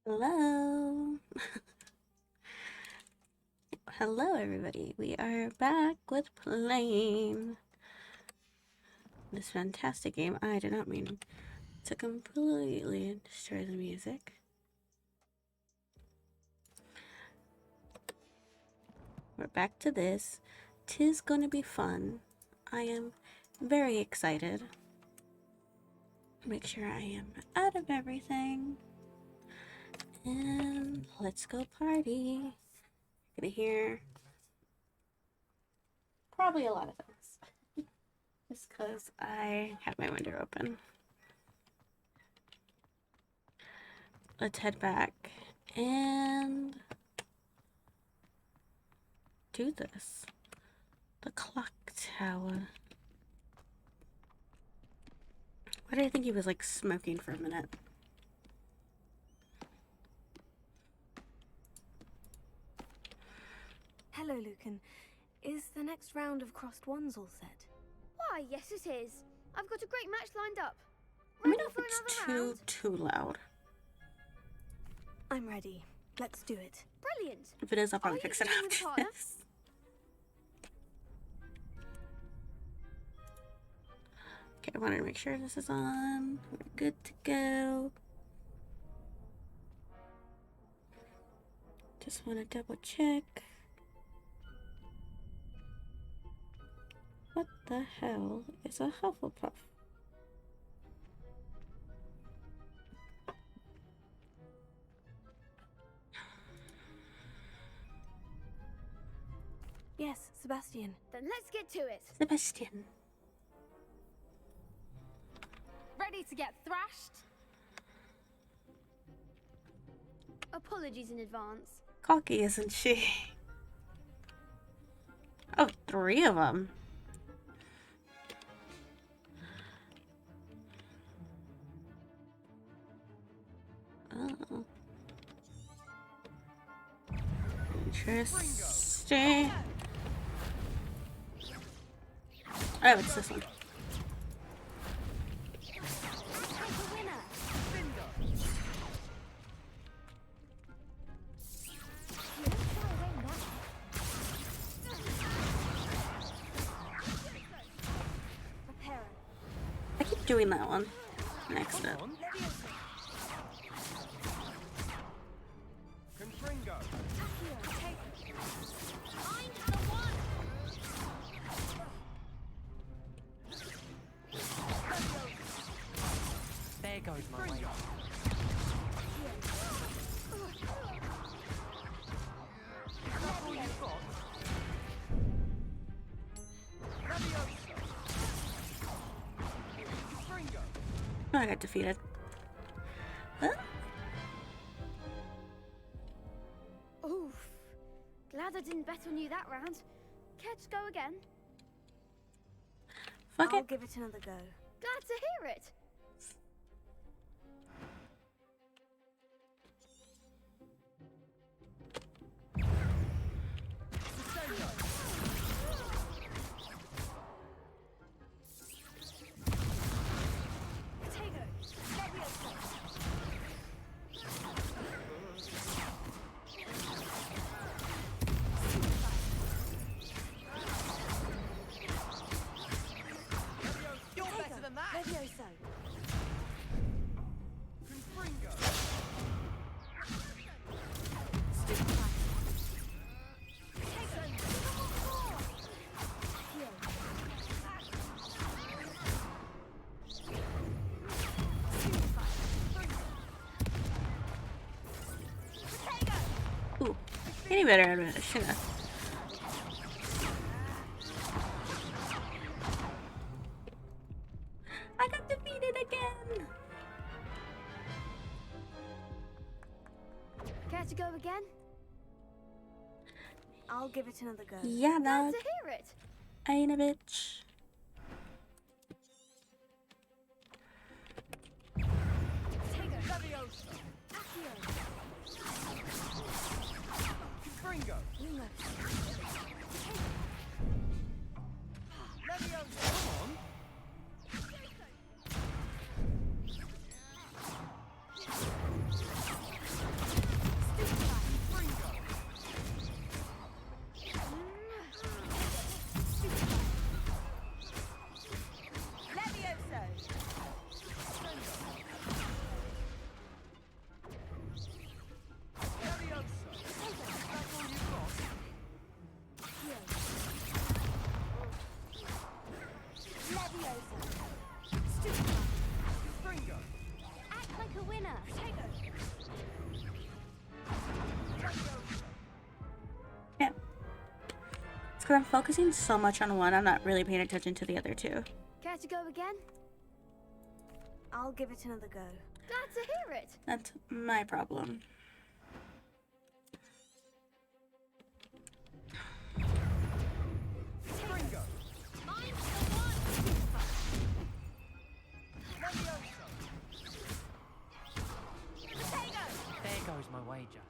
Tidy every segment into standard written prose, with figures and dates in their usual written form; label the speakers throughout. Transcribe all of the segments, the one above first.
Speaker 1: Hello. Hello, everybody. We are back with playing this fantastic game. I did not mean to completely destroy the music. We're back to this. 'Tis gonna be fun. I am very excited. Make sure I am out of everything. And let's go party. You're gonna hear probably a lot of things. Just because I have my window open. Let's head back and do this. The clock tower. Why did I think he was like smoking for a minute?
Speaker 2: Hello, Lucan. Is the next round of crossed ones all set?
Speaker 3: Why, yes it is. I've got a great match lined up.
Speaker 1: Let me
Speaker 3: Ready
Speaker 1: know if
Speaker 3: for
Speaker 1: it's
Speaker 3: another round?
Speaker 1: too loud.
Speaker 2: I'm ready. Let's do it.
Speaker 3: Brilliant.
Speaker 1: If it is, I'll probably
Speaker 3: Are you
Speaker 1: fix it
Speaker 3: playing with a
Speaker 1: after
Speaker 3: partner?
Speaker 1: this. Okay, I wanted to make sure this is on. We're good to go. Just want to double check. What the hell is a hufflepuff?
Speaker 2: Yes, Sebastian.
Speaker 3: Then let's get to it.
Speaker 1: Sebastian.
Speaker 3: Ready to get thrashed? Apologies in advance.
Speaker 1: Cocky, isn't she? Oh, 3 of them. Oh. Interesting. Oh, it's this one. I keep doing that one next up.
Speaker 4: There goes my way.
Speaker 1: Oh, I got defeated. Huh?
Speaker 3: Oof. Glad I didn't bet on you that round. Care to go again?
Speaker 1: Fuck
Speaker 2: I'll
Speaker 1: it.
Speaker 2: give it another go.
Speaker 3: Glad to hear it.
Speaker 4: You're better than that!
Speaker 2: Levioso.
Speaker 1: Ooh. Any better at it, shouldn't I? I got defeated again!
Speaker 3: Care to go again?
Speaker 2: I'll give it another go.
Speaker 1: Yeah,
Speaker 3: Glad
Speaker 1: dog.
Speaker 3: to hear it.
Speaker 1: I ain't a bitch.
Speaker 4: Fringo!
Speaker 2: Lumo.
Speaker 4: Come on!
Speaker 1: It's because I'm focusing so much on one, I'm not really paying attention to the other two.
Speaker 3: Care to go again?
Speaker 2: I'll give it another go.
Speaker 3: Glad to hear it.
Speaker 1: That's my problem.
Speaker 4: There goes my wager.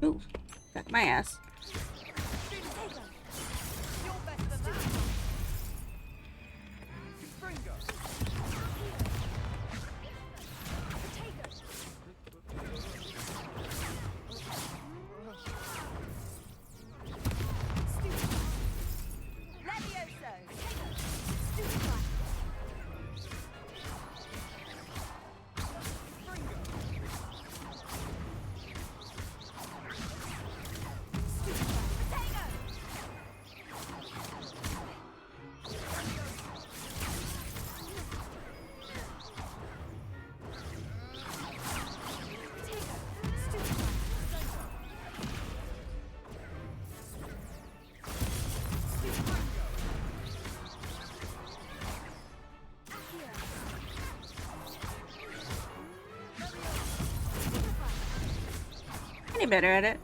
Speaker 1: Ooh, back my ass. Any better at it?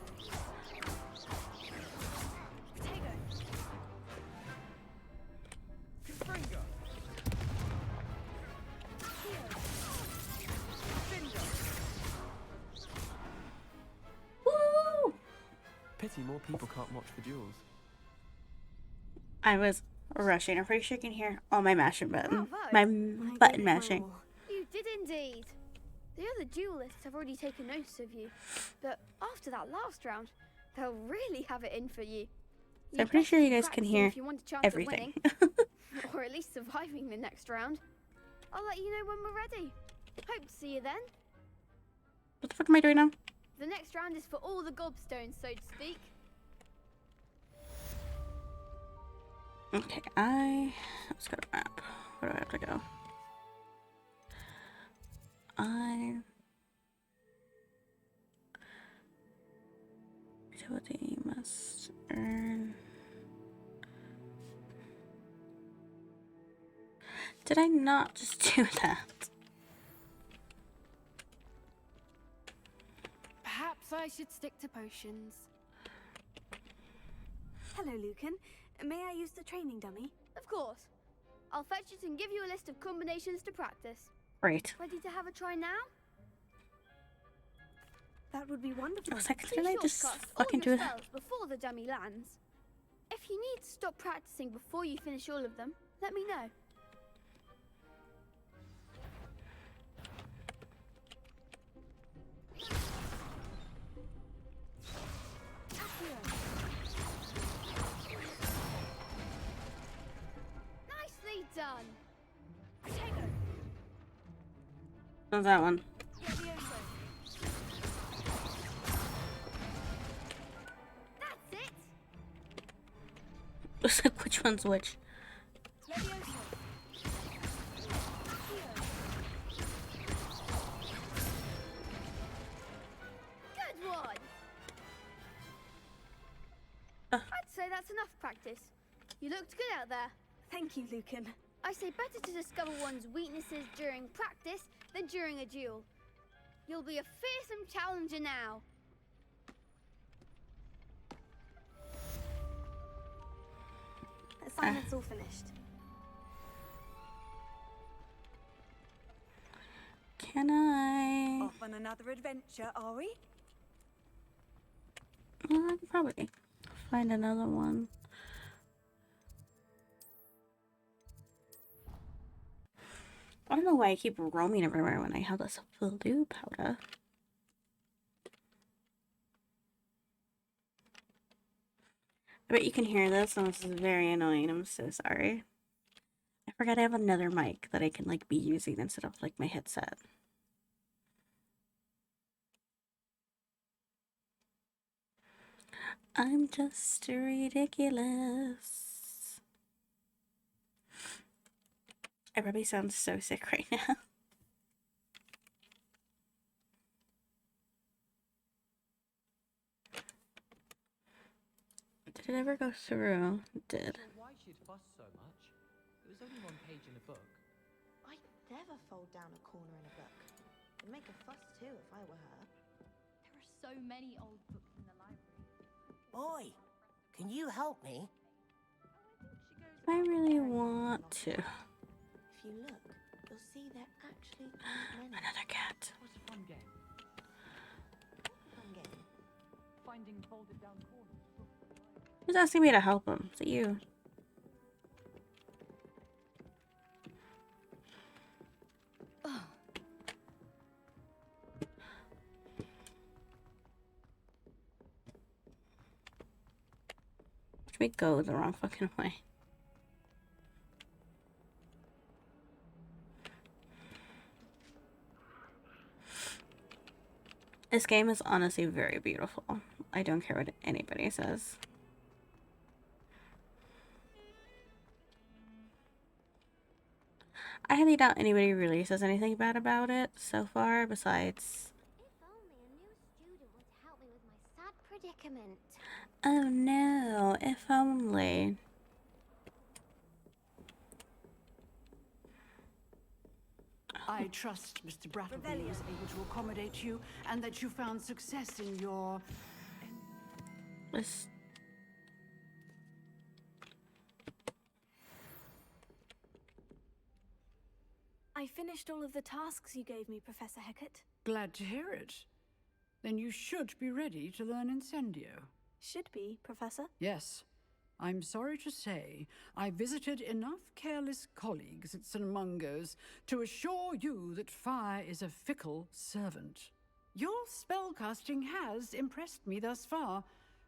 Speaker 1: Woo!
Speaker 5: Pity more people can't watch the duels.
Speaker 1: I was rushing. I'm pretty sure you can hear all my mashing button.
Speaker 3: Bravo.
Speaker 1: My
Speaker 2: I gave
Speaker 1: button
Speaker 2: it my
Speaker 1: mashing.
Speaker 2: all.
Speaker 3: You did indeed. The other duelists have already taken notice of you, but after that last round, they'll really have it in for you.
Speaker 1: So I'm pretty sure you guys can hear
Speaker 3: if you want a chance
Speaker 1: everything.
Speaker 3: at winning, or at least surviving the next round. I'll let you know when we're ready. Hope to see you then.
Speaker 1: What the fuck am I doing now?
Speaker 3: The next round is for all the gobstones, so to speak.
Speaker 1: Okay, let's go to map. Where do I have to go? Utility must earn. Did I not just do that?
Speaker 2: Perhaps I should stick to potions. Hello, Lucan. May I use the training dummy?
Speaker 3: Of course. I'll fetch it and give you a list of combinations to practice.
Speaker 1: Great.
Speaker 3: Ready to have a try now?
Speaker 2: That would be wonderful.
Speaker 1: I was like,
Speaker 3: Be
Speaker 1: did I
Speaker 3: sure to
Speaker 1: just
Speaker 3: cast
Speaker 1: fucking
Speaker 3: all
Speaker 1: do
Speaker 3: your
Speaker 1: that?
Speaker 3: spells before the dummy lands. If you need to stop practicing before you finish all of them, let me know. Nicely done.
Speaker 1: How's that one?
Speaker 3: That's it.
Speaker 1: Looks like which one's which.
Speaker 3: Good one.
Speaker 1: Uh.
Speaker 3: I'd say that's enough practice. You looked good out there.
Speaker 2: Thank you, Lucan.
Speaker 3: I say better to discover one's weaknesses during practice than during a duel. You'll be a fearsome challenger now.
Speaker 2: Assignment's all finished.
Speaker 1: Can I?
Speaker 6: Off on another adventure, are we?
Speaker 1: Well, I can probably find another one. I don't know why I keep roaming everywhere when I have this voodoo powder. I bet you can hear this, and this is very annoying. I'm so sorry. I forgot I have another mic that I can like be using instead of like my headset. I'm just ridiculous. I probably sound so sick right now. Did it ever go through? It did.
Speaker 4: Why she'd fuss so much? It was only one page in a book.
Speaker 7: I'd never fold down a corner in a book. I'd make a fuss too if I were her.
Speaker 8: There are so many old books in the library.
Speaker 9: Boy, can you help me?
Speaker 1: I really want to.
Speaker 7: If you look, you'll see there actually aren't many.
Speaker 1: Another cat.
Speaker 4: What's a fun game?
Speaker 7: Fun game.
Speaker 4: Finding folded down corners.
Speaker 1: Who's asking me to help him? Is it you? Should we go the wrong fucking way? This game is honestly very beautiful. I don't care what anybody says. I highly doubt anybody really says anything bad about it so far, besides...
Speaker 8: If only a new student would help me with my sad predicament.
Speaker 1: Oh no, if only.
Speaker 10: I trust Mr. Brattleby was able to accommodate you and that you found success in your...
Speaker 1: This...
Speaker 2: I finished all of the tasks you gave me, Professor Hecat.
Speaker 10: Glad to hear it. Then you should be ready to learn Incendio.
Speaker 2: Should be, Professor.
Speaker 10: Yes. I'm sorry to say, I visited enough careless colleagues at St. Mungo's to assure you that fire is a fickle servant. Your spellcasting has impressed me thus far,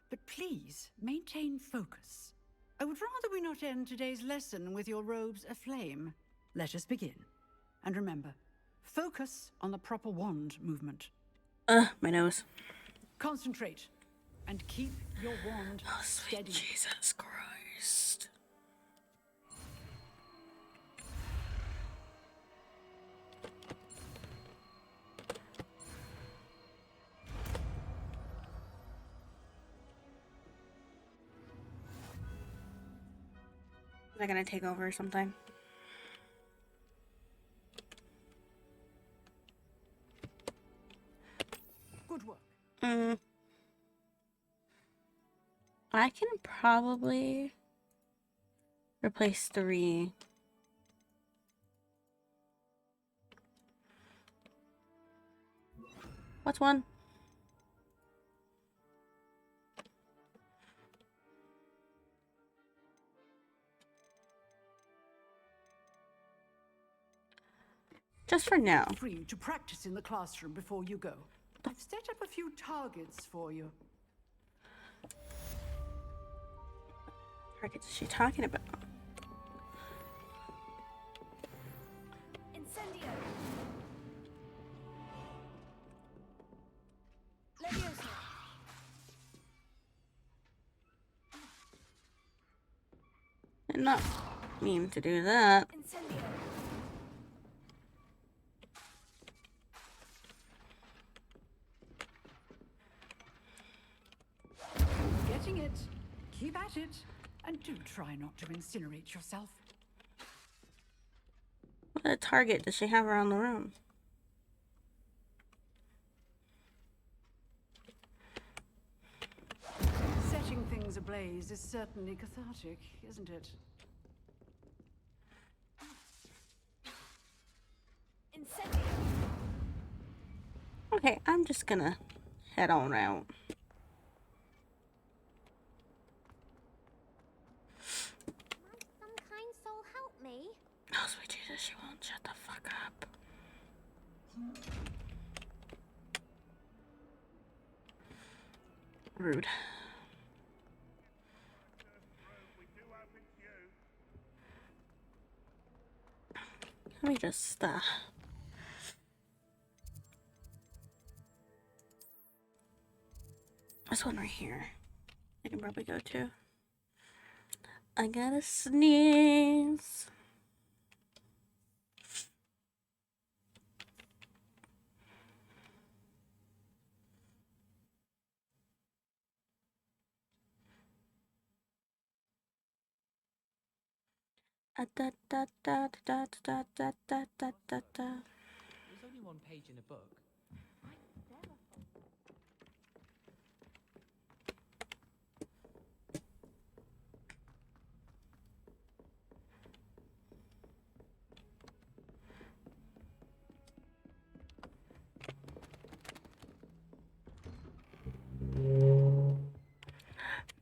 Speaker 10: but please maintain focus. I would rather we not end today's lesson with your robes aflame. Let us begin. And remember, focus on the proper wand movement.
Speaker 1: My nose.
Speaker 10: Concentrate and keep your wand
Speaker 1: Oh, sweet
Speaker 10: steady.
Speaker 1: Jesus Christ. Is that gonna take over or something?
Speaker 10: Good work.
Speaker 1: I can probably replace 3. What's 1? Just for now.
Speaker 10: Free to practice in the classroom before you go. I've set up a few targets for you.
Speaker 1: What is she talking about?
Speaker 2: Incendio! Leviosa!
Speaker 1: I did not mean to do that.
Speaker 2: Incendio!
Speaker 10: Getting it. Keep at it. And do try not to incinerate yourself.
Speaker 1: What a target does she have around the room?
Speaker 10: Setting things ablaze is certainly cathartic, isn't it?
Speaker 2: Incendio!
Speaker 1: Okay, I'm just gonna head on out.
Speaker 8: Might some kind soul help me?
Speaker 1: Oh, sweet Jesus, she won't shut the fuck up. Rude. Let me just this one right here. I can probably go to. I gotta sneeze. Da da da da da da da da da da da.
Speaker 4: There's only one page in a book.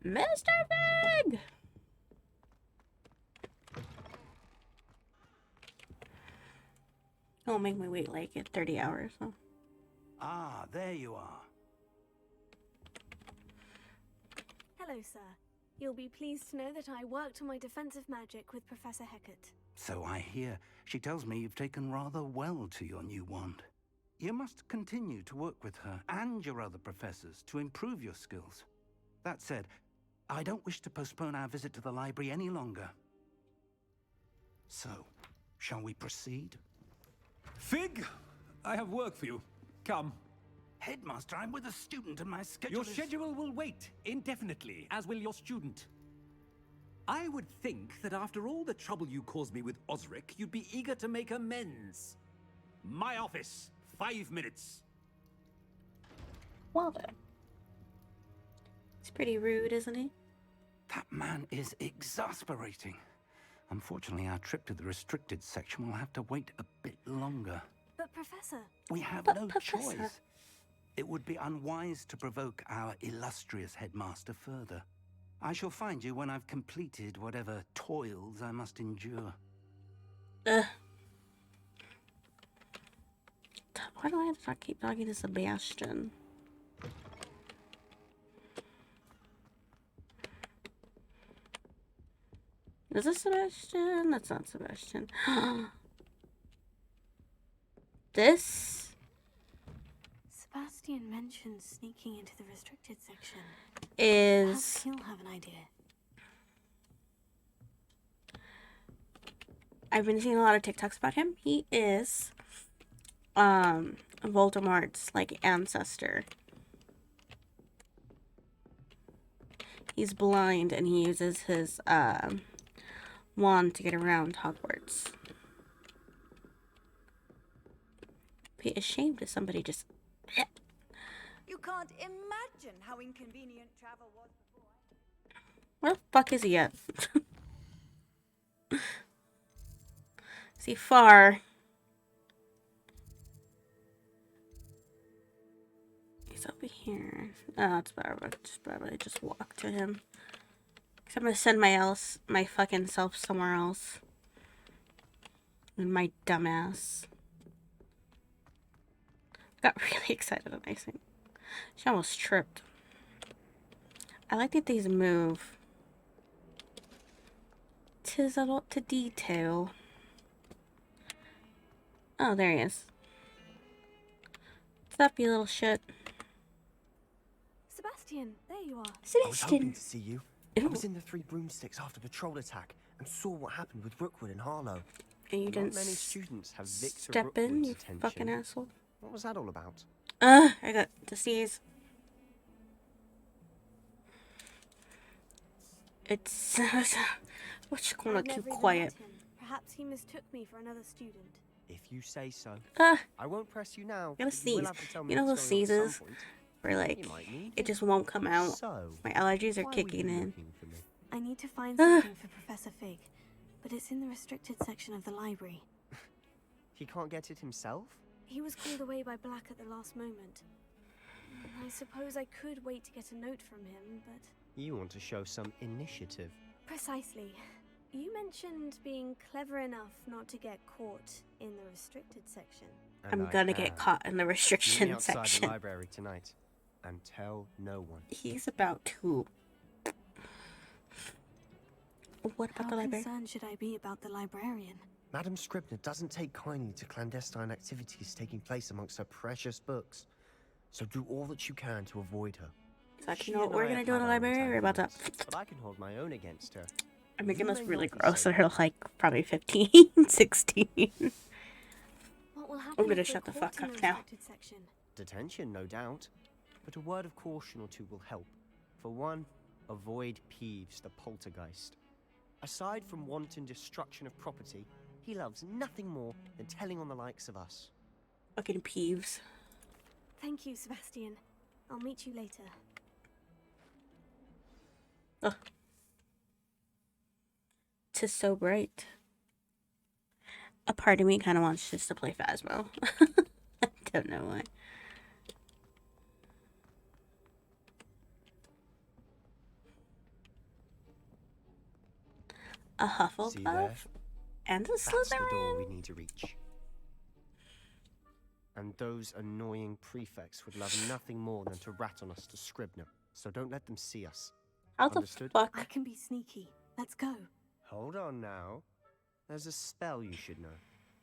Speaker 1: Mr. Big! It'll make me wait like 30 hours. So.
Speaker 11: Ah, there you are.
Speaker 2: Hello, sir. You'll be pleased to know that I worked on my defensive magic with Professor Hecat.
Speaker 11: So I hear. She tells me you've taken rather well to your new wand. You must continue to work with her and your other professors to improve your skills. That said, I don't wish to postpone our visit to the library any longer. So, shall we proceed?
Speaker 12: Fig, I have work for you. Come.
Speaker 11: Headmaster, I'm with a student and my schedule
Speaker 12: Your
Speaker 11: is...
Speaker 12: schedule will wait indefinitely, as will your student. I would think that after all the trouble you caused me with Osric, you'd be eager to make amends. My office, 5 minutes.
Speaker 1: Well then. He's pretty rude, isn't he?
Speaker 11: That man is exasperating. Unfortunately, our trip to the restricted section will have to wait a bit longer.
Speaker 2: But, Professor...
Speaker 11: We have no choice. It would be unwise to provoke our illustrious headmaster further. I shall find you when I've completed whatever toils I must endure.
Speaker 1: Why do I have to keep talking to Sebastian? Is this Sebastian? That's not Sebastian. This?
Speaker 2: Sebastian mentioned sneaking into the restricted section.
Speaker 1: Is...
Speaker 2: Perhaps he'll have an idea.
Speaker 1: I've been seeing a lot of TikToks about him. He is Voldemort's like ancestor. He's blind and he uses his wand to get around Hogwarts. Be ashamed if somebody just...
Speaker 6: You can't imagine how inconvenient travel was before.
Speaker 1: Where the fuck is he at? Is he far? He's over here. Oh, it's probably just walk to him. Cause I'm gonna send my fucking self somewhere else. And my dumbass. Got really excited on icing. She almost tripped. I like that these move. 'Tis a lot to detail. Oh, there he is. What's up, you little shit?
Speaker 2: Sebastian, there you are.
Speaker 5: I was hoping to see you. I was in the Three Broomsticks after patrol attack and saw what happened with Rookwood and Harlow.
Speaker 1: And you didn't
Speaker 5: Not many students have Victor
Speaker 1: step in,
Speaker 5: Rookwood's
Speaker 1: you
Speaker 5: attention.
Speaker 1: fucking asshole.
Speaker 5: What was that all about?
Speaker 1: I got disease. It's what's gonna
Speaker 2: I've
Speaker 1: keep
Speaker 2: never even
Speaker 1: quiet.
Speaker 2: met him. Perhaps he mistook me for another student.
Speaker 5: If you say so.
Speaker 1: I
Speaker 5: I won't press you now.
Speaker 1: gotta
Speaker 5: but you will
Speaker 1: sneeze.
Speaker 5: have to tell me
Speaker 1: You know
Speaker 5: what's
Speaker 1: those
Speaker 5: going on at some
Speaker 1: sneezes
Speaker 5: point.
Speaker 1: where like
Speaker 5: You might need
Speaker 1: it just won't come out.
Speaker 5: So,
Speaker 1: My allergies are
Speaker 5: why were
Speaker 1: kicking
Speaker 5: you
Speaker 1: in.
Speaker 5: looking for me?
Speaker 2: I need to find something for Professor Fig, but it's in the restricted section of the library.
Speaker 5: He can't get it himself?
Speaker 2: He was called away by Black at the last moment. I suppose I could wait to get a note from him, but...
Speaker 5: You want to show some initiative.
Speaker 2: Precisely. You mentioned being clever enough not to get caught in the restricted section.
Speaker 5: And
Speaker 1: I'm
Speaker 5: I
Speaker 1: gonna get
Speaker 5: have.
Speaker 1: caught in the
Speaker 5: Meet me
Speaker 1: restriction
Speaker 5: outside the
Speaker 1: section.
Speaker 5: library tonight, and tell no one.
Speaker 1: He's about to. What about
Speaker 2: How
Speaker 1: the library?
Speaker 2: concerned should I be about the librarian?
Speaker 5: Madam Scribner doesn't take kindly to clandestine activities taking place amongst her precious books. So do all that you can to avoid her.
Speaker 1: So
Speaker 5: She
Speaker 1: you know what
Speaker 5: and
Speaker 1: we're
Speaker 5: I
Speaker 1: gonna
Speaker 5: have
Speaker 1: do in
Speaker 5: had
Speaker 1: the
Speaker 5: our
Speaker 1: library? We're about to.
Speaker 5: entanglements, but I can hold my own against her.
Speaker 1: I'm making
Speaker 5: You
Speaker 1: this
Speaker 5: may
Speaker 1: really
Speaker 5: not be
Speaker 1: gross.
Speaker 5: so
Speaker 1: They're
Speaker 5: young.
Speaker 1: like probably 15, 16.
Speaker 2: What will happen
Speaker 1: I'm gonna
Speaker 2: if we're
Speaker 1: shut the
Speaker 2: caught
Speaker 1: fuck
Speaker 2: in
Speaker 1: up
Speaker 2: the
Speaker 1: now.
Speaker 2: restricted section?
Speaker 5: Detention, no doubt. But a word of caution or two will help. For one, avoid Peeves, the poltergeist. Aside from wanton destruction of property, he loves nothing more than telling on the likes of us.
Speaker 1: Fucking Peeves.
Speaker 2: Thank you, Sebastian. I'll meet you later.
Speaker 1: Ugh. 'Tis so bright. A part of me kind of wants just to play Phasmo. I don't know why. A
Speaker 5: See there?
Speaker 1: Hufflepuff and a
Speaker 5: That's the door we
Speaker 1: Slytherin.
Speaker 5: need to reach. And those annoying prefects would love nothing more than to rat on us to Scribner, so don't let them see us.
Speaker 1: How the
Speaker 5: Understood?
Speaker 2: I
Speaker 1: fuck?
Speaker 2: can be sneaky. Let's go.
Speaker 5: Hold on now. There's a spell you should know.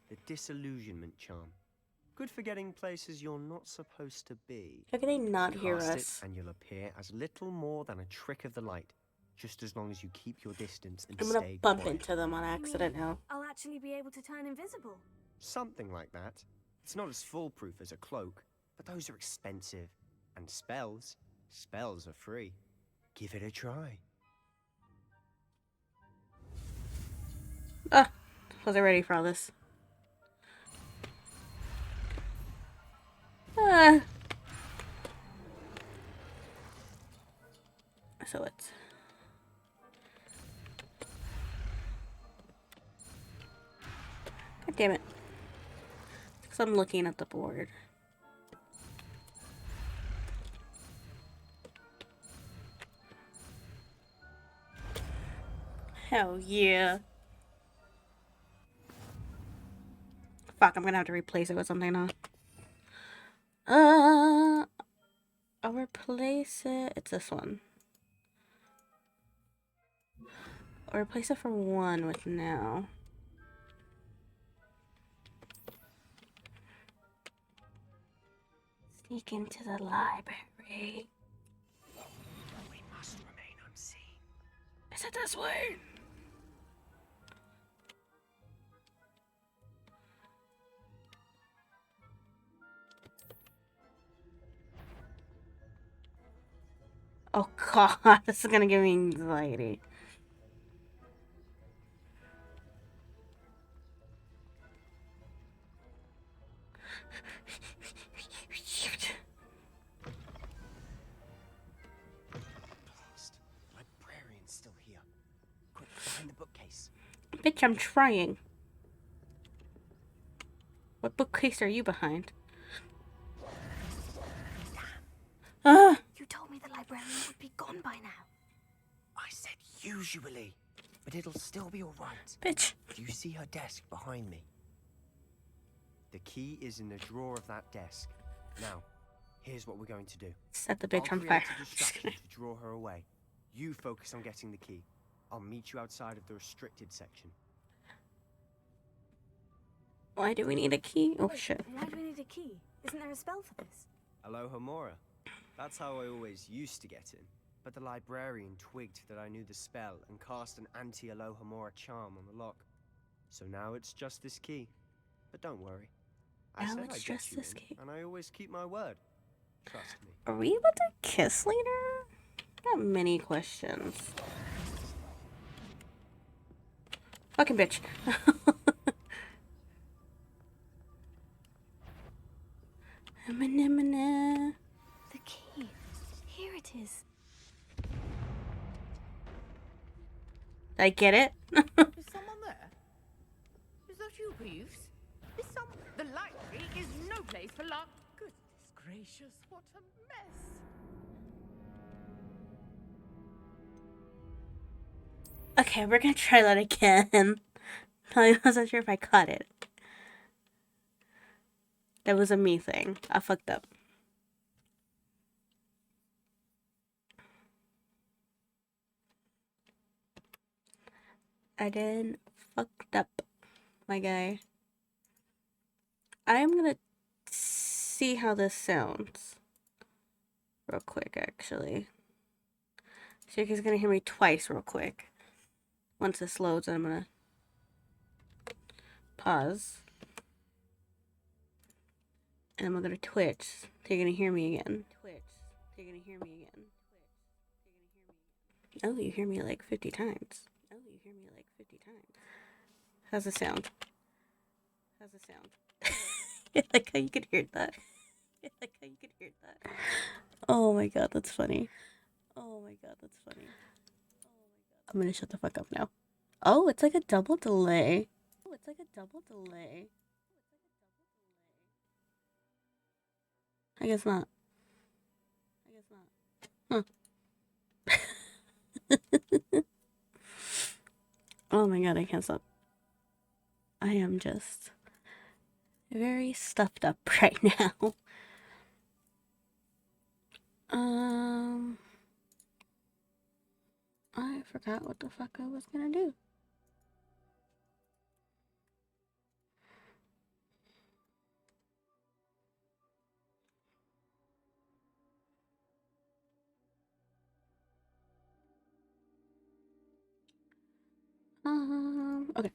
Speaker 5: The disillusionment charm. Good for getting places you're not supposed to be.
Speaker 1: How can they not hear
Speaker 5: Cast
Speaker 1: us?
Speaker 5: it and you'll appear as little more than a trick of the light, just as long as you keep your distance and
Speaker 1: I'm gonna
Speaker 5: stay
Speaker 1: bump
Speaker 5: quiet.
Speaker 1: into them on
Speaker 2: You mean
Speaker 1: accident now.
Speaker 2: I'll actually be able to turn invisible?
Speaker 5: Something like that. It's not as foolproof as a cloak, but those are expensive. And spells are free. Give it a try.
Speaker 1: Ah, wasn't ready for all this. Ah. So it's. God damn it. Because I'm looking at the board. Hell yeah. Fuck, I'm gonna have to replace it with something now. I'll replace it. It's this one. I'll replace it for one with now. Sneak into the library.
Speaker 5: We must remain unseen.
Speaker 1: Is it this way? Oh god, this is gonna give me anxiety.
Speaker 5: Blast. The librarian's still here. Quick, behind the bookcase.
Speaker 1: Bitch, I'm trying. What bookcase are you behind? Ah!
Speaker 2: You told me the librarian would be gone by now.
Speaker 5: I said usually, but it'll still be alright.
Speaker 1: Bitch.
Speaker 5: Do you see her desk behind me? The key is in the drawer of that desk. Now, here's what we're going to do.
Speaker 1: Set the bitch
Speaker 5: I'll
Speaker 1: on fire.
Speaker 5: create a distraction to draw her away. You focus on getting the key. I'll meet you outside of the restricted section.
Speaker 1: Why do we need a key? Oh shit.
Speaker 2: Why do we need a key? Isn't there a spell for this?
Speaker 5: Aloha Mora. That's how I always used to get in. But the librarian twigged that I knew the spell and cast an anti-Aloha Mora charm on the lock. So now it's just this key. But don't worry. I
Speaker 1: Now
Speaker 5: said
Speaker 1: it's
Speaker 5: I'd
Speaker 1: just
Speaker 5: get you
Speaker 1: this
Speaker 5: in,
Speaker 1: key.
Speaker 5: and I always keep my word. Trust me.
Speaker 1: Are we about to kiss later? Got many questions. Fucking bitch.
Speaker 2: The key. Here it is.
Speaker 1: I get it.
Speaker 9: Is someone there? Is that you, Peeves? Is some... The library is no place for luck. Goodness gracious, what a mess.
Speaker 1: Okay, we're gonna try that again. I wasn't sure if I caught it. That was a me thing. I fucked up. I didn't fucked up. my guy. I'm gonna see how this sounds real quick, actually. So you guys are gonna hear me twice real quick. Once this loads, I'm gonna pause. And I'm gonna go to Twitch. So you're gonna hear me again. Oh, you hear me like 50 times. How's it sound? I like how you could hear that. Oh my god, that's funny. I'm gonna shut the fuck up now. Oh, it's like a double delay. I guess not. Huh. Oh my god, I can't stop. I am just very stuffed up right now. I forgot what the fuck I was gonna do. Okay.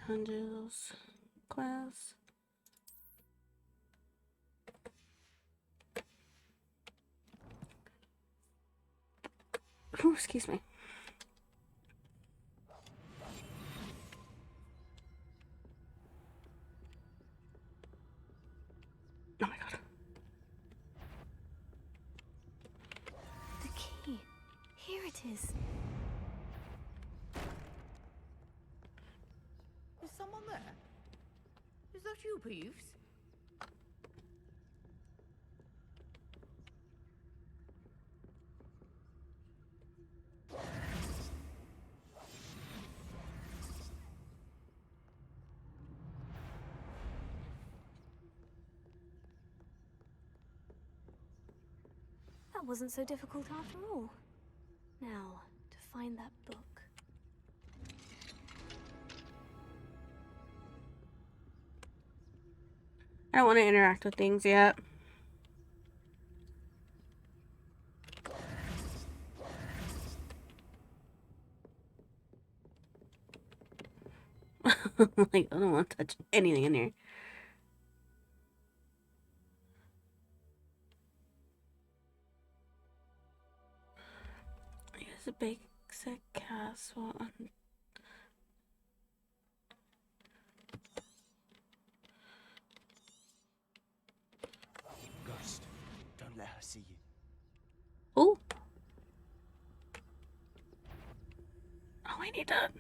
Speaker 1: Angel's class. Ooh, excuse me. Oh my god.
Speaker 2: The key. Here it is.
Speaker 9: Is someone there? Is that you, Peeves?
Speaker 2: That wasn't so difficult after all. Now, to find that book.
Speaker 1: I don't want to interact with things yet. Like, I don't want to touch anything in here. Use a basic castle on.
Speaker 5: Ghost, don't let her see you.
Speaker 1: Oh. Oh, I need that.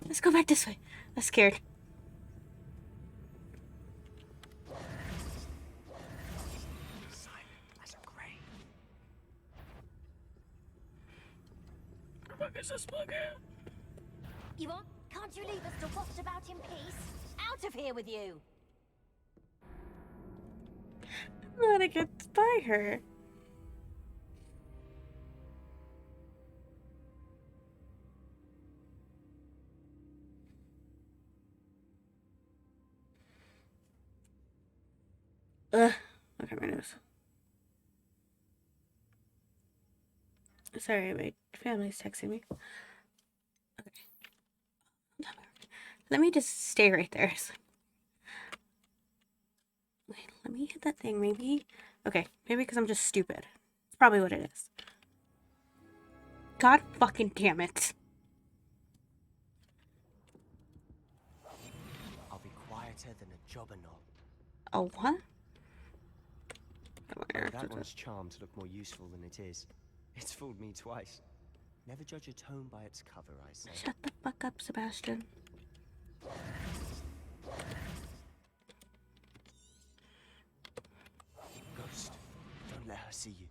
Speaker 1: Let's go back this way. I'm scared.
Speaker 5: Silent as a grave.
Speaker 1: Where the fuck is this bug at?
Speaker 8: Yvonne, can't you leave us to waft about in peace? Out of here with you!
Speaker 1: I'm gonna get by her. Ugh. Okay, my nose. Sorry, my family's texting me. Okay. Let me just stay right there. Wait, let me hit that thing, maybe? Okay, maybe because I'm just stupid. It's probably what it is. God fucking damn it.
Speaker 5: I'll be quieter than a jobberknoll.
Speaker 1: Oh, what?
Speaker 5: Oh, that one's charmed to look more useful than it is. It's fooled me twice. Never judge a tone by its cover, I say.
Speaker 1: Shut the fuck up, Sebastian.
Speaker 5: Ghost, don't let her see you.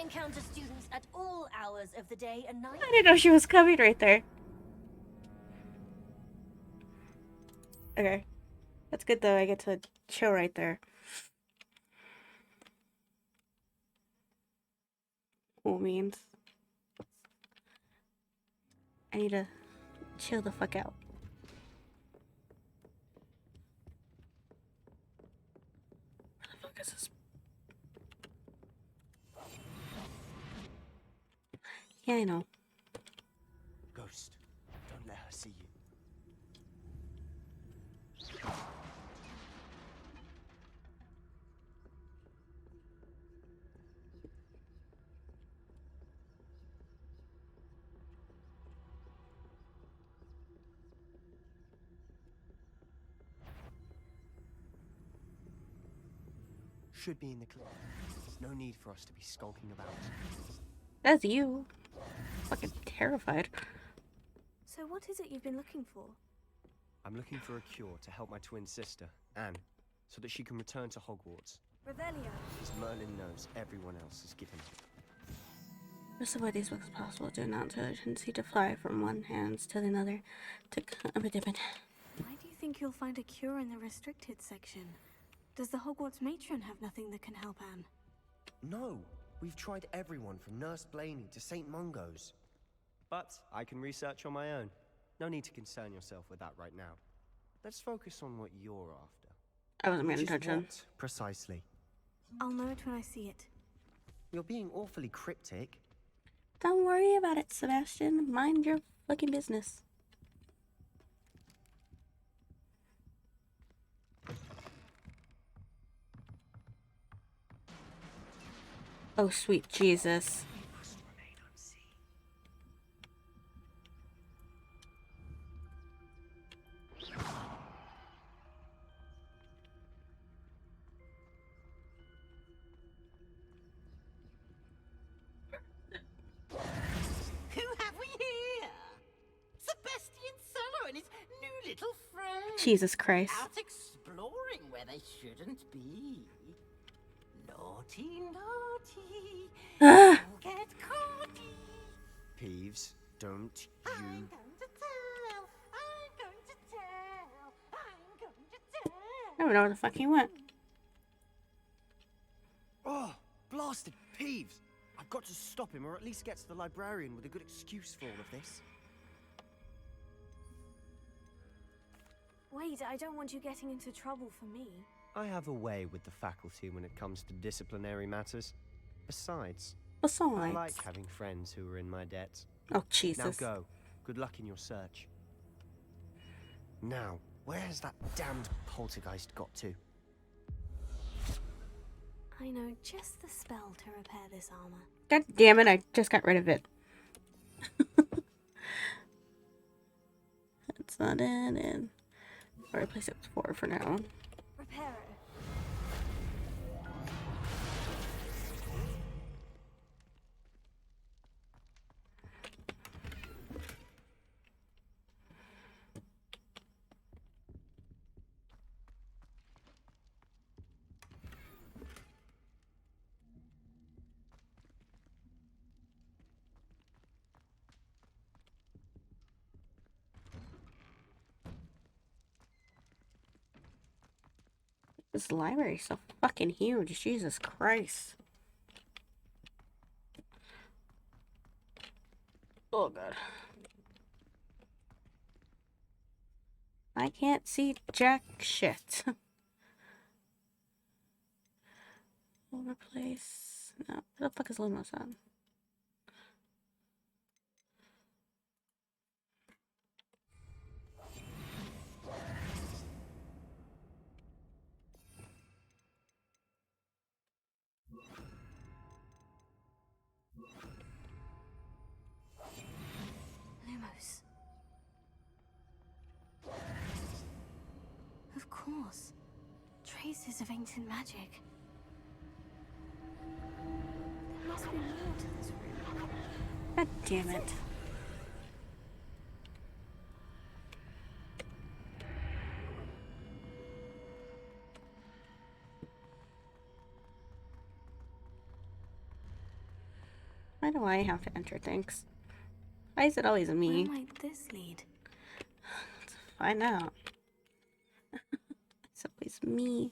Speaker 8: encounter students at all hours of the day and night.
Speaker 1: I didn't know she was coming right there. Okay. That's good though, I get to chill right there. Cool means I need to chill the fuck out. Where the fuck is this? Yeah, I know.
Speaker 5: Ghost, don't let her see you. Should be in the clinic. No need for us to be skulking about.
Speaker 1: That's you. Fucking terrified.
Speaker 2: So what is it you've been looking for?
Speaker 5: I'm looking for a cure to help my twin sister, Anne, so that she can return to Hogwarts.
Speaker 2: Revelio.
Speaker 5: As Merlin knows everyone else is given.
Speaker 1: Most of what these books possible do not to a tendency to fly from one hands to another to
Speaker 2: Why do you think you'll find a cure in the restricted section? Does the Hogwarts matron have nothing that can help Anne?
Speaker 5: No, we've tried everyone from Nurse Blaney to St. Mungo's. But I can research on my own. No need to concern yourself with that right now. Let's focus on what you're after.
Speaker 1: I wasn't paying attention.
Speaker 5: What, precisely?
Speaker 2: I'll know it when I see it.
Speaker 5: You're being awfully cryptic.
Speaker 1: Don't worry about it, Sebastian. Mind your fucking business. Oh, sweet Jesus.
Speaker 9: Who have we here? Sebastian Sallow and his new little friend.
Speaker 1: Jesus Christ.
Speaker 9: Out exploring where they shouldn't be. Naughty, naughty.
Speaker 1: Ah.
Speaker 9: Don't get caughty.
Speaker 5: Peeves, don't you...
Speaker 9: I'm going to tell. I'm going to tell. I'm going to tell.
Speaker 1: I don't know where the fuck he went.
Speaker 5: Oh, blasted Peeves! I've got to stop him, or at least get to the librarian with a good excuse for all of this.
Speaker 2: Wait, I don't want you getting into trouble for me.
Speaker 5: I have a way with the faculty when it comes to disciplinary matters. Besides, I like having friends who are in my debt.
Speaker 1: Oh, Jesus.
Speaker 5: Now go. Good luck in your search. Now, where has that damned poltergeist got to?
Speaker 2: I know just the spell to repair this armor.
Speaker 1: God damn it, I just got rid of it. That's not it. I'll replace it with 4 for now.
Speaker 2: Repair it.
Speaker 1: This library is so fucking huge. Jesus Christ. Oh, God. I can't see jack shit. We'll replace... No, where the fuck is Lumos on?
Speaker 2: Lumos. Of course. Traces of ancient magic. There must be more to this room.
Speaker 1: God damn it. Why do I have to enter things? Why is it always me?
Speaker 2: Where might this lead?
Speaker 1: Let's find out. It's always me.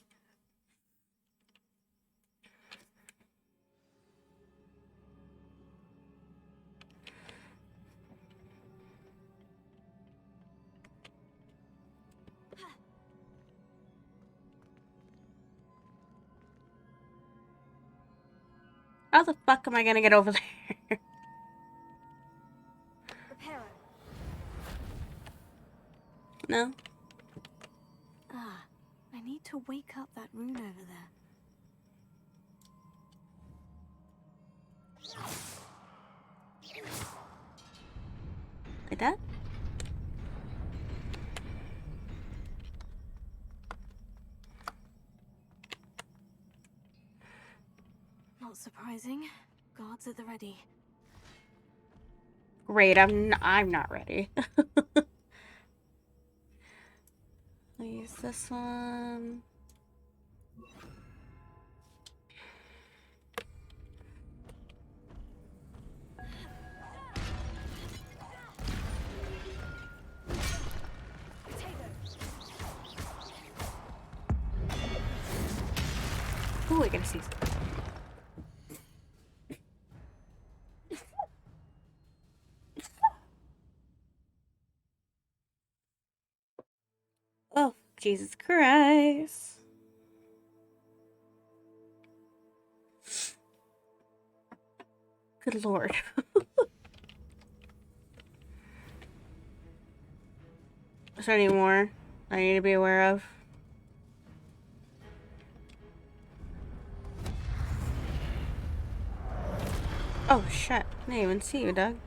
Speaker 1: How the fuck am I gonna get over there? No?
Speaker 2: Ah, I need to wake up that rune over there.
Speaker 1: Like that?
Speaker 2: Not surprising. Guards at the ready.
Speaker 1: Great, I'm not ready. I'll use this one. Ooh, I gotta see. Oh, Jesus Christ. Good Lord. Is there any more I need to be aware of? Oh shit, I didn't even see you, Doug.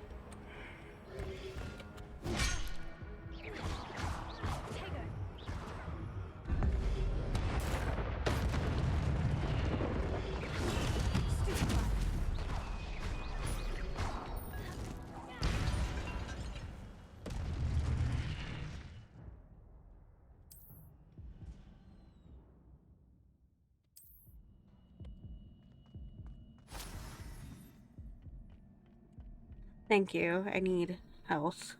Speaker 1: Thank you, I need health.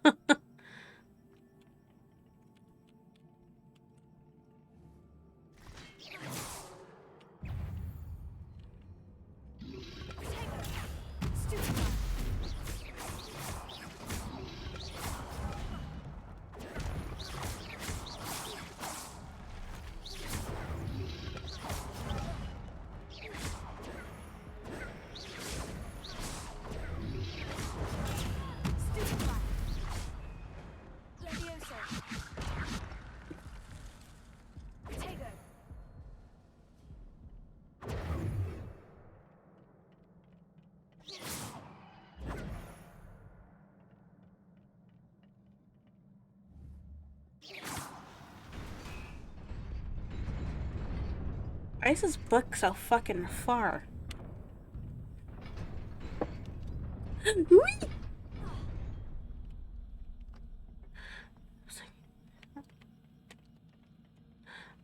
Speaker 1: Why is this book so fucking far?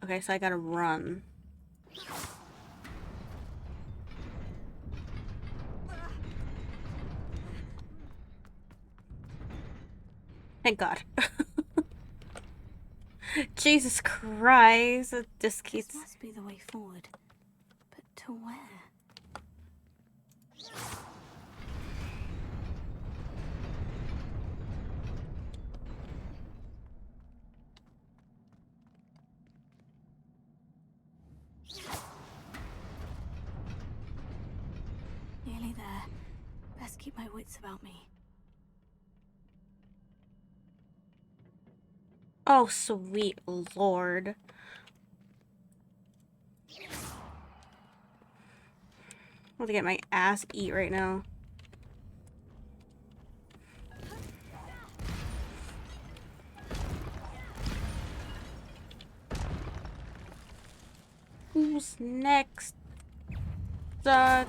Speaker 1: Okay, so I gotta run. Thank God. Jesus Christ, it just keeps...
Speaker 2: This must be the way forward. But to where? Nearly there. Best keep my wits about me.
Speaker 1: Oh, sweet Lord. I'm gonna get my ass eat right now. Who's next? Doug.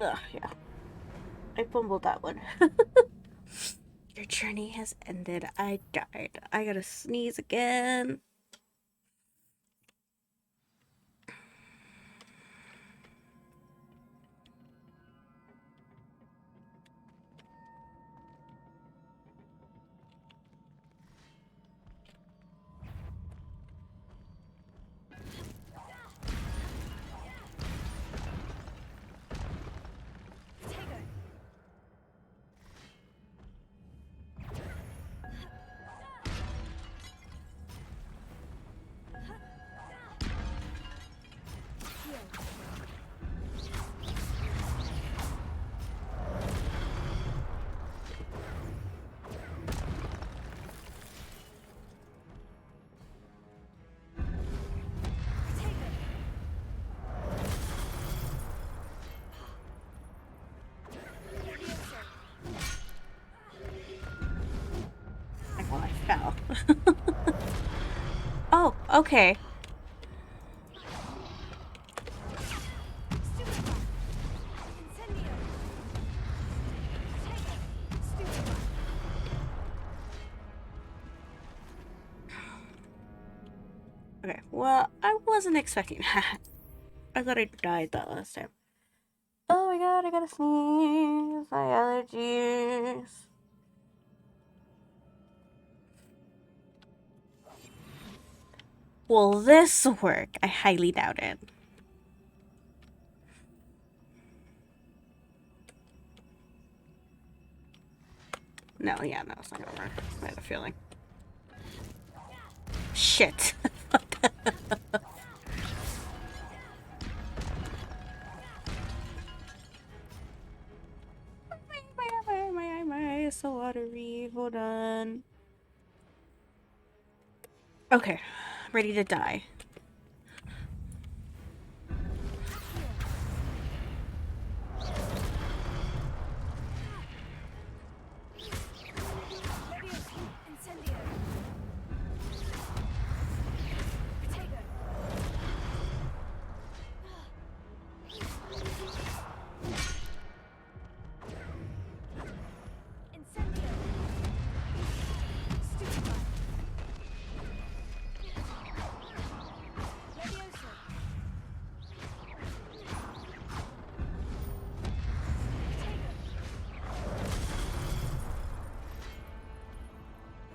Speaker 1: Ugh, yeah. I fumbled that one. Your journey has ended. I died. I gotta sneeze again. I fell. Oh, okay. Okay, well, I wasn't expecting that. I thought I died that last time. Oh my god, I gotta sneeze. My allergies. Will this work? I highly doubt it. No, yeah, no, it's not gonna work. I had a feeling. Shit. My so watery. Hold on. Okay, ready to die.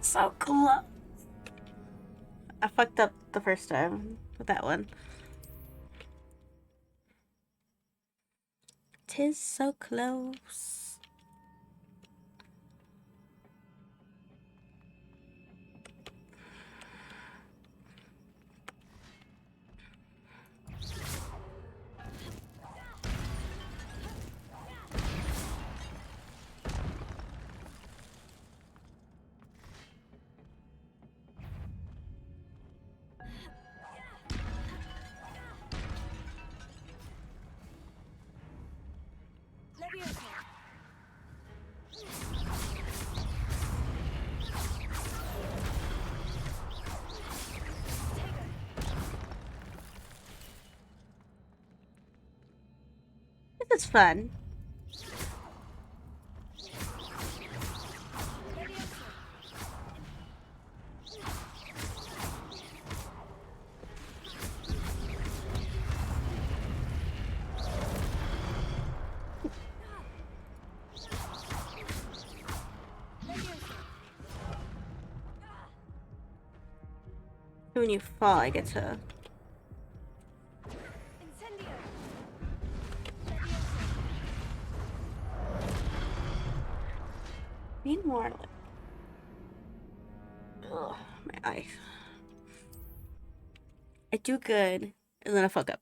Speaker 1: So close. I fucked up the first time with that one. 'Tis so close. This is fun. When you fall, I get to... Need more like... Ugh, my eye. I do good, and then I fuck up.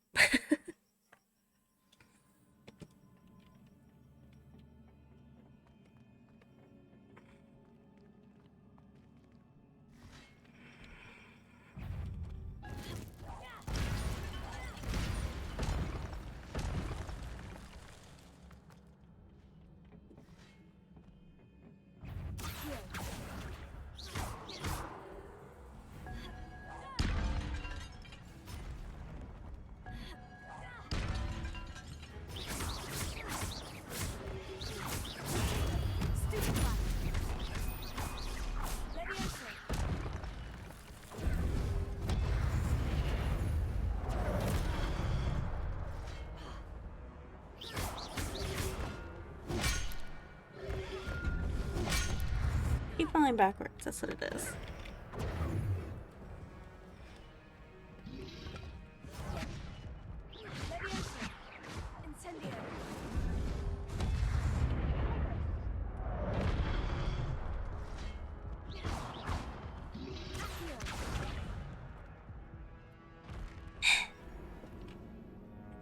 Speaker 1: line backwards. That's what it is.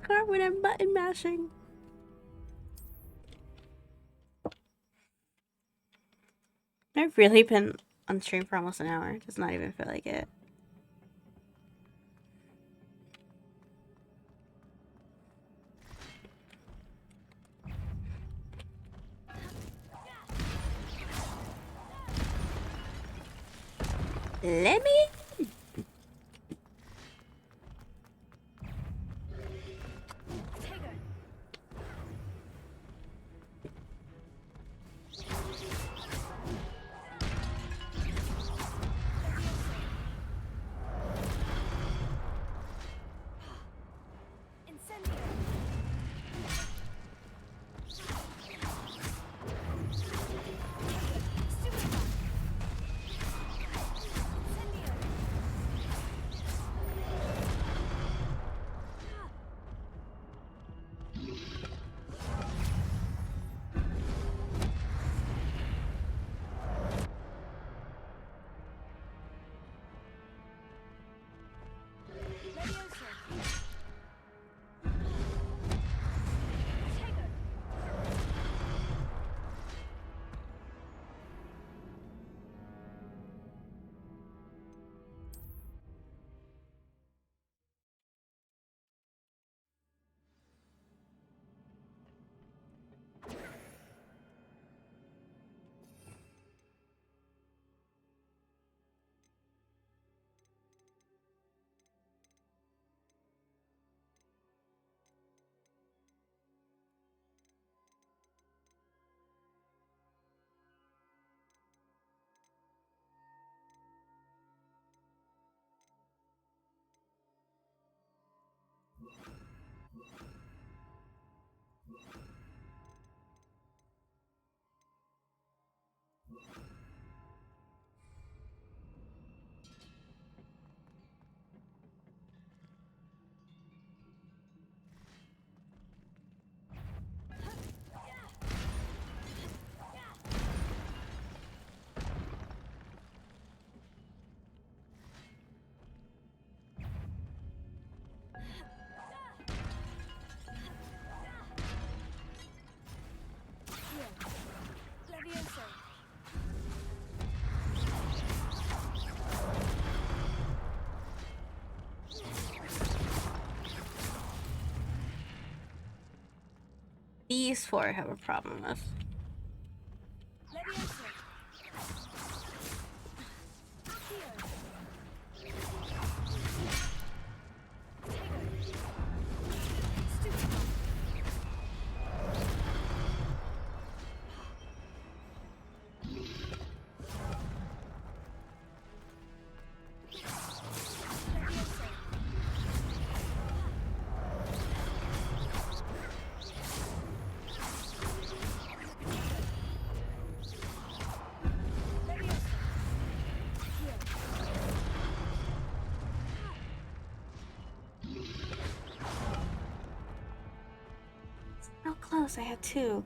Speaker 1: Car when I'm button mashing. I've really been on stream for almost an hour. It does not even feel like it. Let me. These four I have a problem with. How close? I had two.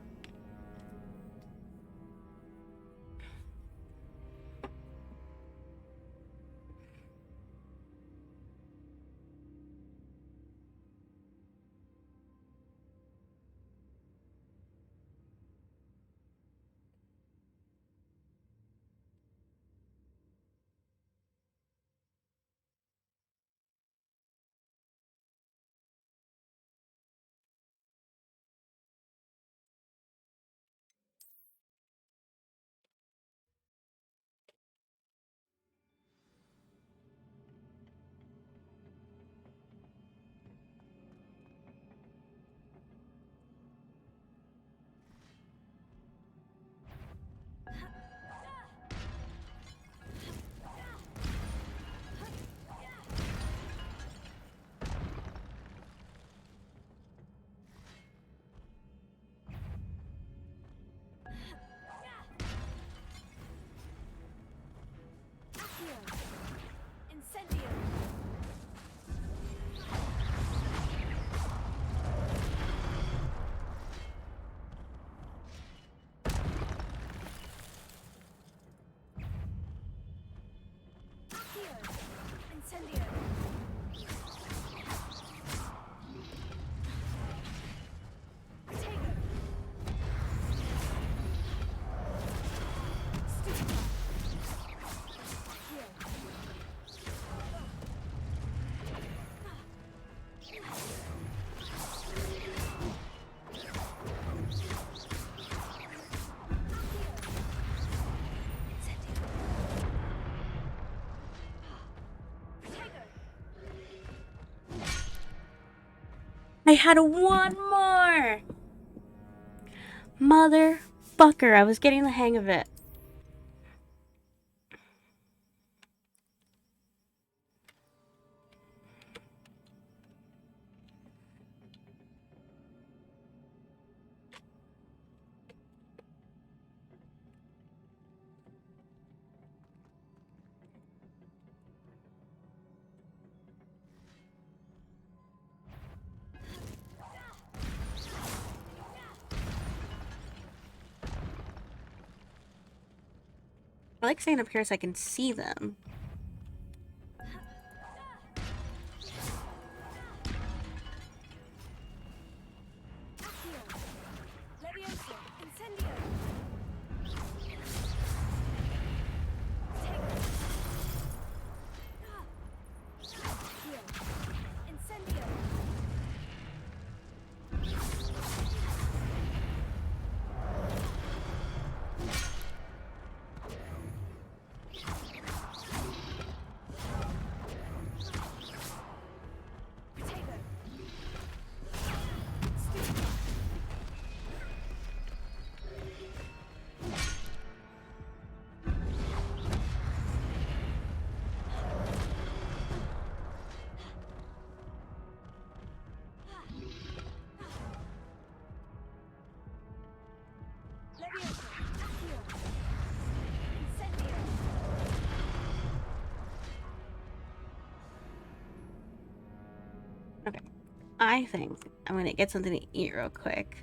Speaker 1: I had one more! Motherfucker, I was getting the hang of it. I like staying up here so I can see them. Okay, I think I'm gonna get something to eat real quick.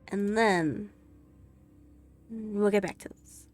Speaker 1: And then we'll get back to this.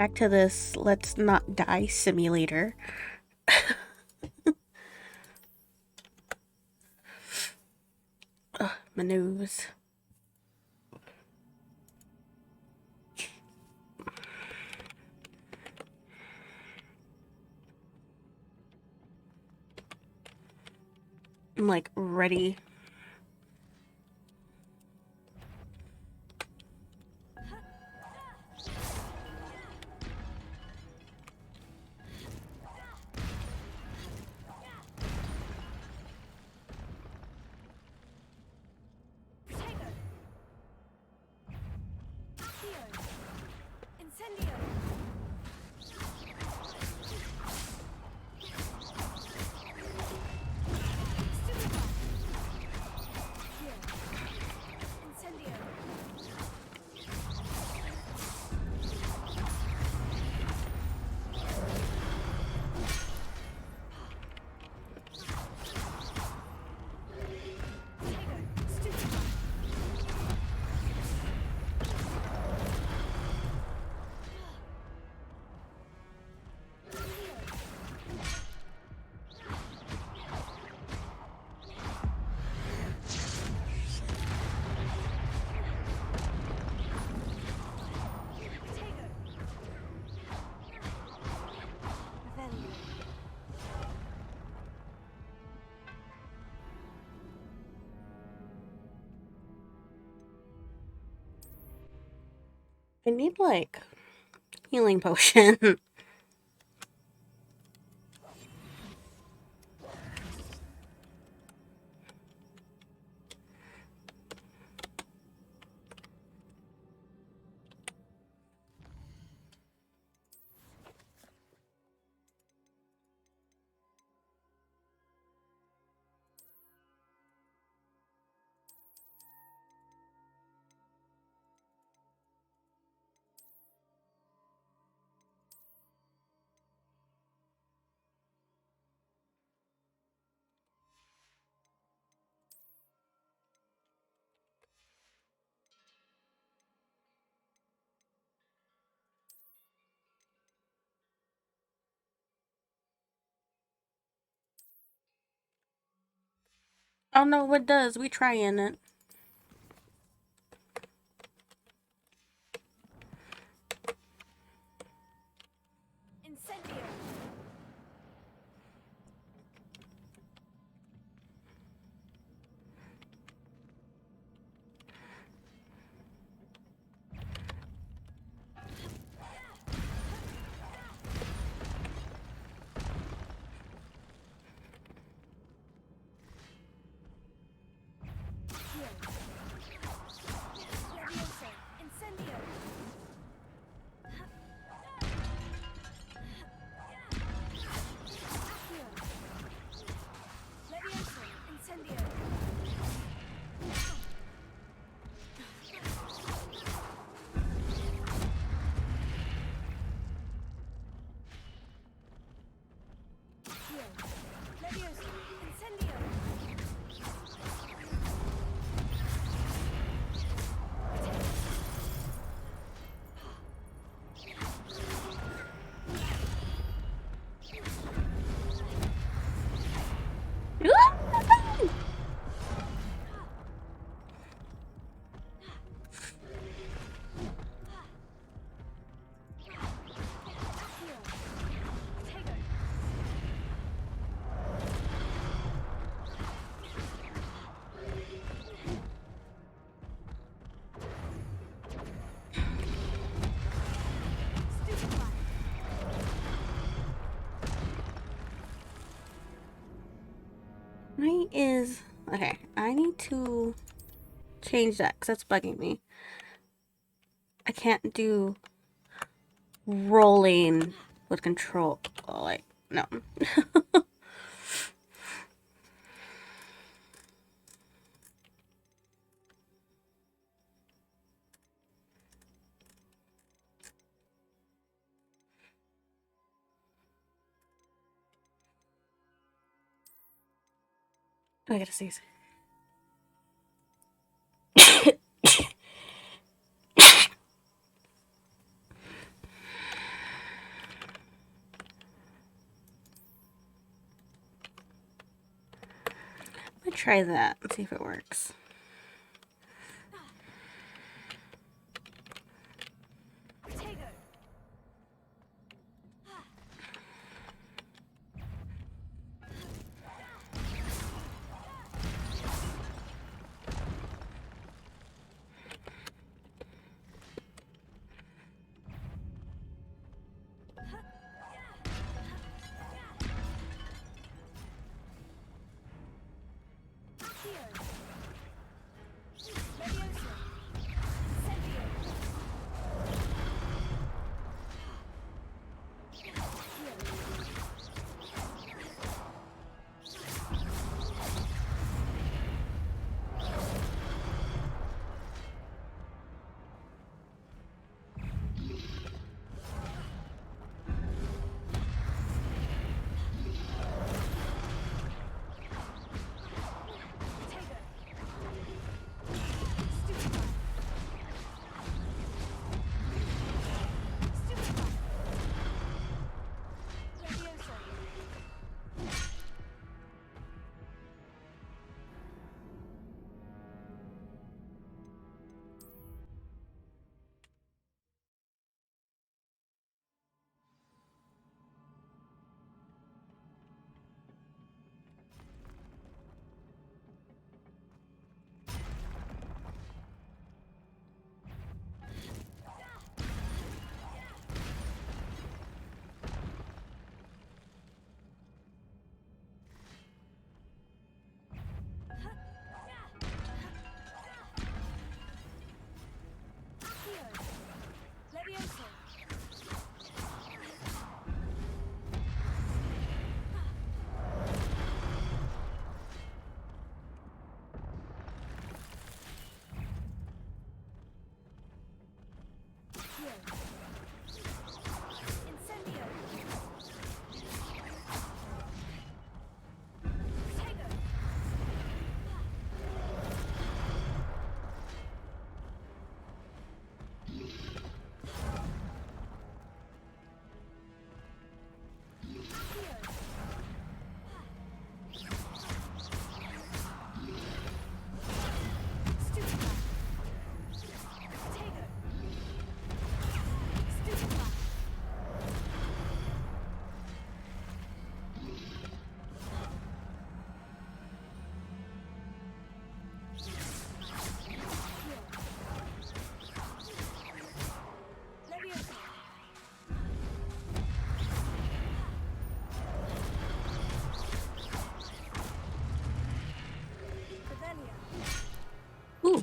Speaker 1: Back to this let's not die simulator. Ugh, my nose. I'm like ready. I need, like, healing potion. Oh no, it does. We trying it.
Speaker 2: Incendio. Levioso. Incendio. Accio. Levioso. Incendio. Accio. Levioso. Incendio.
Speaker 1: Why is... Okay, I need to change that because that's bugging me. I can't do rolling with control. Oh, like, no. I gotta sneeze. I'm gonna try that and see if it works.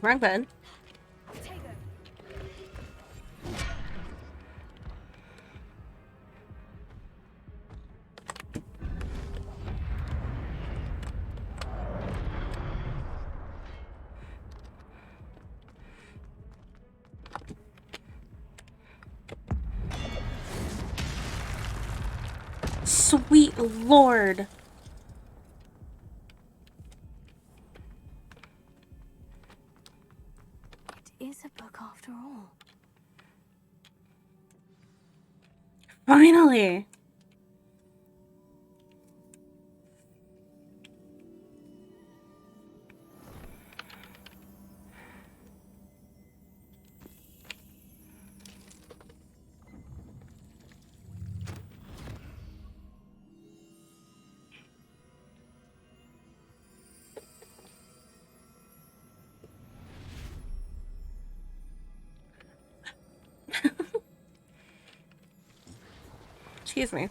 Speaker 1: wrong button. Sweet Lord.
Speaker 2: It is a book after all.
Speaker 1: Finally. Excuse me.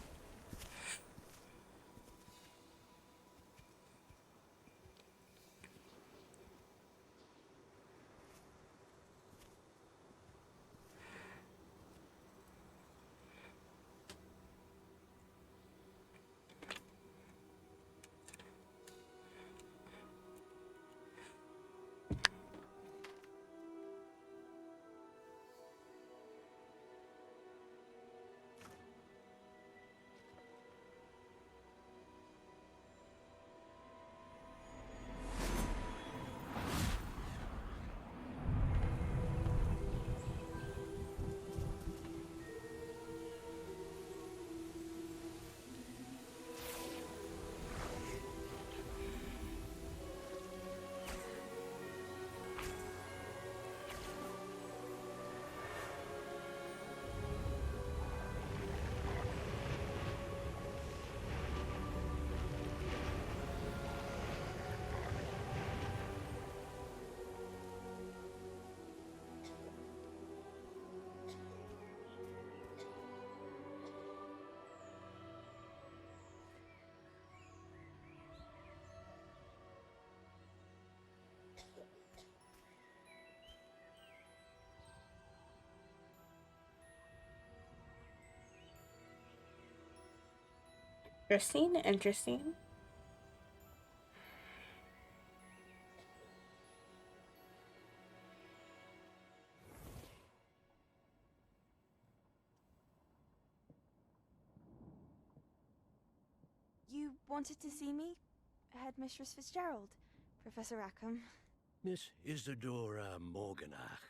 Speaker 1: Interesting, interesting.
Speaker 7: You wanted to see me? Headmistress Fitzgerald? Professor Rackham?
Speaker 13: Miss Isadora Morganach.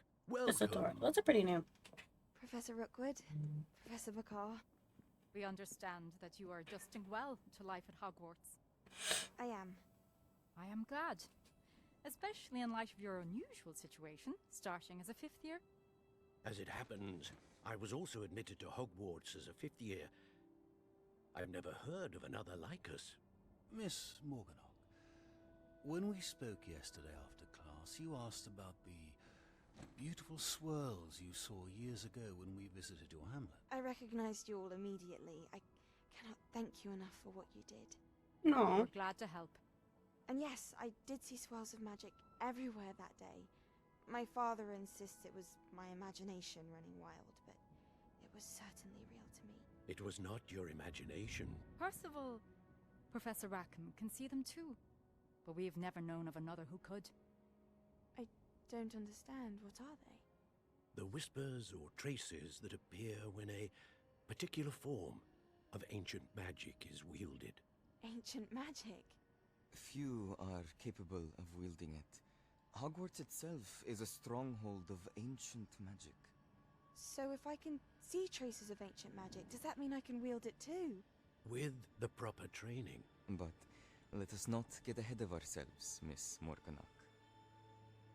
Speaker 1: Isadora.
Speaker 13: Welcome.
Speaker 1: That's a pretty name.
Speaker 7: Professor Rookwood? Professor Bakar?
Speaker 14: We understand that you are adjusting well to life at Hogwarts.
Speaker 7: I am.
Speaker 14: I am glad. Especially in light of your unusual situation, starting as a 5th year.
Speaker 13: As it happens, I was also admitted to Hogwarts as a 5th year. I've never heard of another like us.
Speaker 15: Miss Morganach, when we spoke yesterday after class, you asked about the beautiful swirls you saw years ago when we visited your hamlet.
Speaker 7: I recognized you all immediately. I cannot thank you enough for what you did.
Speaker 1: No.
Speaker 14: We're glad to help.
Speaker 7: And yes, I did see swirls of magic everywhere that day. My father insists it was my imagination running wild, but it was certainly real to me.
Speaker 13: It was not your imagination.
Speaker 14: Percival, Professor Rackham can see them too. But we've never known of another who could.
Speaker 7: I don't understand. What are they?
Speaker 13: The whispers or traces that appear when a particular form of ancient magic is wielded.
Speaker 7: Ancient magic?
Speaker 16: Few are capable of wielding it. Hogwarts itself is a stronghold of ancient magic.
Speaker 7: So if I can see traces of ancient magic, does that mean I can wield it too?
Speaker 13: With the proper training.
Speaker 16: But let us not get ahead of ourselves, Miss Morganach.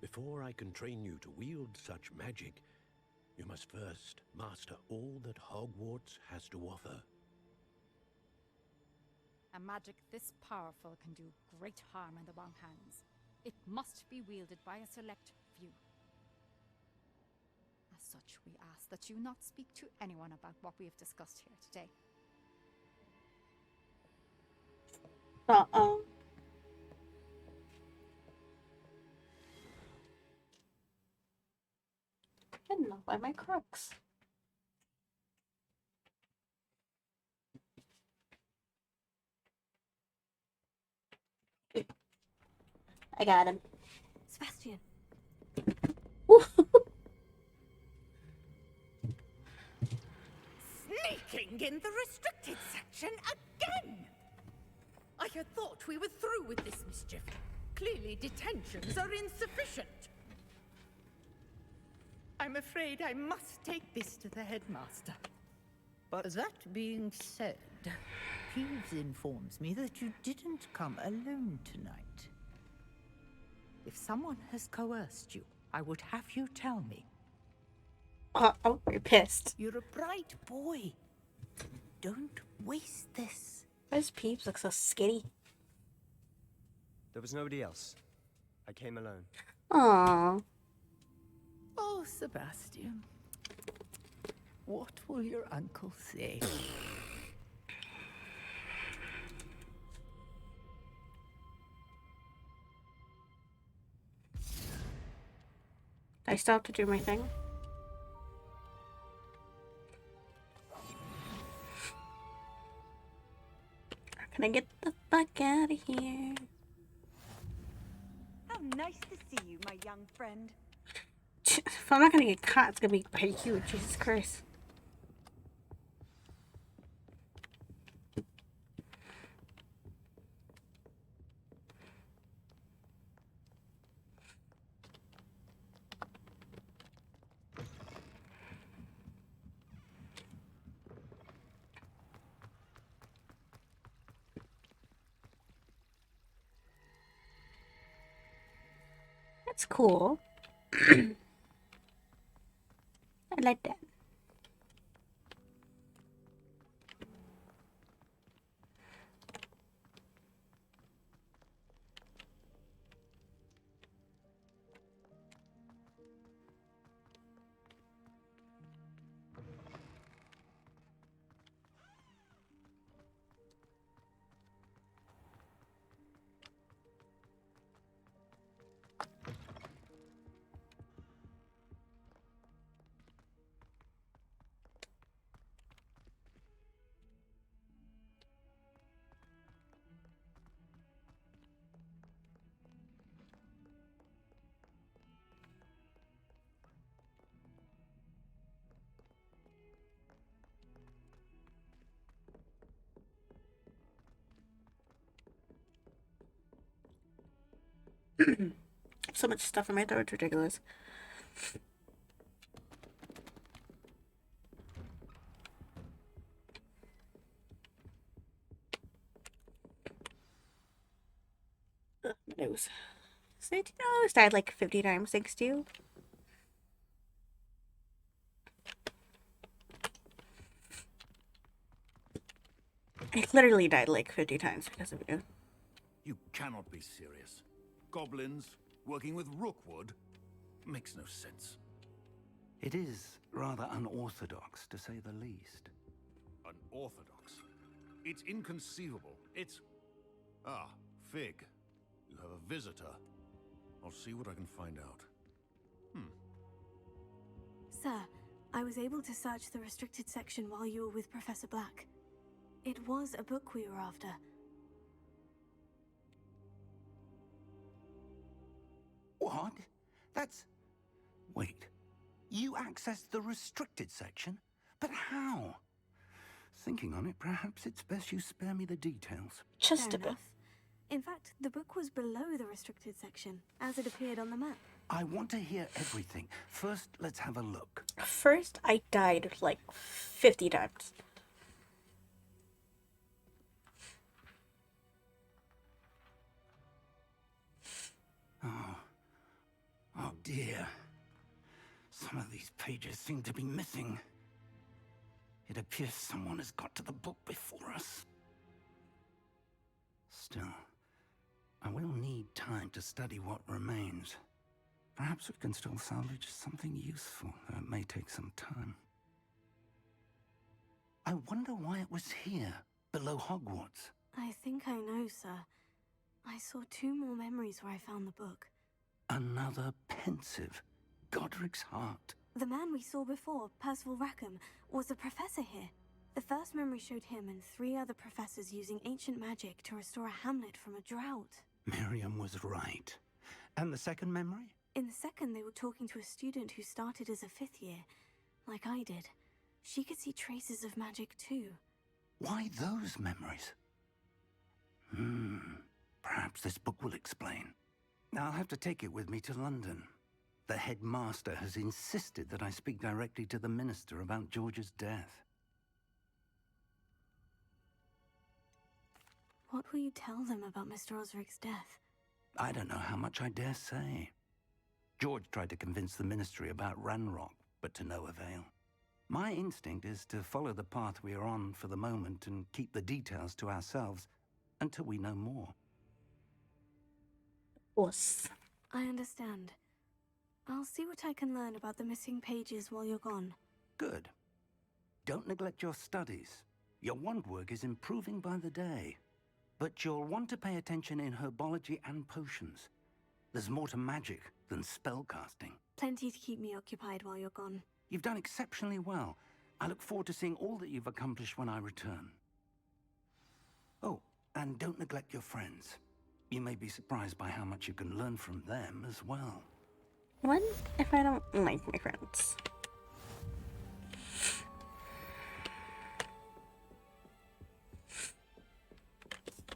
Speaker 13: Before I can train you to wield such magic, you must first master all that Hogwarts has to offer.
Speaker 14: A magic this powerful can do great harm in the wrong hands. It must be wielded by a select few. As such, we ask that you not speak to anyone about what we have discussed here today.
Speaker 1: find my crooks. I got him.
Speaker 2: Sebastian.
Speaker 9: Sneaking in the restricted section again! I had thought we were through with this mischief. Clearly detentions are insufficient. I'm afraid I must take this to the headmaster.
Speaker 5: But
Speaker 9: that being said, Peeves informs me that you didn't come alone tonight. If someone has coerced you, I would have you tell me.
Speaker 1: Oh, you're pissed.
Speaker 9: You're a bright boy. Don't waste this.
Speaker 1: Why does Peeps look so skinny?
Speaker 5: there was nobody else. I came alone.
Speaker 1: Aww.
Speaker 9: Oh, Sebastian. What will your uncle say?
Speaker 1: I still have to do my thing. Can I get the fuck out of here?
Speaker 6: How nice to see you, my young friend.
Speaker 1: If I'm not gonna get caught, it's gonna be by you. Jesus Christ. That's cool. I like that. So much stuff in my throat, it's ridiculous. Ugh, my nose. So, did you know I was died like 50 times thanks to you? I literally died like 50 times because of you.
Speaker 15: You cannot be serious. Goblins working with Rookwood makes no sense.
Speaker 11: It is rather unorthodox, to say the least.
Speaker 15: Unorthodox? It's inconceivable. It's... Ah, Fig. You have a visitor. I'll see what I can find out.
Speaker 2: Sir, I was able to search the restricted section while you were with Professor Black. It was a book we were after.
Speaker 11: What? That's... Wait. You accessed the restricted section? But how? Thinking on it, perhaps it's best you spare me the details.
Speaker 1: Just
Speaker 2: Fair
Speaker 1: a bit.
Speaker 2: enough. In fact, the book was below the restricted section, as it appeared on the map.
Speaker 11: I want to hear everything. First, let's have a look.
Speaker 1: First, I died like 50 times.
Speaker 11: Oh dear. Some of these pages seem to be missing. It appears someone has got to the book before us. Still, I will need time to study what remains. Perhaps we can still salvage something useful, though it may take some time. I wonder why it was here, below Hogwarts.
Speaker 2: I think I know, sir. I saw 2 more memories where I found the book.
Speaker 11: Another pensive, Godric's heart.
Speaker 2: The man we saw before, Percival Rackham, was a professor here. The first memory showed him and 3 other professors using ancient magic to restore a hamlet from a drought.
Speaker 11: Miriam was right. And the second memory?
Speaker 2: In the second, they were talking to a student who started as a 5th year, like I did. She could see traces of magic too.
Speaker 11: Why those memories? Perhaps this book will explain. I'll have to take it with me to London. The headmaster has insisted that I speak directly to the minister about George's death.
Speaker 2: What will you tell them about Mr. Osric's death?
Speaker 11: I don't know how much I dare say. George tried to convince the ministry about Ranrock, but to no avail. My instinct is to follow the path we are on for the moment and keep the details to ourselves until we know more.
Speaker 1: Us.
Speaker 2: I understand. I'll see what I can learn about the missing pages while you're gone.
Speaker 11: Good. Don't neglect your studies. Your wand work is improving by the day. But you'll want to pay attention in herbology and potions. There's more to magic than spellcasting.
Speaker 2: Plenty to keep me occupied while you're gone.
Speaker 11: You've done exceptionally well. I look forward to seeing all that you've accomplished when I return. Oh, and don't neglect your friends. You may be surprised by how much you can learn from them as well.
Speaker 1: What if I don't like my friends?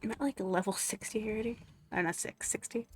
Speaker 1: I'm at like level 60 already. I'm not 60.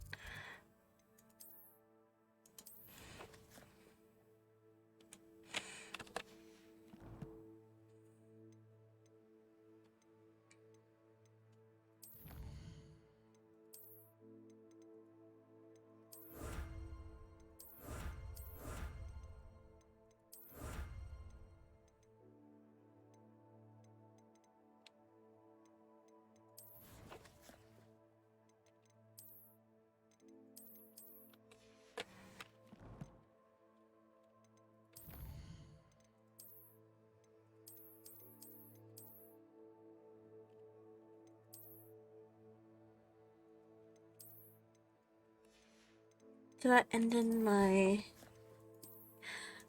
Speaker 1: So that ended my...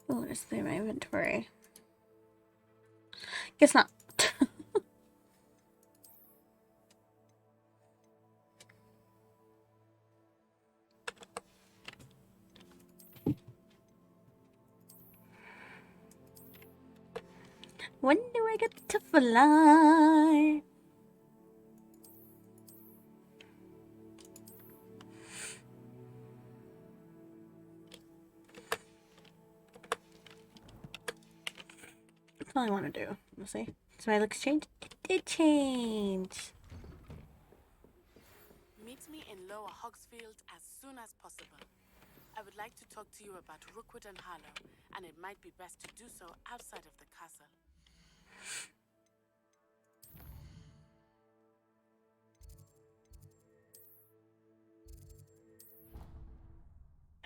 Speaker 1: Oh, let's clear my inventory. Guess not. When do I get to fly? That's all I want to do. We'll see. So my looks change? It did change.
Speaker 17: Meet me in Lower Hogsfield as soon as possible. I would like to talk to you about Rookwood and Harlow, and it might be best to do so outside of the castle.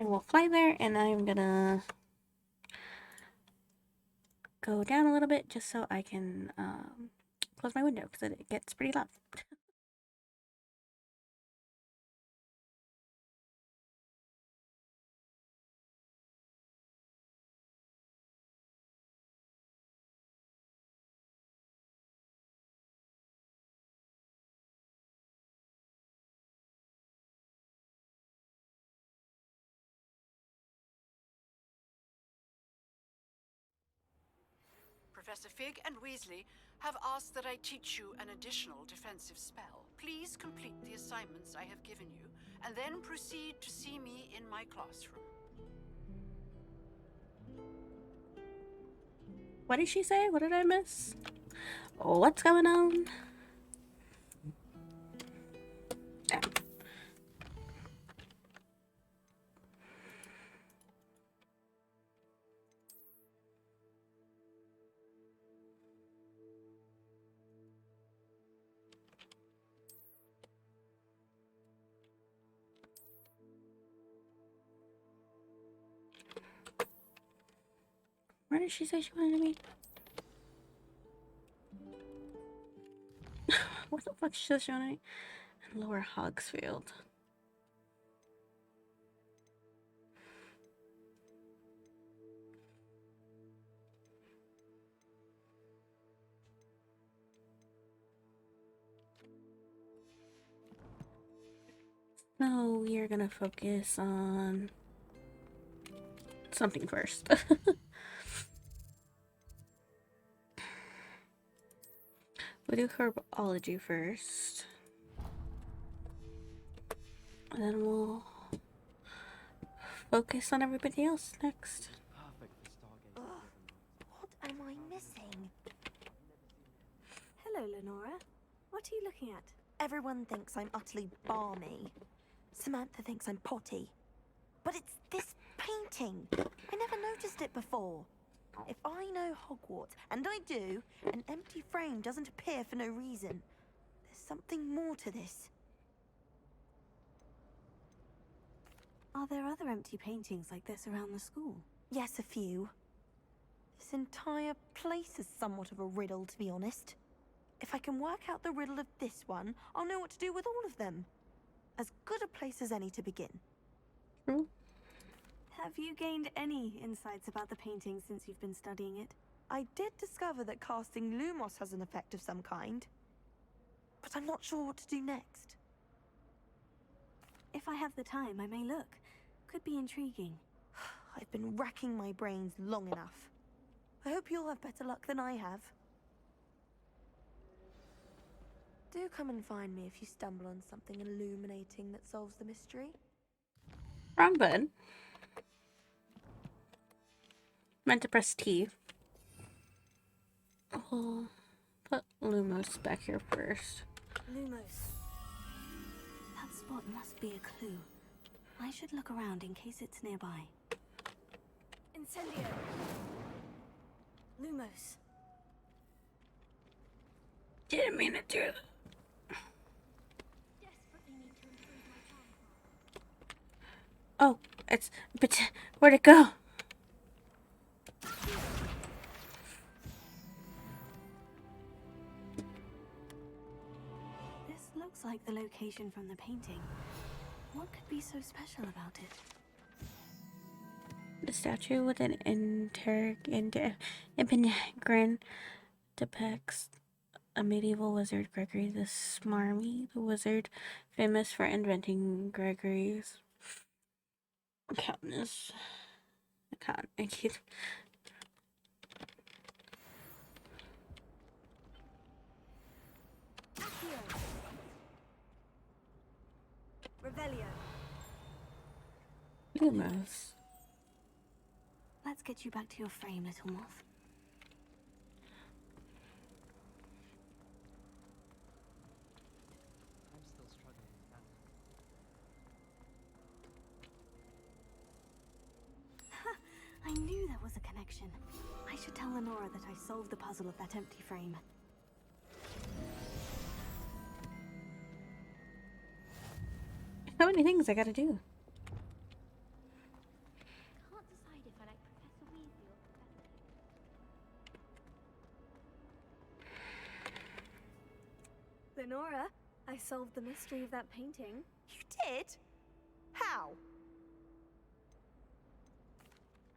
Speaker 1: I will fly there, and I'm gonna go down a little bit just so I can close my window because it gets pretty loud.
Speaker 10: Professor Fig and Weasley have asked that I teach you an additional defensive spell. Please complete the assignments I have given you, and then proceed to see me in my classroom.
Speaker 1: What did she say? What did I miss? What's going on? Yeah. Where did she say she wanted to meet? What the fuck she she wanted to meet? In Lower Hogsfield. No, we are gonna focus on something first. We'll do herbology first. And then we'll focus on everybody else next.
Speaker 2: What am I missing? Hello, Lenora. What are you looking at? Everyone thinks I'm utterly balmy. Samantha thinks I'm potty. But it's this painting. I never noticed it before. If I know Hogwarts, and I do, an empty frame doesn't appear for no reason. There's something more to this. Are there other empty paintings like this around the school? Yes, a few. This entire place is somewhat of a riddle, to be honest. If I can work out the riddle of this one, I'll know what to do with all of them. As good a place as any to begin.
Speaker 1: True.
Speaker 2: Have you gained any insights about the painting since you've been studying it? I did discover that casting Lumos has an effect of some kind. But I'm not sure what to do next. If I have the time, I may look. Could be intriguing. I've been racking my brains long enough. I hope you'll have better luck than I have. Do come and find me if you stumble on something illuminating that solves the mystery.
Speaker 1: Wrong button. Meant to press T. We'll put Lumos back here first.
Speaker 2: Lumos. That spot must be a clue. I should look around in case it's nearby. Incendio. Lumos.
Speaker 1: Didn't mean to do that. Oh, but where'd it go?
Speaker 2: This looks like the location from the painting. What could be so special about it?
Speaker 1: The statue with an pentagram depicts a medieval wizard, Gregory the Smarmy, the wizard famous for inventing Gregory's countless. I keep.
Speaker 2: Revelio.
Speaker 1: Lumos.
Speaker 2: Let's get you back to your frame, little moth.
Speaker 4: I'm still struggling with that.
Speaker 2: I knew there was a connection. I should tell Lenora that I solved the puzzle of that empty frame.
Speaker 1: So many things I gotta do.
Speaker 3: Can't decide if I like Professor Weasley or Professor
Speaker 2: Lenora, I solved the mystery of that painting. You did? How?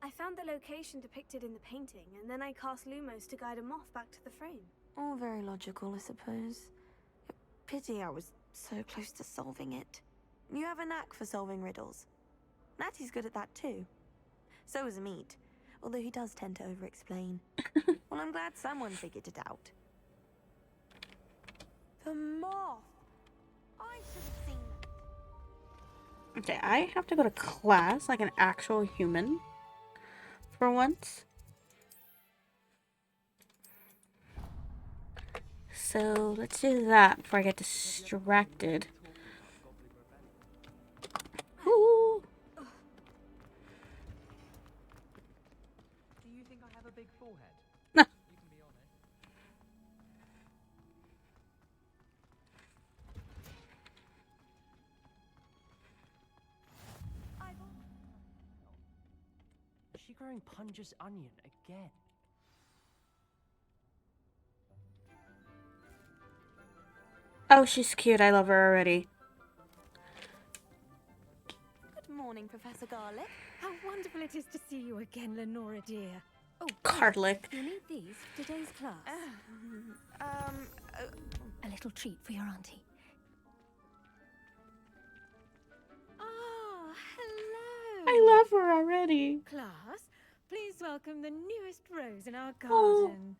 Speaker 2: I found the location depicted in the painting, and then I cast Lumos to guide a moth back to the frame. All very logical, I suppose. Pity I was so close to solving it. You have a knack for solving riddles. Natty's good at that too. So is Meat, although he does tend to over-explain. Well, I'm glad someone figured it out. The moth! I should have seen that.
Speaker 1: Okay, I have to go to class like an actual human for once. So let's do that before I get distracted. Ooh.
Speaker 4: Do you think I have a big forehead?
Speaker 1: No.
Speaker 4: You can be honest.
Speaker 5: Is she growing Punja's onion again?
Speaker 1: Oh, she's cute. I love her already.
Speaker 2: Good morning, Professor Garlic.
Speaker 14: How wonderful it is to see you again, Lenora dear. Oh,
Speaker 1: Garlic.
Speaker 14: you need these for today's class. A little treat for your auntie.
Speaker 1: I love her already.
Speaker 18: Class, please welcome the newest rose in our
Speaker 1: Oh.
Speaker 18: garden.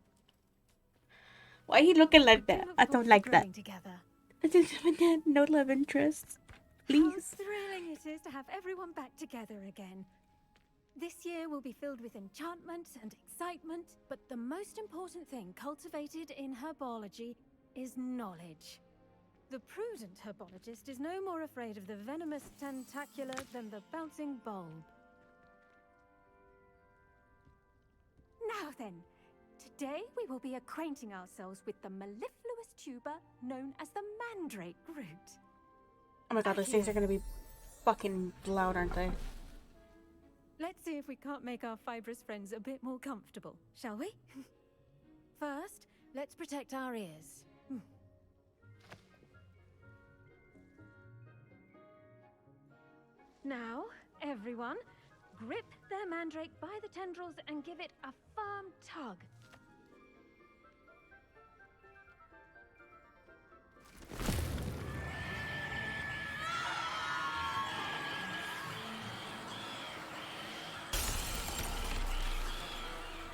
Speaker 1: Why he looking like that? I don't like that.
Speaker 18: Together.
Speaker 1: No love interests.
Speaker 18: How
Speaker 1: Please.
Speaker 18: thrilling it is to have everyone back together again. This year will be filled with enchantment and excitement, but the most important thing cultivated in herbology is knowledge. The prudent herbologist is no more afraid of the venomous tentacula than the bouncing bulb. Now then, today we will be acquainting ourselves with the mellifluous tuber known as the mandrake root.
Speaker 1: Oh my god, those things are gonna be fucking loud, aren't they?
Speaker 18: Let's see if we can't make our fibrous friends a bit more comfortable, shall we? First, let's protect our ears. Now, everyone, grip their mandrake by the tendrils and give it a firm tug.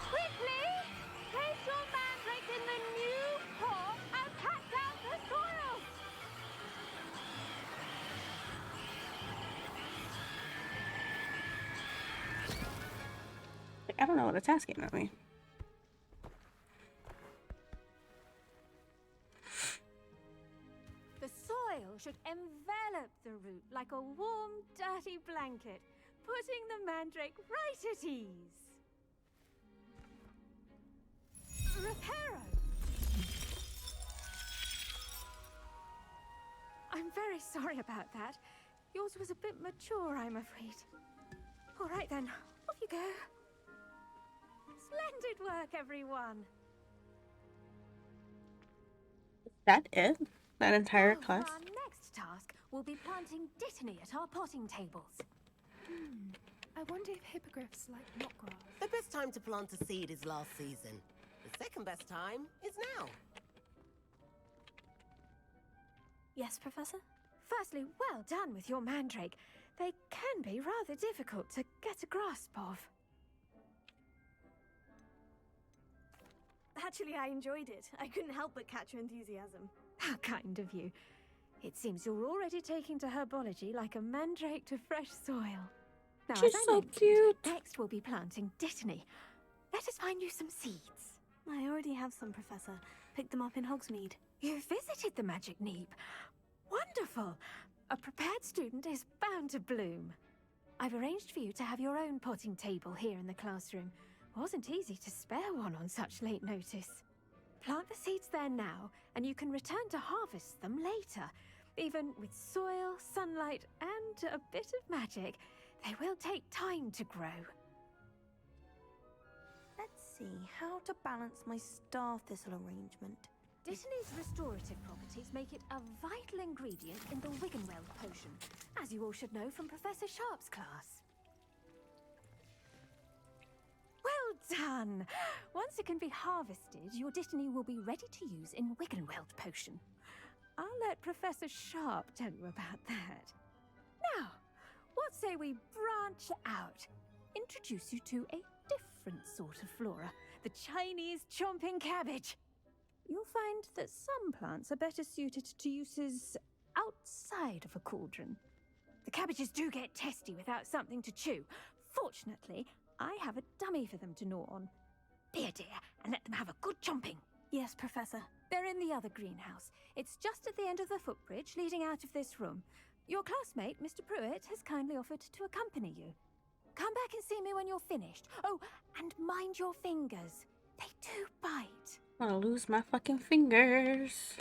Speaker 18: Quickly! Place your mandrake in the new pot and pat down the soil!
Speaker 1: I don't know what it's asking of me.
Speaker 18: The soil should envelop the root like a warm, dirty blanket, putting the mandrake right at ease. Reparo! I'm very sorry about that. Yours was a bit mature, I'm afraid. All right then, off you go. Splendid work, everyone.
Speaker 1: Is that it? That entire
Speaker 18: Now,
Speaker 1: class?
Speaker 18: for our next task, we'll be planting dittany at our potting tables.
Speaker 19: I wonder if hippogriffs like knotgrass.
Speaker 20: The best time to plant a seed is last season. The second best time is now.
Speaker 18: Yes, Professor? Firstly, well done with your mandrake. They can be rather difficult to get a grasp of.
Speaker 2: Actually, I enjoyed it. I couldn't help but catch your enthusiasm.
Speaker 18: How kind of you. It seems you're already taking to herbology like a mandrake to fresh soil. Now,
Speaker 1: She's
Speaker 18: as I
Speaker 1: so
Speaker 18: mentioned,
Speaker 1: cute.
Speaker 18: next we'll be planting dittany. Let us find you some seeds.
Speaker 2: I already have some, Professor. Picked them up in Hogsmeade.
Speaker 18: You visited the Magic Neep. Wonderful! A prepared student is bound to bloom. I've arranged for you to have your own potting table here in the classroom. Wasn't easy to spare one on such late notice. Plant the seeds there now, and you can return to harvest them later. Even with soil, sunlight, and a bit of magic, they will take time to grow.
Speaker 7: Let's see how to balance my star thistle arrangement.
Speaker 18: Dittany's restorative properties make it a vital ingredient in the Wiggenweld potion, as you all should know from Professor Sharp's class. Well done! Once it can be harvested, your dittany will be ready to use in Wiggenweld potion. I'll let Professor Sharp tell you about that. Now, what say we branch out? Introduce you to a different sort of flora, the Chinese chomping cabbage. You'll find that some plants are better suited to uses outside of a cauldron. The cabbages do get testy without something to chew. Fortunately, I have a dummy for them to gnaw on. Here, dear, and let them have a good chomping.
Speaker 2: Yes, Professor.
Speaker 18: They're in the other greenhouse. It's just at the end of the footbridge leading out of this room. Your classmate, Mr. Pruitt, has kindly offered to accompany you. Come back and see me when you're finished. Oh, and mind your fingers. They do bite.
Speaker 1: I'm gonna lose my fucking fingers.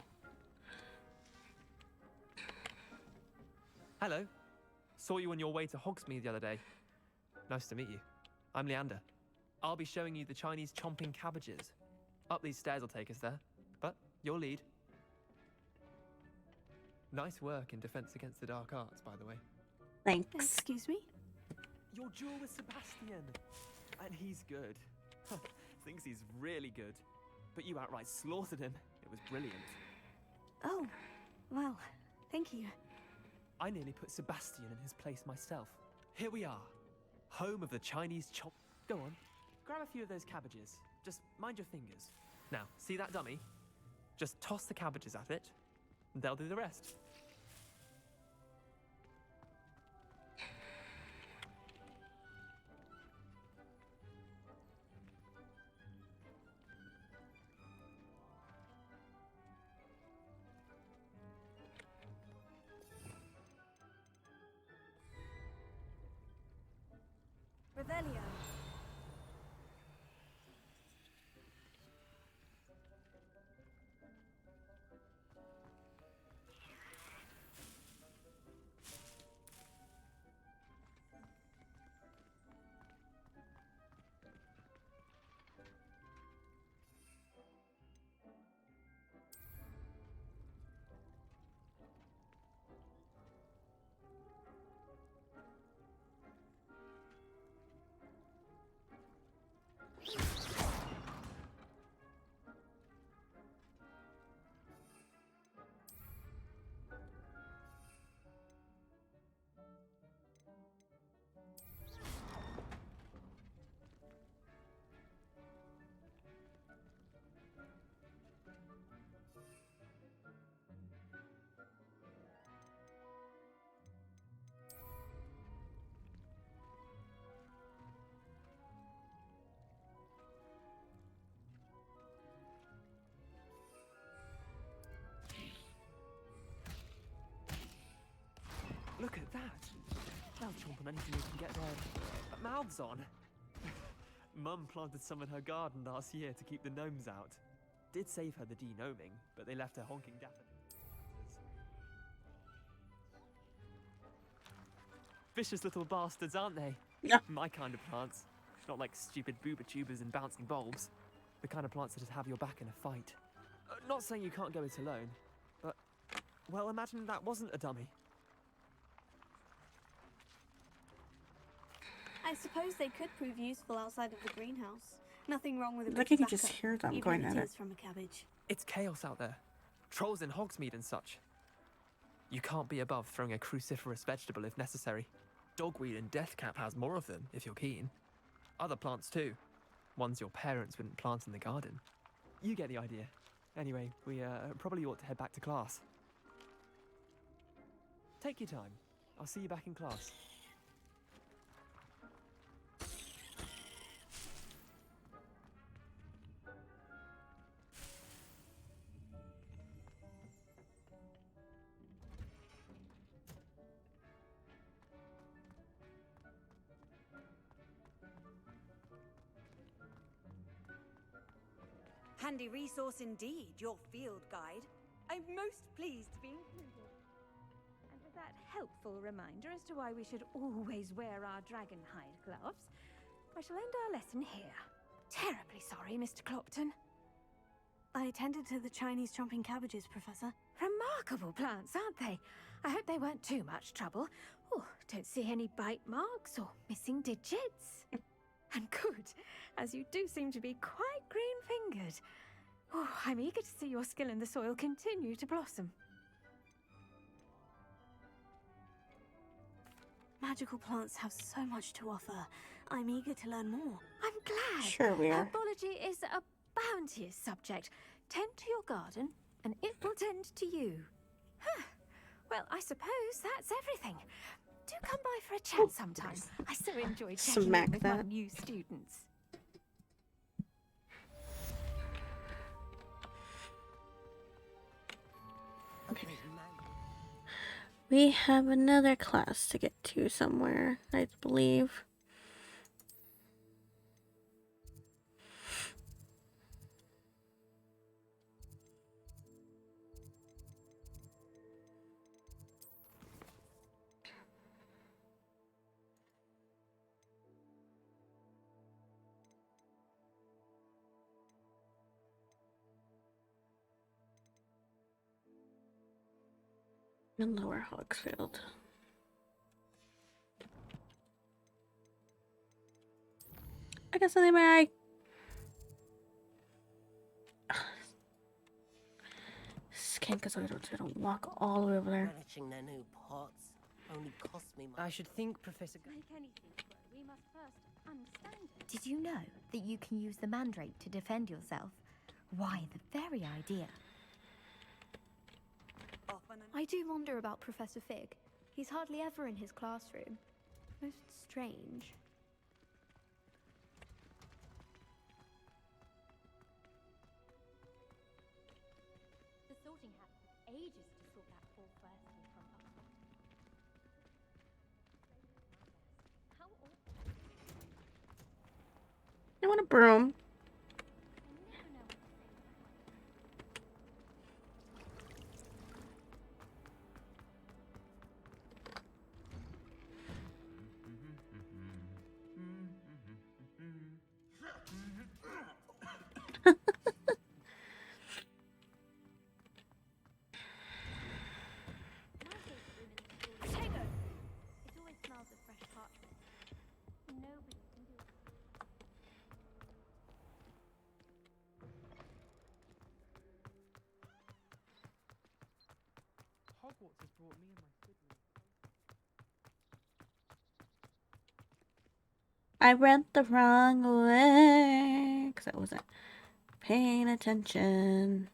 Speaker 4: Hello. Saw you on your way to Hogsmeade the other day. Nice to meet you. I'm Leander. I'll be showing you the Chinese chomping cabbages. Up these stairs will take us there, but your lead. Nice work in Defense Against the Dark Arts, by the way.
Speaker 1: Thanks.
Speaker 2: Excuse me?
Speaker 4: Your duel with Sebastian. And he's good. Thinks he's really good. But you outright slaughtered him. It was brilliant.
Speaker 2: Oh, well, thank you.
Speaker 4: I nearly put Sebastian in his place myself. Here we are, Home of the Chinese chomp. Go on, grab a few of those cabbages. Just mind your fingers. Now, see that dummy? Just toss the cabbages at it, and they'll do the rest.
Speaker 2: Revelio.
Speaker 4: Look at that! They'll chomp on anything they can get their mouths on. Mum planted some in her garden last year to keep the gnomes out. Did save her the de-gnoming, but they left her honking daffodils. Vicious little bastards, aren't they?
Speaker 1: Yeah.
Speaker 4: My kind of plants. Not like stupid booba tubers and bouncing bulbs. The kind of plants that just have your back in a fight. Not saying you can't go it alone, but, well, imagine that wasn't a dummy.
Speaker 2: I suppose they could prove useful outside of the greenhouse. Nothing wrong with a
Speaker 1: Like
Speaker 2: bit
Speaker 1: you
Speaker 2: of
Speaker 1: can just
Speaker 2: backup,
Speaker 1: hear them
Speaker 2: even
Speaker 1: going
Speaker 2: if
Speaker 1: at
Speaker 2: it
Speaker 1: it.
Speaker 2: is from a cabbage.
Speaker 4: It's chaos out there. Trolls in Hogsmeade and such. You can't be above throwing a cruciferous vegetable if necessary. Dogweed and deathcap has more of them, if you're keen. Other plants too. Ones your parents wouldn't plant in the garden. You get the idea. Anyway, we probably ought to head back to class. Take your time. I'll see you back in class.
Speaker 6: Handy resource indeed, your field guide. I'm most pleased to be included.
Speaker 18: And with that helpful reminder as to why we should always wear our dragon hide gloves, I shall end our lesson here. Terribly sorry, Mr. Clopton.
Speaker 2: I tended to the Chinese chomping cabbages, Professor.
Speaker 18: Remarkable plants, aren't they? I hope they weren't too much trouble. Oh, don't see any bite marks or missing digits. And good, as you do seem to be quite green-fingered. Oh, I'm eager to see your skill in the soil continue to blossom.
Speaker 2: Magical plants have so much to offer. I'm eager to learn more.
Speaker 18: I'm glad.
Speaker 1: Sure we are.
Speaker 18: Herbology is a bounteous subject. Tend to your garden, and it will tend to you. Huh. Well, I suppose that's everything. Do come by for a chat sometime. I so enjoy checking in
Speaker 1: Smack
Speaker 18: with my
Speaker 1: that.
Speaker 18: new students.
Speaker 1: Okay. We have another class to get to somewhere, I believe. In Lower Hogsfield. I guess anyway, I can't because I don't walk all the way over there.
Speaker 20: Relishing their new pots only cost me.
Speaker 5: I should think, Professor.
Speaker 18: Like anything, we
Speaker 3: must first understand it.
Speaker 21: Did you know that you can use the mandrake to defend yourself? Why, the very idea.
Speaker 2: I do wonder about Professor Fig. He's hardly ever in his classroom. Most strange.
Speaker 21: The sorting hat took ages to sort that poor firstly from us. How awful.
Speaker 1: I want a broom.
Speaker 2: Potato! It always smells of fresh parchment.
Speaker 3: Nobody can do it.
Speaker 4: Hogwarts has brought me and my siblings.
Speaker 1: I went the wrong way because I wasn't paying attention.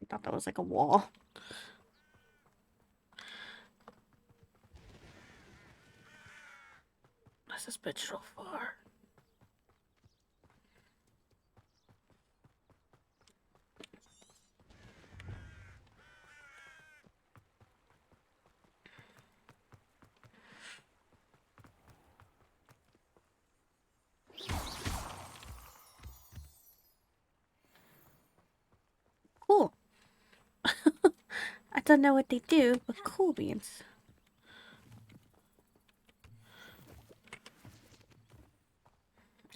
Speaker 1: I thought that was like a wall. What's this bitch so far? Cool. I don't know what they do, but cool beans.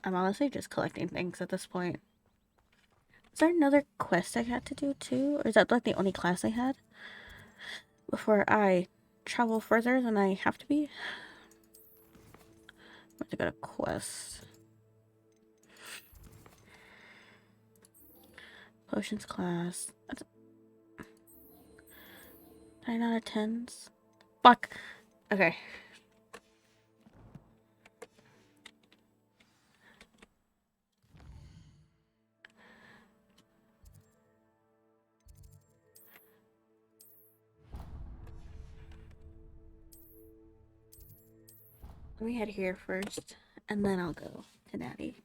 Speaker 1: I'm honestly just collecting things at this point. Is there another quest I had to do too? Or is that like the only class I had? Before I travel further than I have to be? I have to go to quest. Potions class. 9 out of 10s. Fuck. Okay. Let me head here first, and then I'll go to Natty.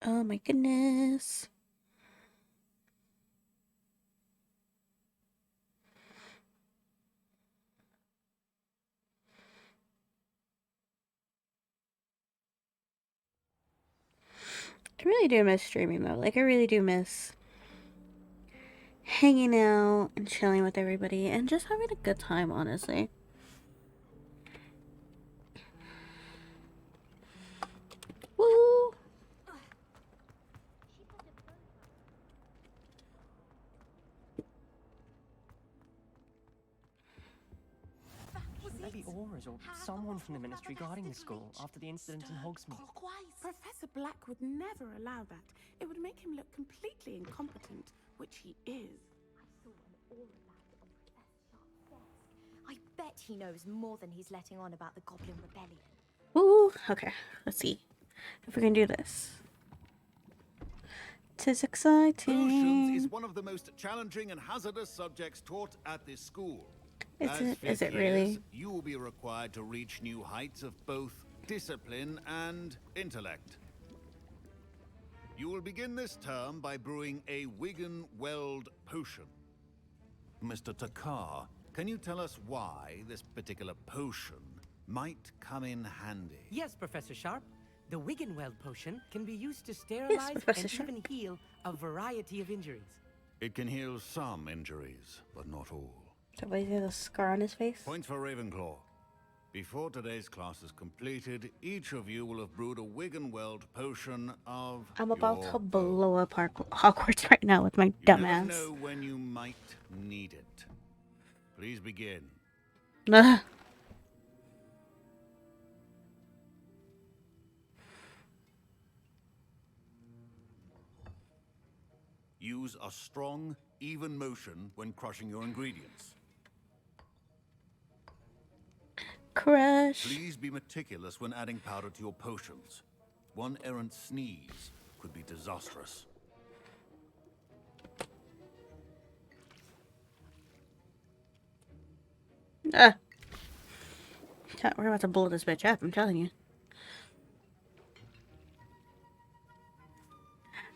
Speaker 1: Oh my goodness. I really do miss streaming though. Like, I really do miss hanging out and chilling with everybody and just having a good time, honestly. Woo!
Speaker 4: Maybe Aura's or someone from the Ministry guarding the school after the incident in Hogsmeade.
Speaker 17: Professor Black would never allow that. It would make him look completely incompetent, which he is.
Speaker 21: I bet he knows more than he's letting on about the Goblin Rebellion.
Speaker 1: Woo! Okay, let's see if we can do this. Tis exciting.
Speaker 22: Potions is one of the most challenging and hazardous subjects taught at this school.
Speaker 1: Is it really?
Speaker 22: You will be required to reach new heights of both discipline and intellect. You will begin this term by brewing a Wigan-Weld potion. Mr. Takar, can you tell us why this particular potion might come in handy?
Speaker 23: Yes, Professor Sharp. The Wiggenweld potion can be used to sterilize and even heal a variety of injuries.
Speaker 22: It can heal some injuries, but not all.
Speaker 1: Somebody has a scar on his face.
Speaker 22: Points for Ravenclaw. Before today's class is completed, each of you will have brewed a Wiggenweld potion of
Speaker 1: I'm about
Speaker 22: your
Speaker 1: to blow up Hogwarts right now with my dumb
Speaker 22: You never
Speaker 1: ass.
Speaker 22: know when you might need it. Please begin.
Speaker 1: Ugh.
Speaker 22: Use a strong, even motion when crushing your ingredients.
Speaker 1: Crush.
Speaker 22: Please be meticulous when adding powder to your potions. One errant sneeze could be disastrous.
Speaker 1: We're about to blow this bitch up, I'm telling you.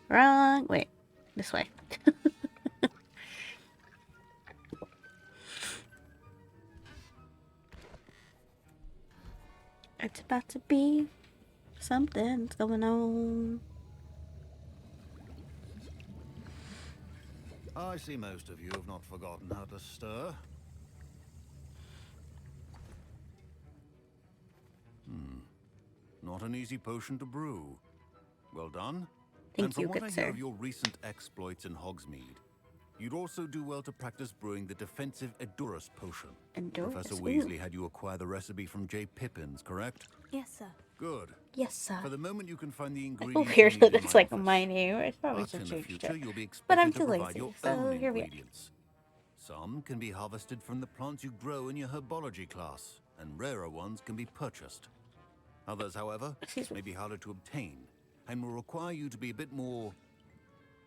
Speaker 1: Wrong. Wait. This way. It's about to be something's going on.
Speaker 22: I see most of you have not forgotten how to stir. Not an easy potion to brew. Well done.
Speaker 1: Thank you,
Speaker 22: and from what
Speaker 1: good
Speaker 22: I hear
Speaker 1: sir.
Speaker 22: of your recent exploits in Hogsmeade, you'd also do well to practice brewing the defensive Edurus potion.
Speaker 1: Edurus,
Speaker 22: Professor
Speaker 1: ooh.
Speaker 22: Weasley had you acquire the recipe from J. Pippin's, correct?
Speaker 2: Yes, sir.
Speaker 22: Good.
Speaker 1: Yes, sir.
Speaker 22: For the moment, you can find the
Speaker 1: Oh,
Speaker 22: ingredients.
Speaker 1: weird
Speaker 22: you
Speaker 1: that
Speaker 22: need in
Speaker 1: it's
Speaker 22: my
Speaker 1: like
Speaker 22: office.
Speaker 1: my name. I probably
Speaker 22: But
Speaker 1: should
Speaker 22: in the
Speaker 1: change
Speaker 22: future,
Speaker 1: it.
Speaker 22: you'll be
Speaker 1: But I'm
Speaker 22: expected
Speaker 1: too
Speaker 22: to provide
Speaker 1: lazy,
Speaker 22: your
Speaker 1: so
Speaker 22: own
Speaker 1: here we are.
Speaker 22: ingredients. Some can be harvested from the plants you grow in your herbology class, and rarer ones can be purchased. Others, however, may be harder to obtain, and will require you to be a bit more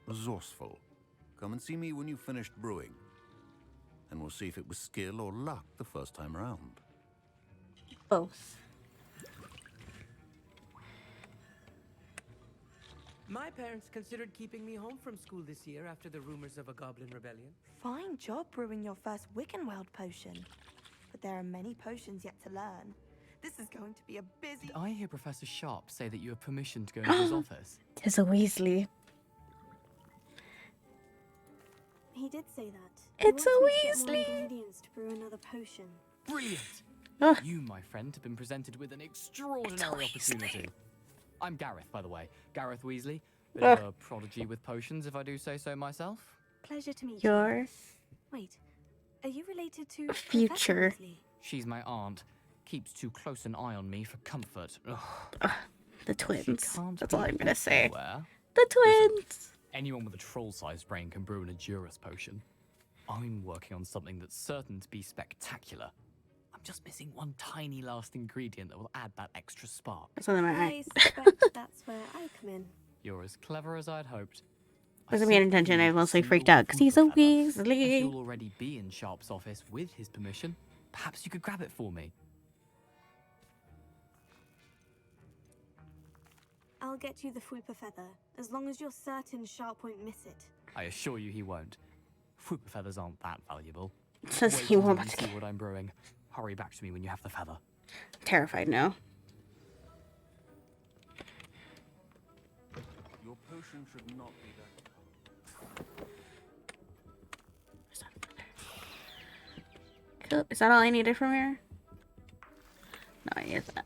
Speaker 22: resourceful. Come and see me when you've finished brewing, and we'll see if it was skill or luck the first time around.
Speaker 1: Both.
Speaker 23: My parents considered keeping me home from school this year after the rumors of a goblin rebellion.
Speaker 7: Fine job brewing your first Wiccanweld potion. But there are many potions yet to learn. This is going to be a busy...
Speaker 8: Did I hear Professor Sharp say that you have permission to go into his office?
Speaker 1: There's a Weasley.
Speaker 2: He did say that.
Speaker 1: It's
Speaker 2: he
Speaker 1: a
Speaker 2: wants me to get more
Speaker 1: Weasley.
Speaker 2: ingredients to brew another potion.
Speaker 8: Brilliant! You, my friend, have been presented with an extraordinary opportunity. I'm Gareth, by the way. Gareth Weasley. Bit of a prodigy with potions, if I do say so myself.
Speaker 2: Pleasure to meet
Speaker 1: Your
Speaker 2: you. Wait, are you related to
Speaker 1: future.
Speaker 2: Professor Weasley?
Speaker 8: She's my aunt. Keeps too close an eye on me for comfort.
Speaker 1: The twins.
Speaker 8: can't
Speaker 1: That's
Speaker 8: be
Speaker 1: all I'm gonna say.
Speaker 8: everywhere.
Speaker 1: The twins.
Speaker 8: Anyone with a troll-sized brain can brew an Edurus potion. I'm working on something that's certain to be spectacular. I'm just missing one tiny last ingredient that will add that extra spark.
Speaker 1: That's on my
Speaker 2: I
Speaker 1: eye.
Speaker 2: suspect that's where I come in.
Speaker 8: You're as clever as I'd hoped.
Speaker 1: Wasn't paying attention. I mostly freaked out because he's a
Speaker 8: If
Speaker 1: Weasley.
Speaker 8: you'll already be in Sharp's office with his permission, perhaps you could grab it for me.
Speaker 2: I'll get you the Fwooper Feather, as long as you're certain Sharp won't miss it.
Speaker 8: I assure you he won't. Fruit feathers aren't that valuable.
Speaker 1: Says
Speaker 8: Wait
Speaker 1: he won't
Speaker 8: until you
Speaker 1: get-
Speaker 8: see what I'm brewing. Hurry back to me when you have the feather.
Speaker 1: Terrified now.
Speaker 22: Your potion should not be that.
Speaker 1: Cool. Is that all I needed from here? No, I need that.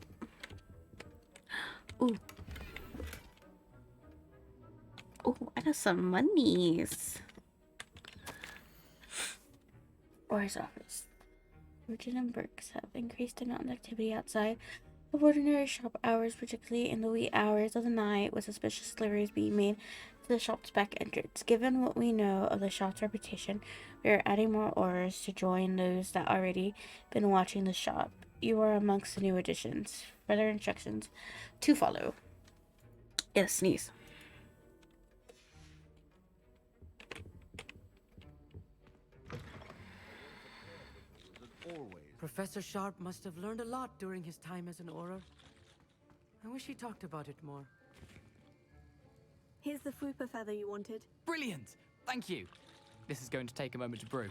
Speaker 1: Ooh. Ooh, I got some monies. Where's office? Virgin and Burks have increased the amount of activity outside of ordinary shop hours, particularly in the wee hours of the night, with suspicious deliveries being made to the shop's back entrance. Given what we know of the shop's reputation, we are adding more orders to join those that already been watching the shop. You are amongst the new additions. Further instructions to follow. Yes, sneeze.
Speaker 23: Professor Sharp must have learned a lot during his time as an Auror. I wish he talked about it more.
Speaker 2: Here's the Fwooper Feather you wanted.
Speaker 8: Brilliant! Thank you. This is going to take a moment to brew.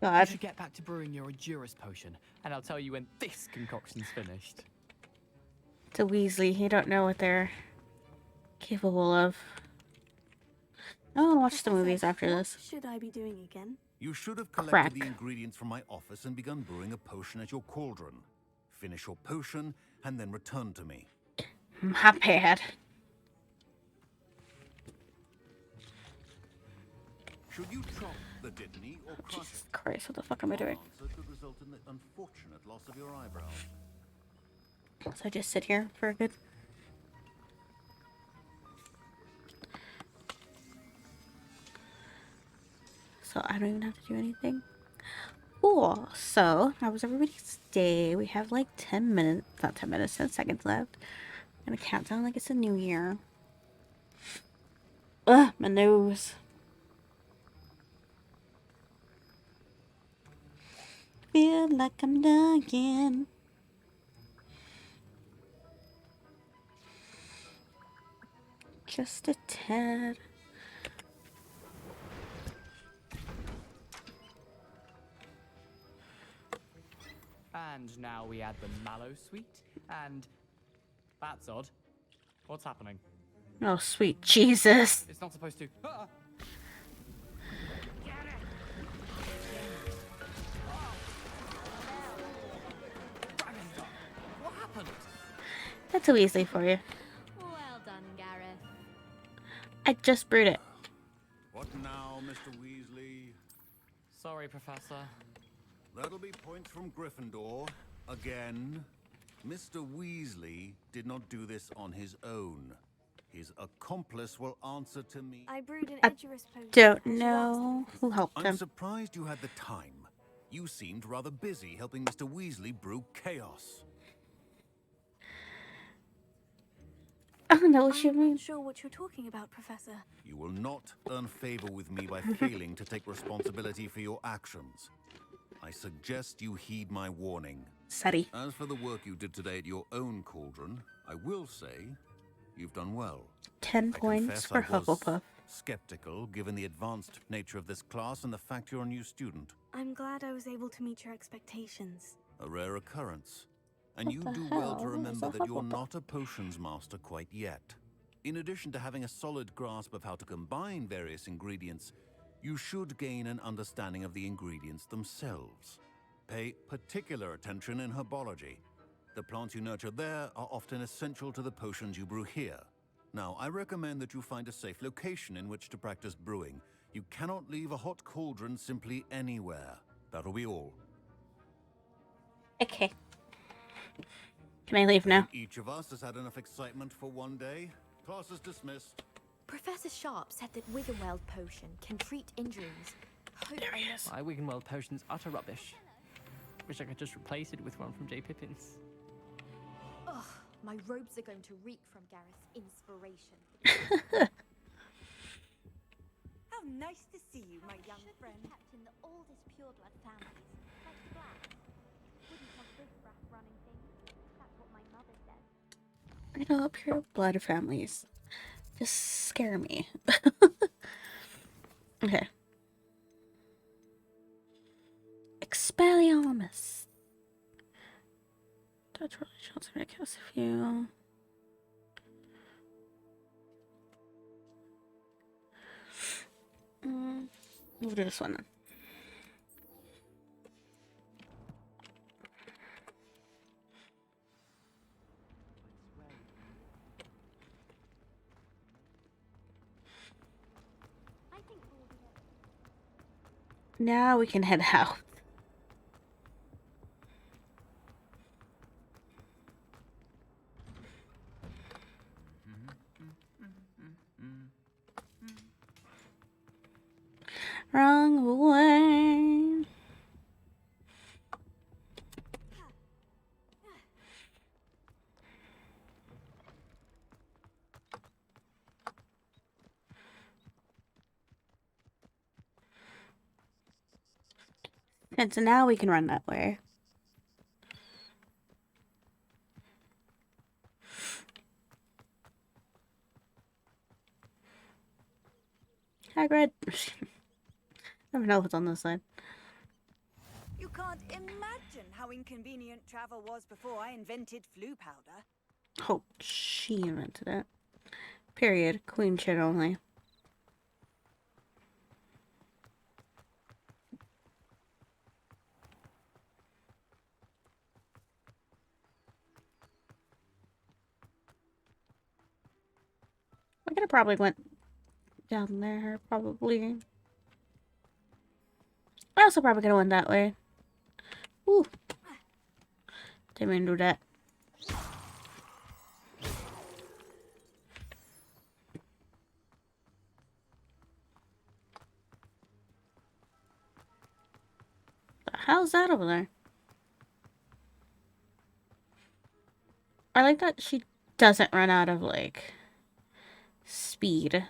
Speaker 1: God.
Speaker 8: You should get back to brewing your Edurus potion, and I'll tell you when this concoction's finished.
Speaker 1: It's a Weasley. You don't know what they're capable of. I want to watch the
Speaker 2: Professor,
Speaker 1: movies after
Speaker 2: what
Speaker 1: this.
Speaker 2: should I be doing again?
Speaker 22: You should have collected
Speaker 1: Crack.
Speaker 22: the ingredients from my office and begun brewing a potion at your cauldron. Finish your potion and then return to me.
Speaker 1: My bad.
Speaker 22: Should you chop the Dittany or crush
Speaker 1: Jesus Christ, what the fuck am I doing?
Speaker 22: answer could result in the unfortunate loss of your eyebrows.
Speaker 1: So I just sit here for a good... So I don't even have to do anything. Cool. So, how was everybody's day? We have like 10 minutes, not 10 minutes, 10 seconds left. I'm gonna count down like it's a new year. Ugh, my nose. Feel like I'm dying. Just a tad.
Speaker 8: And now we add the mallow sweet, and that's odd. What's happening?
Speaker 1: Oh, sweet Jesus.
Speaker 8: It's not supposed to. Ah! What happened?
Speaker 1: That's too easy for you.
Speaker 21: Well done, Gareth.
Speaker 1: I just brewed it.
Speaker 22: What now, Mr. Weasley?
Speaker 8: Sorry, Professor.
Speaker 22: That'll be points from Gryffindor. Again. Mr. Weasley did not do this on his own. His accomplice will answer to me.
Speaker 2: I brewed an
Speaker 1: I
Speaker 2: Edgerus potion.
Speaker 1: don't know who helped
Speaker 22: I'm
Speaker 1: him.
Speaker 22: surprised you had the time. You seemed rather busy helping Mr. Weasley brew chaos.
Speaker 1: I don't know what you
Speaker 2: I'm
Speaker 1: mean.
Speaker 2: not sure what you're talking about, Professor.
Speaker 22: You will not earn favor with me by failing to take responsibility for your actions. I suggest you heed my warning.
Speaker 1: Sorry.
Speaker 22: As for the work you did today at your own cauldron, I will say you've done well.
Speaker 1: 10
Speaker 22: I
Speaker 1: points
Speaker 22: confess
Speaker 1: for
Speaker 22: I was
Speaker 1: Hufflepuff.
Speaker 22: skeptical given the advanced nature of this class and the fact you're a new student.
Speaker 2: I'm glad I was able to meet your expectations.
Speaker 22: A rare occurrence. And
Speaker 1: What
Speaker 22: you
Speaker 1: the
Speaker 22: do
Speaker 1: hell
Speaker 22: well to
Speaker 1: is
Speaker 22: remember
Speaker 1: a
Speaker 22: that you're
Speaker 1: Hufflepuff?
Speaker 22: not a potions master quite yet. In addition to having a solid grasp of how to combine various ingredients, you should gain an understanding of the ingredients themselves. Pay particular attention in herbology. The plants you nurture there are often essential to the potions you brew here. Now, I recommend that you find a safe location in which to practice brewing. You cannot leave a hot cauldron simply anywhere. That'll be all.
Speaker 1: Okay. Can I leave now?
Speaker 22: Each of us has had enough excitement for one day. Class is dismissed.
Speaker 12: Professor Sharp said that Wiggenweld potion can treat injuries.
Speaker 4: My Wiggenweld potion's utter rubbish. Wish I could just replace it with one from J. Pippin's.
Speaker 12: Ugh, my robes are going to reek from Gareth's inspiration.
Speaker 6: How nice to see you, my young friend.
Speaker 21: Kept in the oldest pureblood families, like Black. Wouldn't want riffraff running things. That's what my mother said.
Speaker 1: I know pure blood families just scare me. Okay. Expelliarmus. That's really chance I'm gonna cast a few. We'll do this one then. Now we can head out. Wrong way. And so now we can run that way. Hagrid. Never know what's on this side.
Speaker 6: You can't imagine how inconvenient travel was before I invented flu powder.
Speaker 1: Oh, she invented it. Period. Queen shit only. I could have probably went down there, probably. I also probably could have went that way. Ooh. Didn't mean to do that. The hell's that over there? I like that she doesn't run out of, like, speed.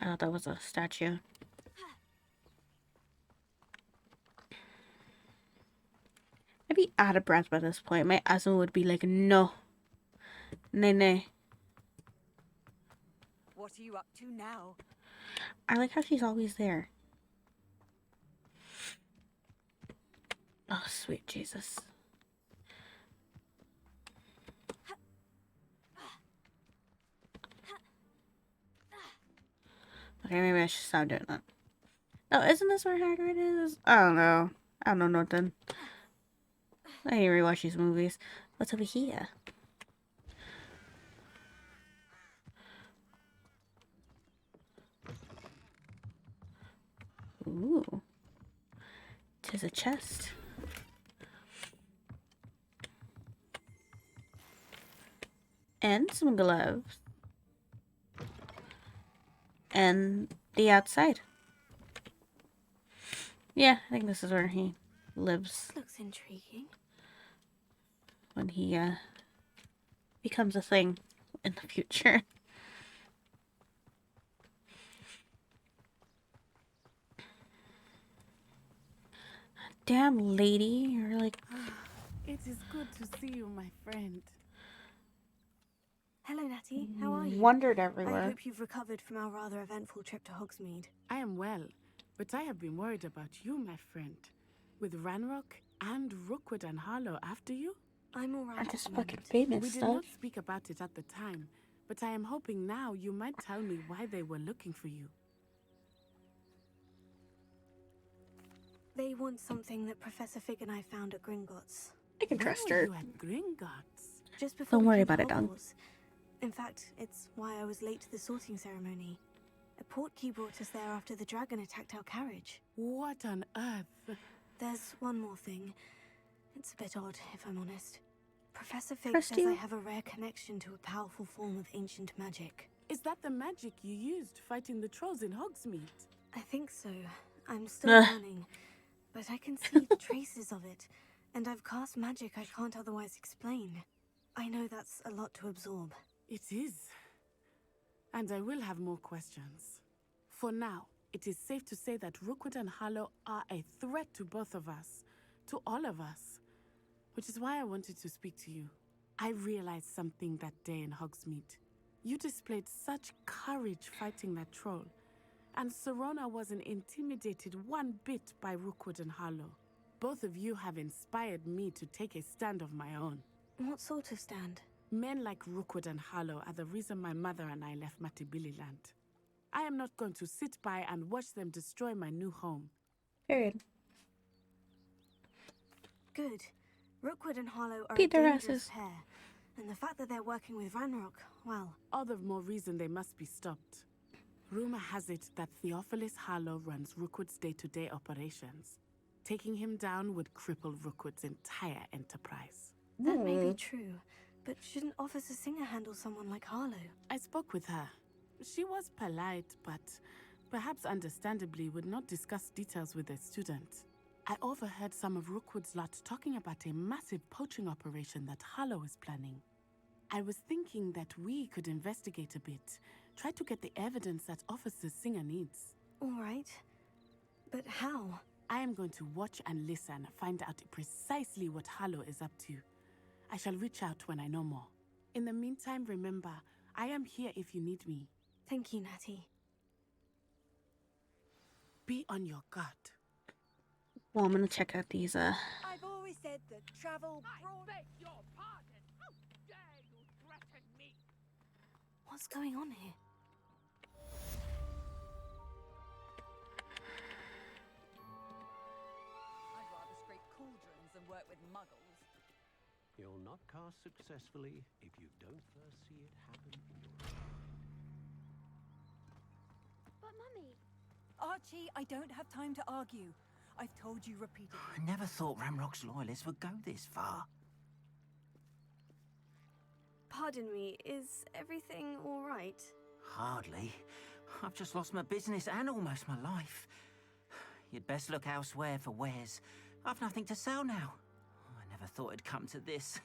Speaker 1: I thought that was a statue. I'd be out of breath by this point. My asthma would be like, no. Nay, nay.
Speaker 6: What are you up to now?
Speaker 1: I like how she's always there. Oh, sweet Jesus. Okay, maybe I should stop doing that. Oh, isn't this where Hagrid is? I don't know. I don't know nothing. I need to rewatch these movies. What's over here? Ooh. 'Tis a chest. And some gloves. And the outside. Yeah, I think this is where he lives.
Speaker 2: Looks intriguing.
Speaker 1: When he becomes a thing in the future. Damn, lady, you're like.
Speaker 17: It is good to see you, my friend.
Speaker 2: Hello, Natty. How are you?
Speaker 1: Wandered everywhere.
Speaker 2: I hope you've recovered from our rather eventful trip to Hogsmeade.
Speaker 17: I am well, but I have been worried about you, my friend. With Ranrock and Rookwood and Harlow after you?
Speaker 2: I'm alright.
Speaker 1: I'm just fucking famous
Speaker 17: We
Speaker 1: stuff.
Speaker 17: did not speak about it at the time, but I am hoping now you might tell me why they were looking for you.
Speaker 2: They want something that Professor Fig and I found at Gringotts.
Speaker 1: I can trust
Speaker 17: Where
Speaker 1: her.
Speaker 17: were you at Gringotts?
Speaker 2: Just before
Speaker 1: Don't
Speaker 2: we
Speaker 1: worry
Speaker 2: came
Speaker 1: about
Speaker 2: to
Speaker 1: it, Dog.
Speaker 2: Hogwarts. In fact, it's why I was late to the sorting ceremony. A portkey brought us there after the dragon attacked our carriage.
Speaker 17: What on earth?
Speaker 2: There's one more thing. It's a bit odd, if I'm honest. Professor Fig
Speaker 1: Trust
Speaker 2: says
Speaker 1: you?
Speaker 2: I have a rare connection to a powerful form of ancient magic.
Speaker 17: Is that the magic you used fighting the trolls in Hogsmeade?
Speaker 2: I think so. I'm still
Speaker 1: Ugh.
Speaker 2: learning, but I can see traces of it, and I've cast magic I can't otherwise explain. I know that's a lot to absorb.
Speaker 17: It is. And I will have more questions. For now, it is safe to say that Rookwood and Harlow are a threat to both of us, to all of us. Which is why I wanted to speak to you. I realized something that day in Hogsmeade. You displayed such courage fighting that troll, and Serona wasn't intimidated one bit by Rookwood and Harlow. Both of you have inspired me to take a stand of my own.
Speaker 2: What sort of stand?
Speaker 17: Men like Rookwood and Harlow are the reason my mother and I left Matibililand. I am not going to sit by and watch them destroy my new home.
Speaker 1: Period.
Speaker 2: Good. Rookwood and Harlow are
Speaker 1: Beat
Speaker 2: a
Speaker 1: their
Speaker 2: dangerous
Speaker 1: asses.
Speaker 2: pair, and the fact that they're working with Ranrock, well...
Speaker 17: All the more reason they must be stopped. Rumor has it that Theophilus Harlow runs Rookwood's day-to-day operations. Taking him down would cripple Rookwood's entire enterprise.
Speaker 2: That may be true, but shouldn't Officer Singer handle someone like Harlow?
Speaker 17: I spoke with her. She was polite, but perhaps understandably would not discuss details with a student. I overheard some of Rookwood's lot talking about a massive poaching operation that Harlow is planning. I was thinking that we could investigate a bit, try to get the evidence that Officer Singer needs.
Speaker 2: All right. But how?
Speaker 17: I am going to watch and listen, find out precisely what Harlow is up to. I shall reach out when I know more. In the meantime, remember, I am here if you need me.
Speaker 2: Thank you, Natty.
Speaker 17: Be on your guard.
Speaker 1: Well, I'm gonna check out these,
Speaker 6: I've always said that travel brought...
Speaker 9: beg your pardon. How dare you threaten me?
Speaker 2: What's going on here?
Speaker 6: I'd rather scrape cauldrons than work with muggles.
Speaker 13: You'll not cast successfully if you don't first see it happen in your own.
Speaker 21: But Mummy...
Speaker 6: Archie, I don't have time to argue. I've told you repeatedly.
Speaker 15: I never thought Ramrock's loyalists would go this far.
Speaker 2: Pardon me, is everything all right?
Speaker 15: Hardly. I've just lost my business and almost my life. You'd best look elsewhere for wares. I've nothing to sell now. I never thought it'd come to this.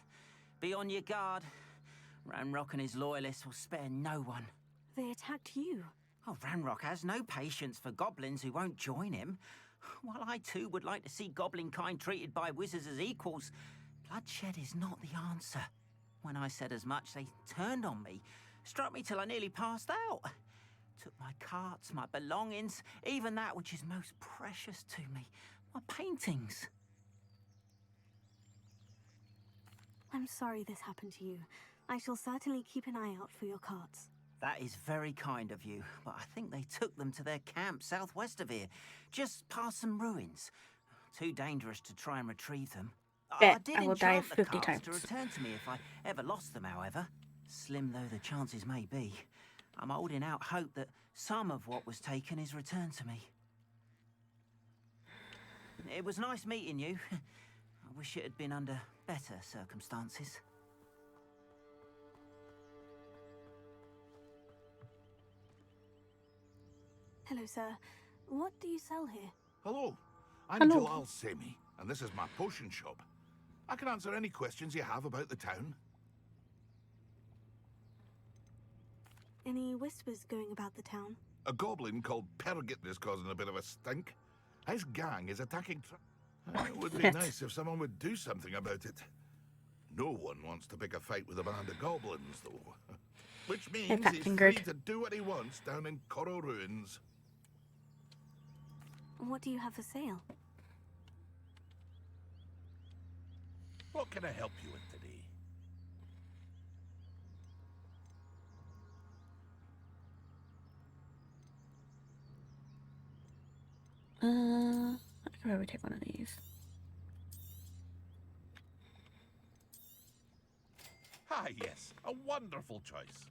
Speaker 15: Be on your guard. Ramrock and his loyalists will spare no one.
Speaker 2: They attacked you.
Speaker 15: Oh, Ramrock has no patience for goblins who won't join him. While I too would like to see goblin kind treated by wizards as equals, bloodshed is not the answer. When I said as much, they turned on me, struck me till I nearly passed out. Took my carts, my belongings, even that which is most precious to me, my paintings.
Speaker 2: I'm sorry this happened to you. I shall certainly keep an eye out for your carts.
Speaker 15: That is very kind of you, but I think they took them to their camp southwest of here, just past some ruins. Too dangerous to try and retrieve them.
Speaker 1: Bet
Speaker 15: did
Speaker 1: I will die
Speaker 15: enchant the
Speaker 1: 50
Speaker 15: carts
Speaker 1: times.
Speaker 15: to return to me if I ever lost them, however. Slim though the chances may be, I'm holding out hope that some of what was taken is returned to me. It was nice meeting you. I wish it had been under better circumstances.
Speaker 2: Hello, sir. What do you sell here?
Speaker 16: Hello, I'm
Speaker 2: Hello.
Speaker 16: Jalal Semi, and this is my potion shop. I can answer any questions you have about the town.
Speaker 2: Any whispers going about the town?
Speaker 16: A goblin called Pergit is causing a bit of a stink. His gang is attacking... It would be nice if someone would do something about it. No one wants to pick a fight with a band of goblins, though. Which means
Speaker 1: Fat
Speaker 16: he's
Speaker 1: fingered.
Speaker 16: free to do what he wants down in Coral Ruins.
Speaker 2: What do you have for sale?
Speaker 16: What can I help you with today?
Speaker 1: I could probably take one of these.
Speaker 16: Ah, yes, a wonderful choice.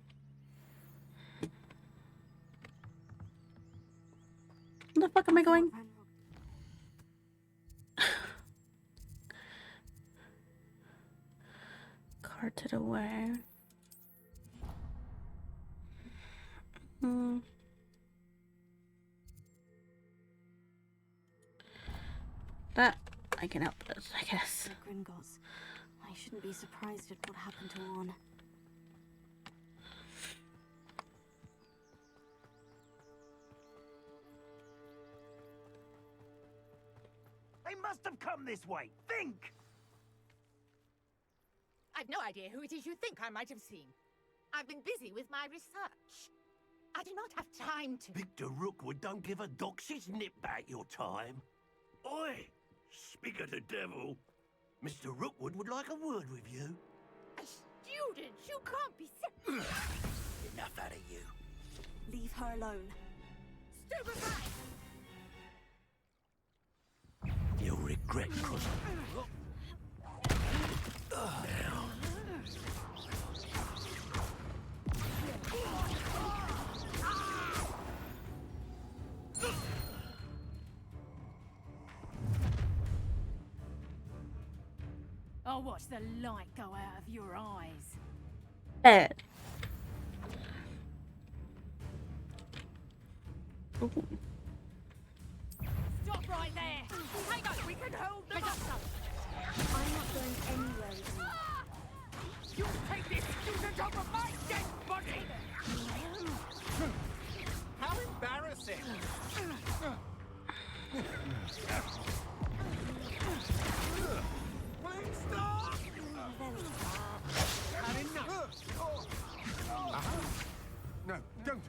Speaker 1: Where the fuck am I going? Carted away. That I can help with, I guess.
Speaker 2: The Gringotts. I shouldn't be surprised at what happened to Orn.
Speaker 15: They must have come this way. Think!
Speaker 24: I've no idea who it is you think I might have seen. I've been busy with my research. I do not have time to...
Speaker 11: Victor Rookwood don't give a doxy's nip back your time. Oi! Speak of the devil. Mr. Rookwood would like a word with you.
Speaker 24: A student? You can't be...
Speaker 11: Enough out of you.
Speaker 2: Leave her alone.
Speaker 24: Stupefy!
Speaker 11: You'll regret crossing. Now.
Speaker 14: I'll watch the light go out of your eyes.
Speaker 24: Stop right there! Hang on, we can hold them up!
Speaker 2: I'm not going anywhere with you.
Speaker 24: You take this student over my dead body!
Speaker 4: How embarrassing! Please stop!
Speaker 16: Had enough! No, don't!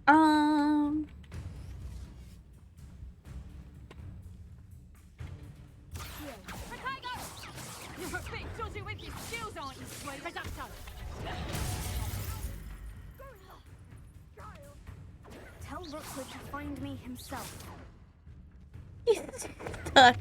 Speaker 1: Um.
Speaker 24: You're a bit dodgy with your skills, aren't you, sweet reducto?
Speaker 2: Tell Rookwood to find me himself.
Speaker 1: He's stuck.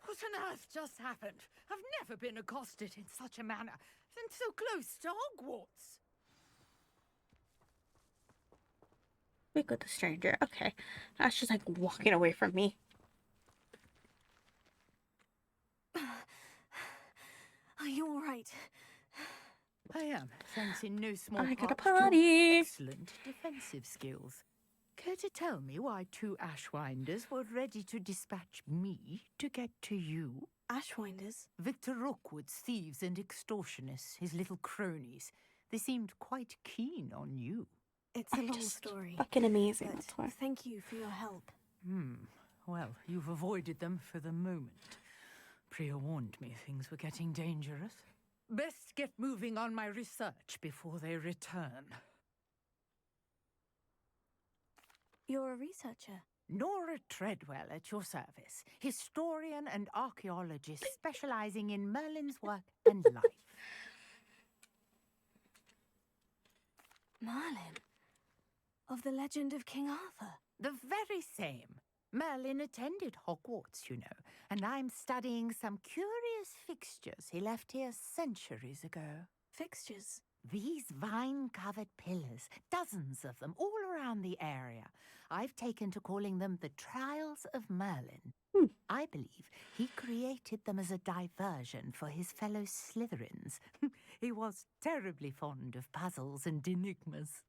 Speaker 24: What on earth just happened? I've never been accosted in such a manner, and so close to Hogwarts.
Speaker 1: Speak with the stranger. Okay. That's just like walking away from me.
Speaker 2: Are you all right?
Speaker 24: I am, thanks in no small
Speaker 1: I got a
Speaker 24: part to
Speaker 1: party.
Speaker 24: excellent defensive skills. Care to tell me why 2 Ashwinders were ready to dispatch me to get to you?
Speaker 2: Ashwinders?
Speaker 24: Victor Rookwood's thieves and extortionists, his little cronies. They seemed quite keen on you.
Speaker 2: It's a long story.
Speaker 1: Fucking amazing.
Speaker 2: But
Speaker 1: That's why.
Speaker 2: thank you for your help.
Speaker 24: Well, you've avoided them for the moment. Priya warned me things were getting dangerous. Best get moving on my research before they return.
Speaker 2: You're a researcher?
Speaker 24: Nora Treadwell at your service, historian and archaeologist specializing in Merlin's work and life.
Speaker 2: Merlin? Of the legend of King Arthur?
Speaker 24: The very same. Merlin attended Hogwarts, you know, and I'm studying some curious fixtures he left here centuries ago.
Speaker 2: Fixtures?
Speaker 24: These vine-covered pillars, dozens of them, all around the area. I've taken to calling them the Trials of Merlin. I believe he created them as a diversion for his fellow Slytherins. He was terribly fond of puzzles and enigmas.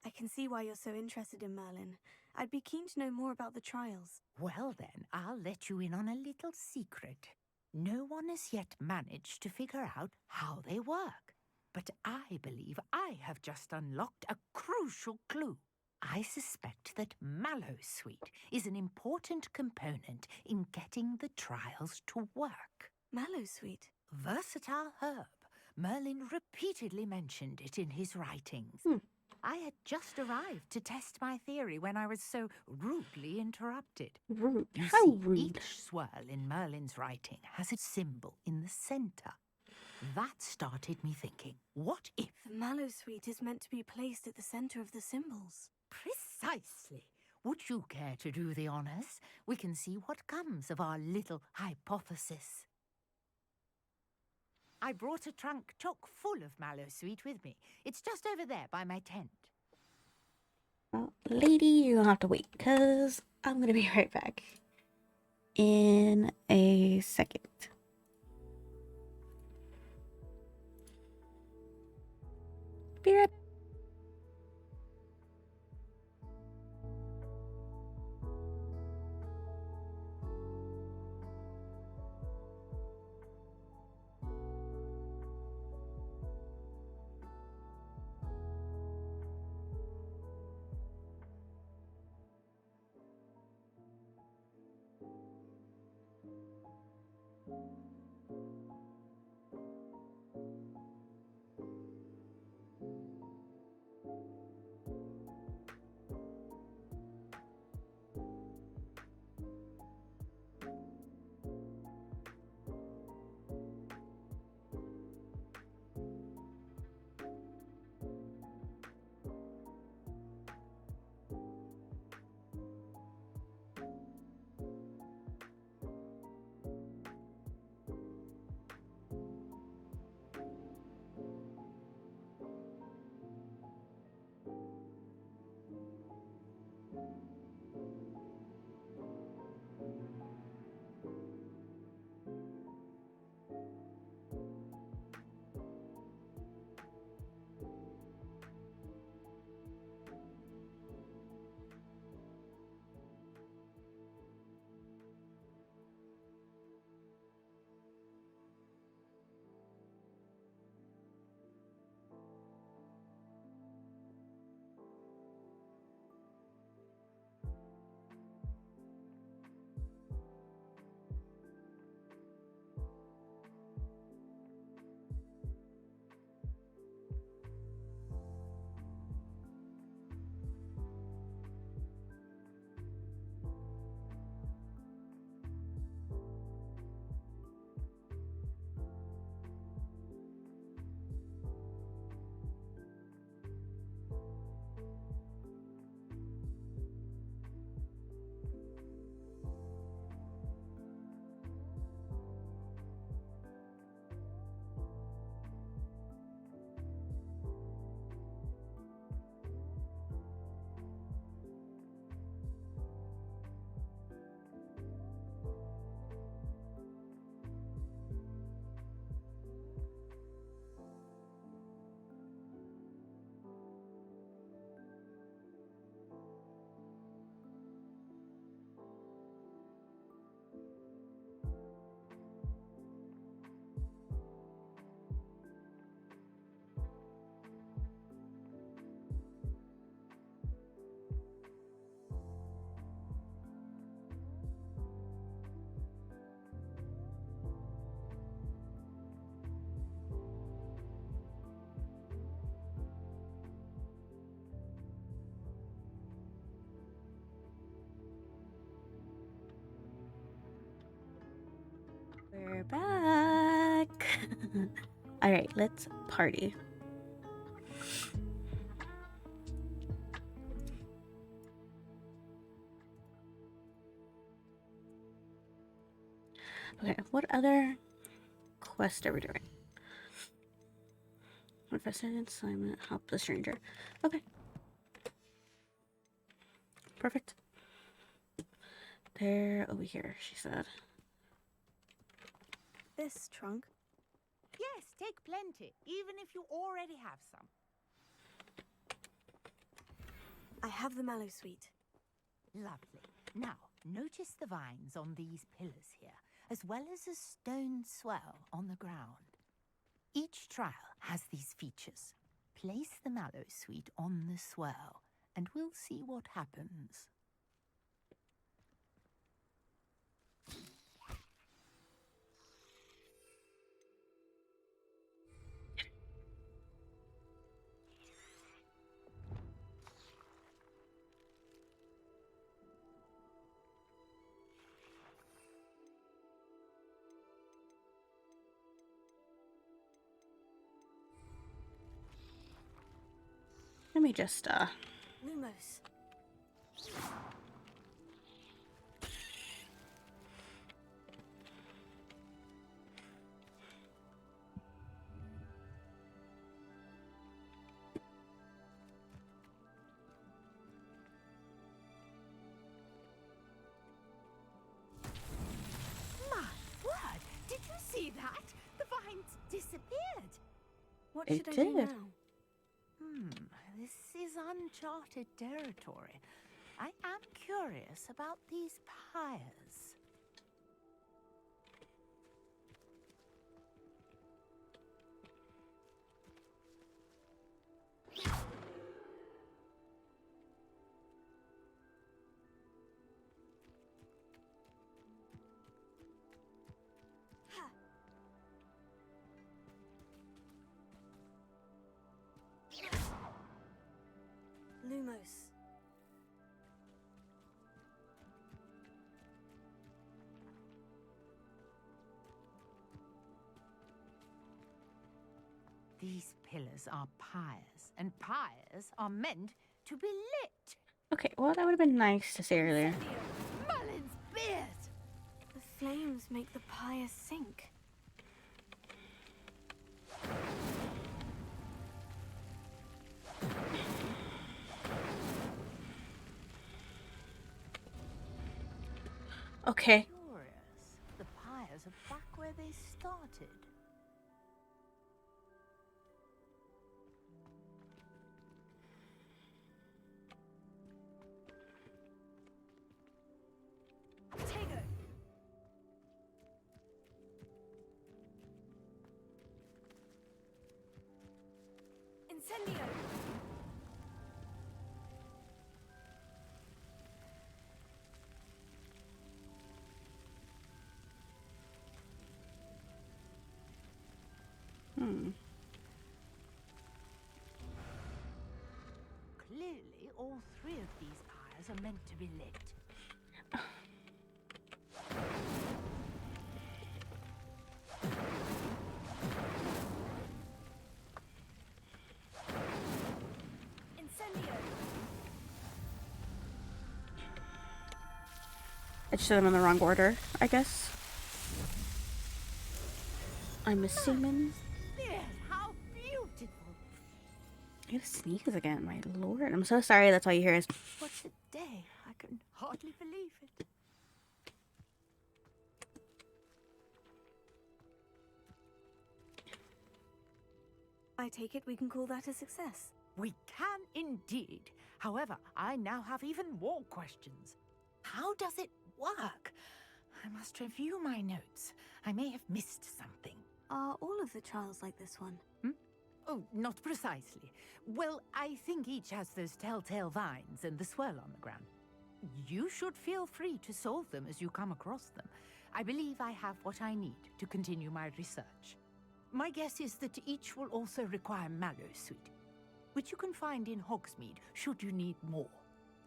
Speaker 2: I can see why you're so interested in Merlin. I'd be keen to know more about the trials.
Speaker 24: Well then, I'll let you in on a little secret. No one has yet managed to figure out how they work. But I believe I have just unlocked a crucial clue. I suspect that Mallowsweet is an important component in getting the trials to work.
Speaker 2: Mallowsweet?
Speaker 24: Versatile herb. Merlin repeatedly mentioned it in his writings. I had just arrived to test my theory when I was so rudely interrupted.
Speaker 1: Rude?
Speaker 24: You
Speaker 1: How
Speaker 24: see,
Speaker 1: rude?
Speaker 24: each swirl in Merlin's writing has a symbol in the center. That started me thinking, what if...
Speaker 2: The Mallowsweet is meant to be placed at the center of the symbols.
Speaker 24: Precisely. Would you care to do the honors? We can see what comes of our little hypothesis. I brought a trunk chock full of Mallowsweet with me. It's just over there by my tent.
Speaker 1: Well, lady, you'll have to wait, because I'm gonna be right back in a second. Be right back. Alright, let's party. Okay, what other quest are we doing? Professor assignment, help the stranger. Okay. Perfect. They're over here, she said.
Speaker 2: This trunk?
Speaker 24: Yes, take plenty, even if you already have some.
Speaker 2: I have the mallow sweet.
Speaker 24: Lovely. Now, notice the vines on these pillars here, as well as a stone swell on the ground. Each trial has these features. Place the mallow sweet on the swell, and we'll see what happens.
Speaker 1: Let me just,
Speaker 2: Lumos.
Speaker 24: My word! Did you see that? The vines disappeared.
Speaker 2: What
Speaker 1: It
Speaker 2: should I do
Speaker 1: did.
Speaker 2: now?
Speaker 24: This is uncharted territory. I am curious about these pyres.
Speaker 2: Lumos.
Speaker 24: These pillars are pyres, and pyres are meant to be lit.
Speaker 1: okay, well, that would have been nice to say earlier.
Speaker 24: Mullins beard!
Speaker 2: The flames make the pyre sink.
Speaker 1: Okay.
Speaker 24: Curious. The pyres are back where they started.
Speaker 2: Tego. Incendio.
Speaker 24: Clearly, all three of these pyres are meant to be lit.
Speaker 2: Incendio.
Speaker 1: I just said them in the wrong order, I guess. I'm assuming.
Speaker 24: Yes, how beautiful!
Speaker 1: I gotta sneeze again, my lord. I'm so sorry, that's all you hear is.
Speaker 24: What a day! I can hardly believe it.
Speaker 2: I take it we can call that a success.
Speaker 24: We can indeed. However, I now have even more questions. How does it work? I must review my notes. I may have missed something.
Speaker 2: Are all of the trials like this one?
Speaker 24: Oh, not precisely. Well, I think each has those telltale vines and the swirl on the ground. You should feel free to solve them as you come across them. I believe I have what I need to continue my research. My guess is that each will also require mallow sweet, which you can find in Hogsmeade should you need more.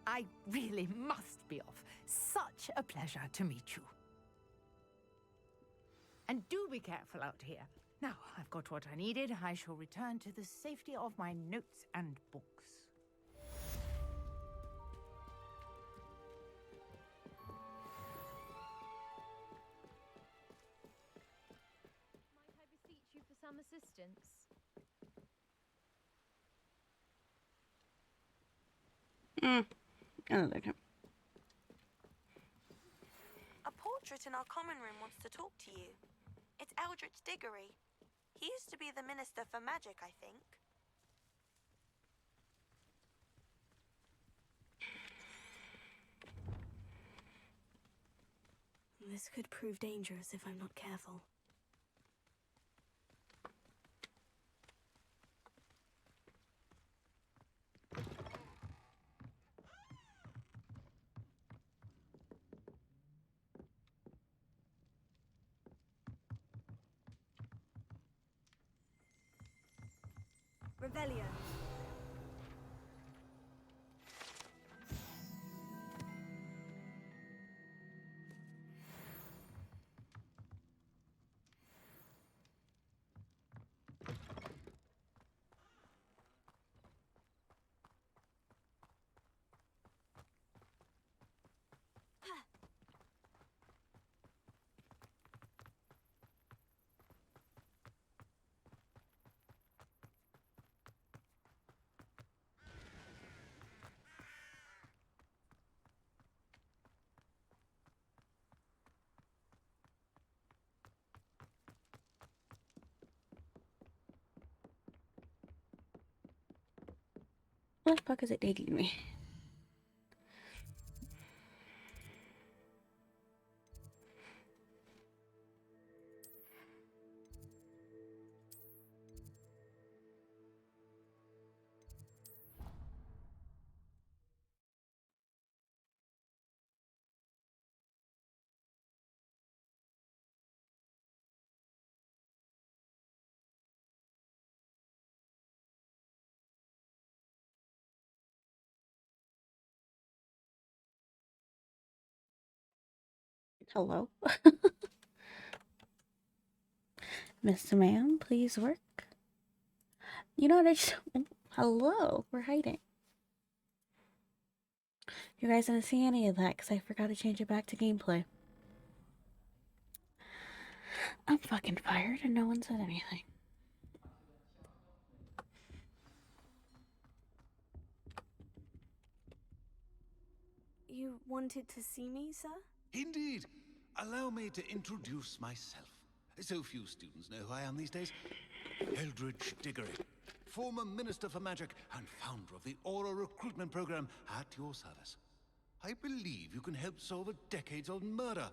Speaker 24: I really must be off. Such a pleasure to meet you. And do be careful out here. Now I've got what I needed. I shall return to the safety of my notes and books.
Speaker 5: Might I beseech you for some assistance?
Speaker 1: Another time.
Speaker 2: A portrait in our common room wants to talk to you. It's Eldritch Diggory. He used to be the Minister for Magic, I think. This could prove dangerous if I'm not careful. Revelio.
Speaker 1: What the fuck is it dating me? Hello? Mr. Ma'am, please work. You know what I just... Hello, we're hiding. You guys didn't see any of that because I forgot to change it back to gameplay. I'm fucking fired and no one said anything.
Speaker 2: You wanted to see me, sir?
Speaker 22: Indeed. Allow me to introduce myself. So few students know who I am these days. Eldritch Diggory, former Minister for Magic and founder of the Aura Recruitment Program, at your service. I believe you can help solve a decades-old murder,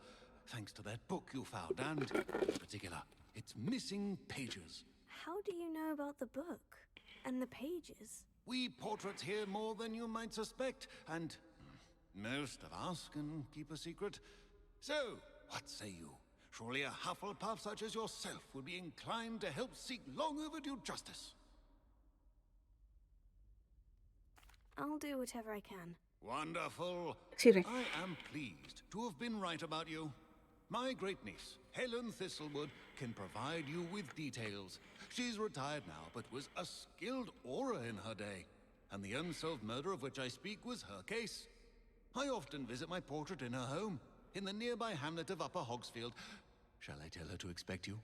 Speaker 22: thanks to that book you found, and, in particular, its missing pages.
Speaker 2: How do you know about the book? And the pages?
Speaker 22: We portraits hear more than you might suspect, and most of us can keep a secret. So, what say you? Surely a hufflepuff such as yourself would be inclined to help seek long overdue justice.
Speaker 2: I'll do whatever I can.
Speaker 22: Wonderful.
Speaker 1: Excuse me.
Speaker 22: I am pleased to have been right about you. My great niece, Helen Thistlewood, can provide you with details. She's retired now, but was a skilled aura in her day. And the unsolved murder of which I speak was her case. I often visit my portrait in her home, in the nearby hamlet of Upper Hogsfield. Shall I tell her to expect you?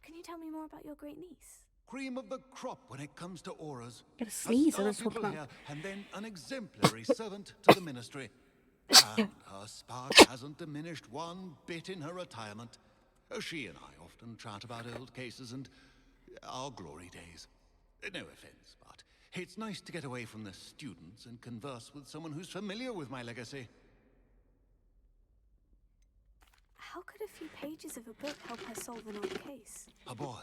Speaker 2: Can you tell me more about your great niece?
Speaker 22: Cream of the crop when it comes to auras.
Speaker 1: Gotta sneeze
Speaker 22: A
Speaker 1: or
Speaker 22: star
Speaker 1: this will
Speaker 22: pupil
Speaker 1: come
Speaker 22: here,
Speaker 1: out.
Speaker 22: and then an exemplary servant to the ministry. And her spark hasn't diminished one bit in her retirement. She and I often chat about old cases and our glory days. No offense, but it's nice to get away from the students and converse with someone who's familiar with my legacy.
Speaker 2: How could a few pages of a book help her solve an old case?
Speaker 22: A boy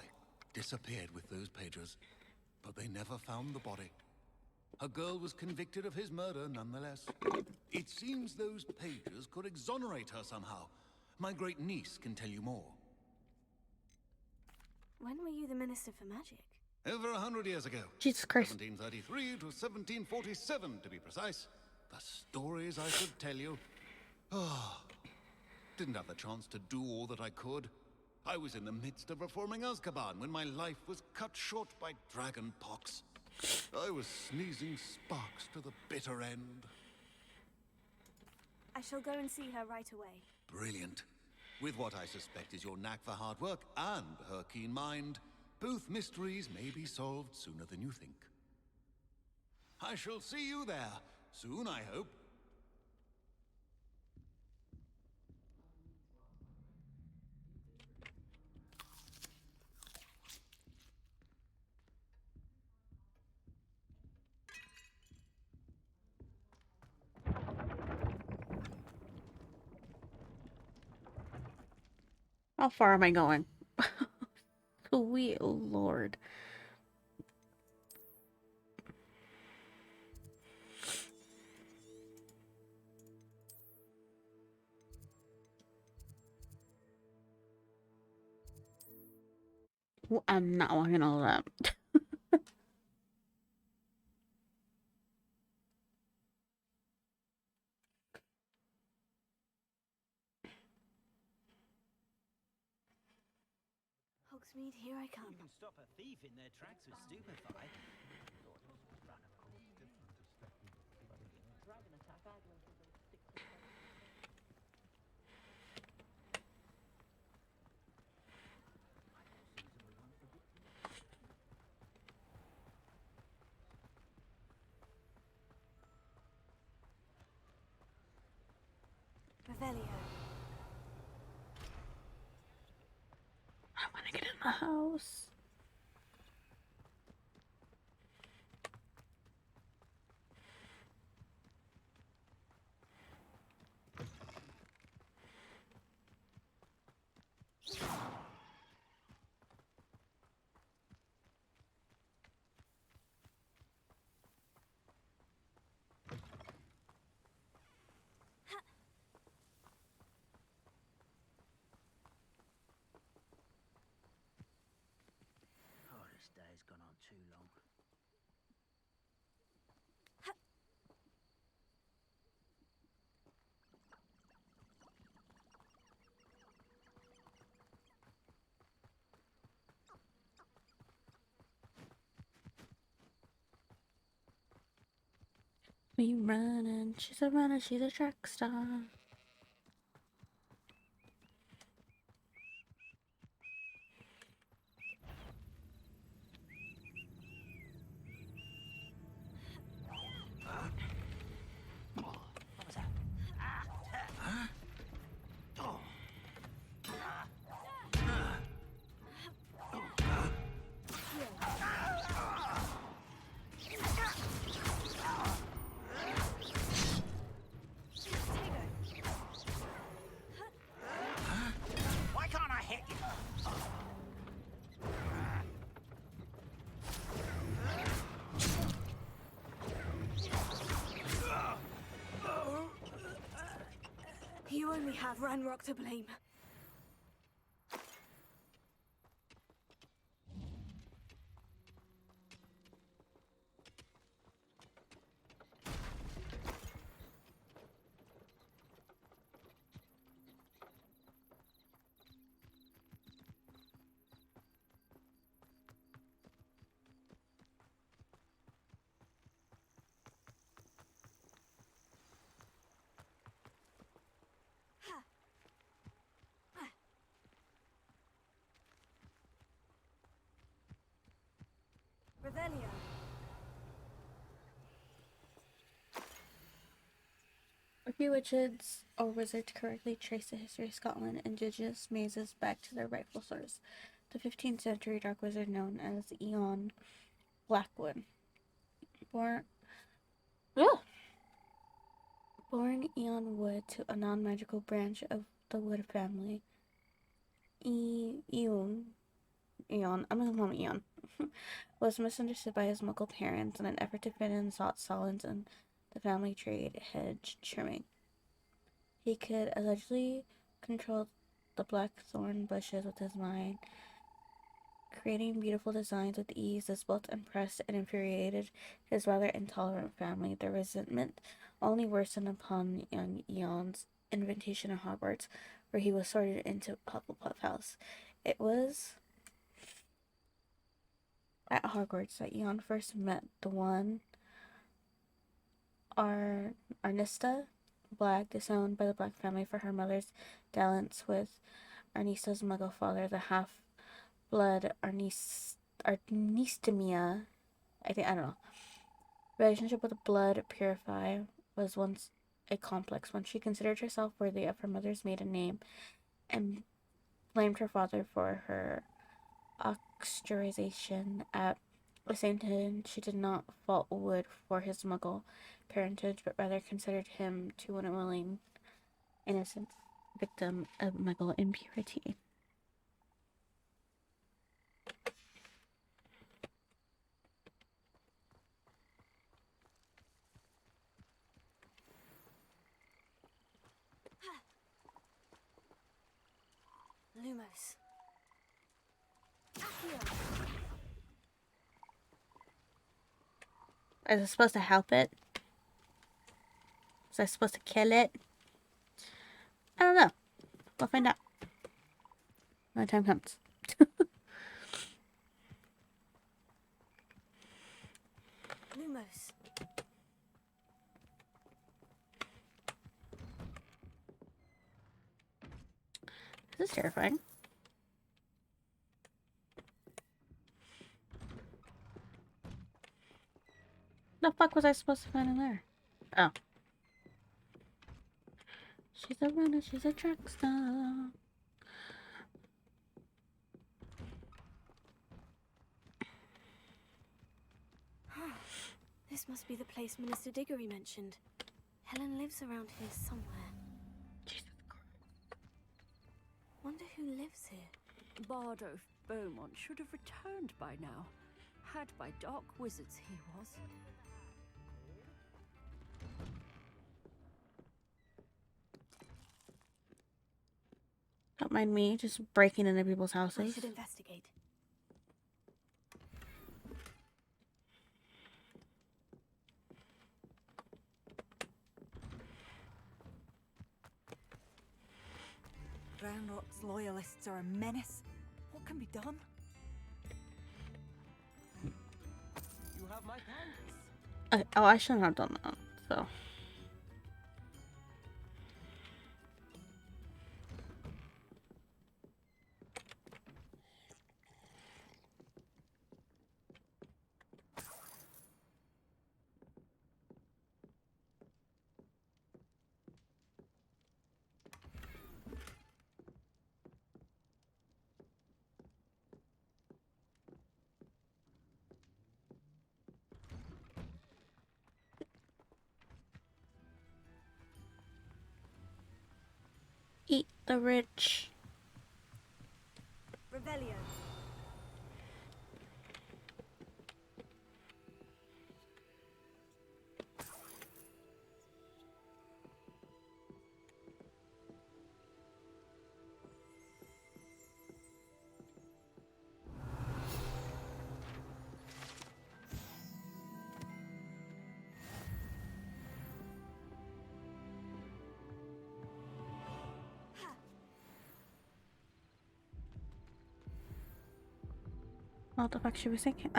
Speaker 22: disappeared with those pages, but they never found the body. A girl was convicted of his murder nonetheless. It seems those pages could exonerate her somehow. My great niece can tell you more.
Speaker 2: When were you the Minister for Magic?
Speaker 22: Over 100 years ago.
Speaker 1: Jesus Christ.
Speaker 22: 1733 to 1747, to be precise. The stories I could tell you. Oh, didn't have the chance to do all that I could. I was in the midst of reforming Azkaban when my life was cut short by dragon pox. I was sneezing sparks to the bitter end.
Speaker 2: I shall go and see her right away.
Speaker 22: Brilliant. With what I suspect is your knack for hard work and her keen mind, both mysteries may be solved sooner than you think. I shall see you there soon, I hope.
Speaker 1: How far am I going? Sweet Lord. I'm not walking all that.
Speaker 2: Hogsmeade, here I come.
Speaker 15: You can stop a thief in their tracks with stupefy.
Speaker 2: Revelio.
Speaker 1: I want to get in the house.
Speaker 15: Oh, this day's gone on too long.
Speaker 1: We running. She's a runner. She's a track star.
Speaker 15: Why can't I hit you?
Speaker 2: You only have Ranrock to blame. Revelio.
Speaker 1: A few witches or wizards correctly trace the history of Scotland indigenous mazes back to their rightful source, the 15th century dark wizard known as Eon Blackwood. Born Eon Wood to a non-magical branch of the Wood family, Eon, I'm gonna call him Eon, was misunderstood by his Muggle parents in an effort to fit in sought solace in the family trade hedge trimming. He could allegedly control the blackthorn bushes with his mind, creating beautiful designs with ease. This both impressed and infuriated his rather intolerant family. Their resentment only worsened upon young Eon's invitation at Hogwarts, where he was sorted into Hufflepuff House. It was at Hogwarts that Eon first met the one Arnista Black, disowned by the Black family for her mother's dalliance with Arnista's Muggle father, the half-blood Arnistimia. I don't know. Relationship with the blood purify was once a complex one. She considered herself worthy of her mother's maiden name and blamed her father for her ostracization. At the same time, she did not fault Wood for his Muggle parentage, but rather considered him too unwilling, innocent victim of Muggle impurity.
Speaker 2: Lumos.
Speaker 1: Is I supposed to help it? Was I supposed to kill it? I don't know. We'll find out when the time comes.
Speaker 2: Lumos.
Speaker 1: This is terrifying. The fuck was I supposed to find in there? Oh. She's a runner, she's a track star.
Speaker 2: This must be the place Minister Diggory mentioned. Helen lives around here somewhere.
Speaker 1: Jesus Christ.
Speaker 2: Wonder who lives here.
Speaker 10: Bardolph Beaumont should have returned by now. Had by dark wizards he was.
Speaker 1: Don't mind me just breaking into people's
Speaker 2: I
Speaker 1: houses.
Speaker 2: should investigate.
Speaker 6: Ranrock's loyalists are a menace. What can be done?
Speaker 4: You have my thanks.
Speaker 1: Oh, I shouldn't have done that, so. Eat the rich.
Speaker 2: Revelio.
Speaker 1: What the fuck should we think?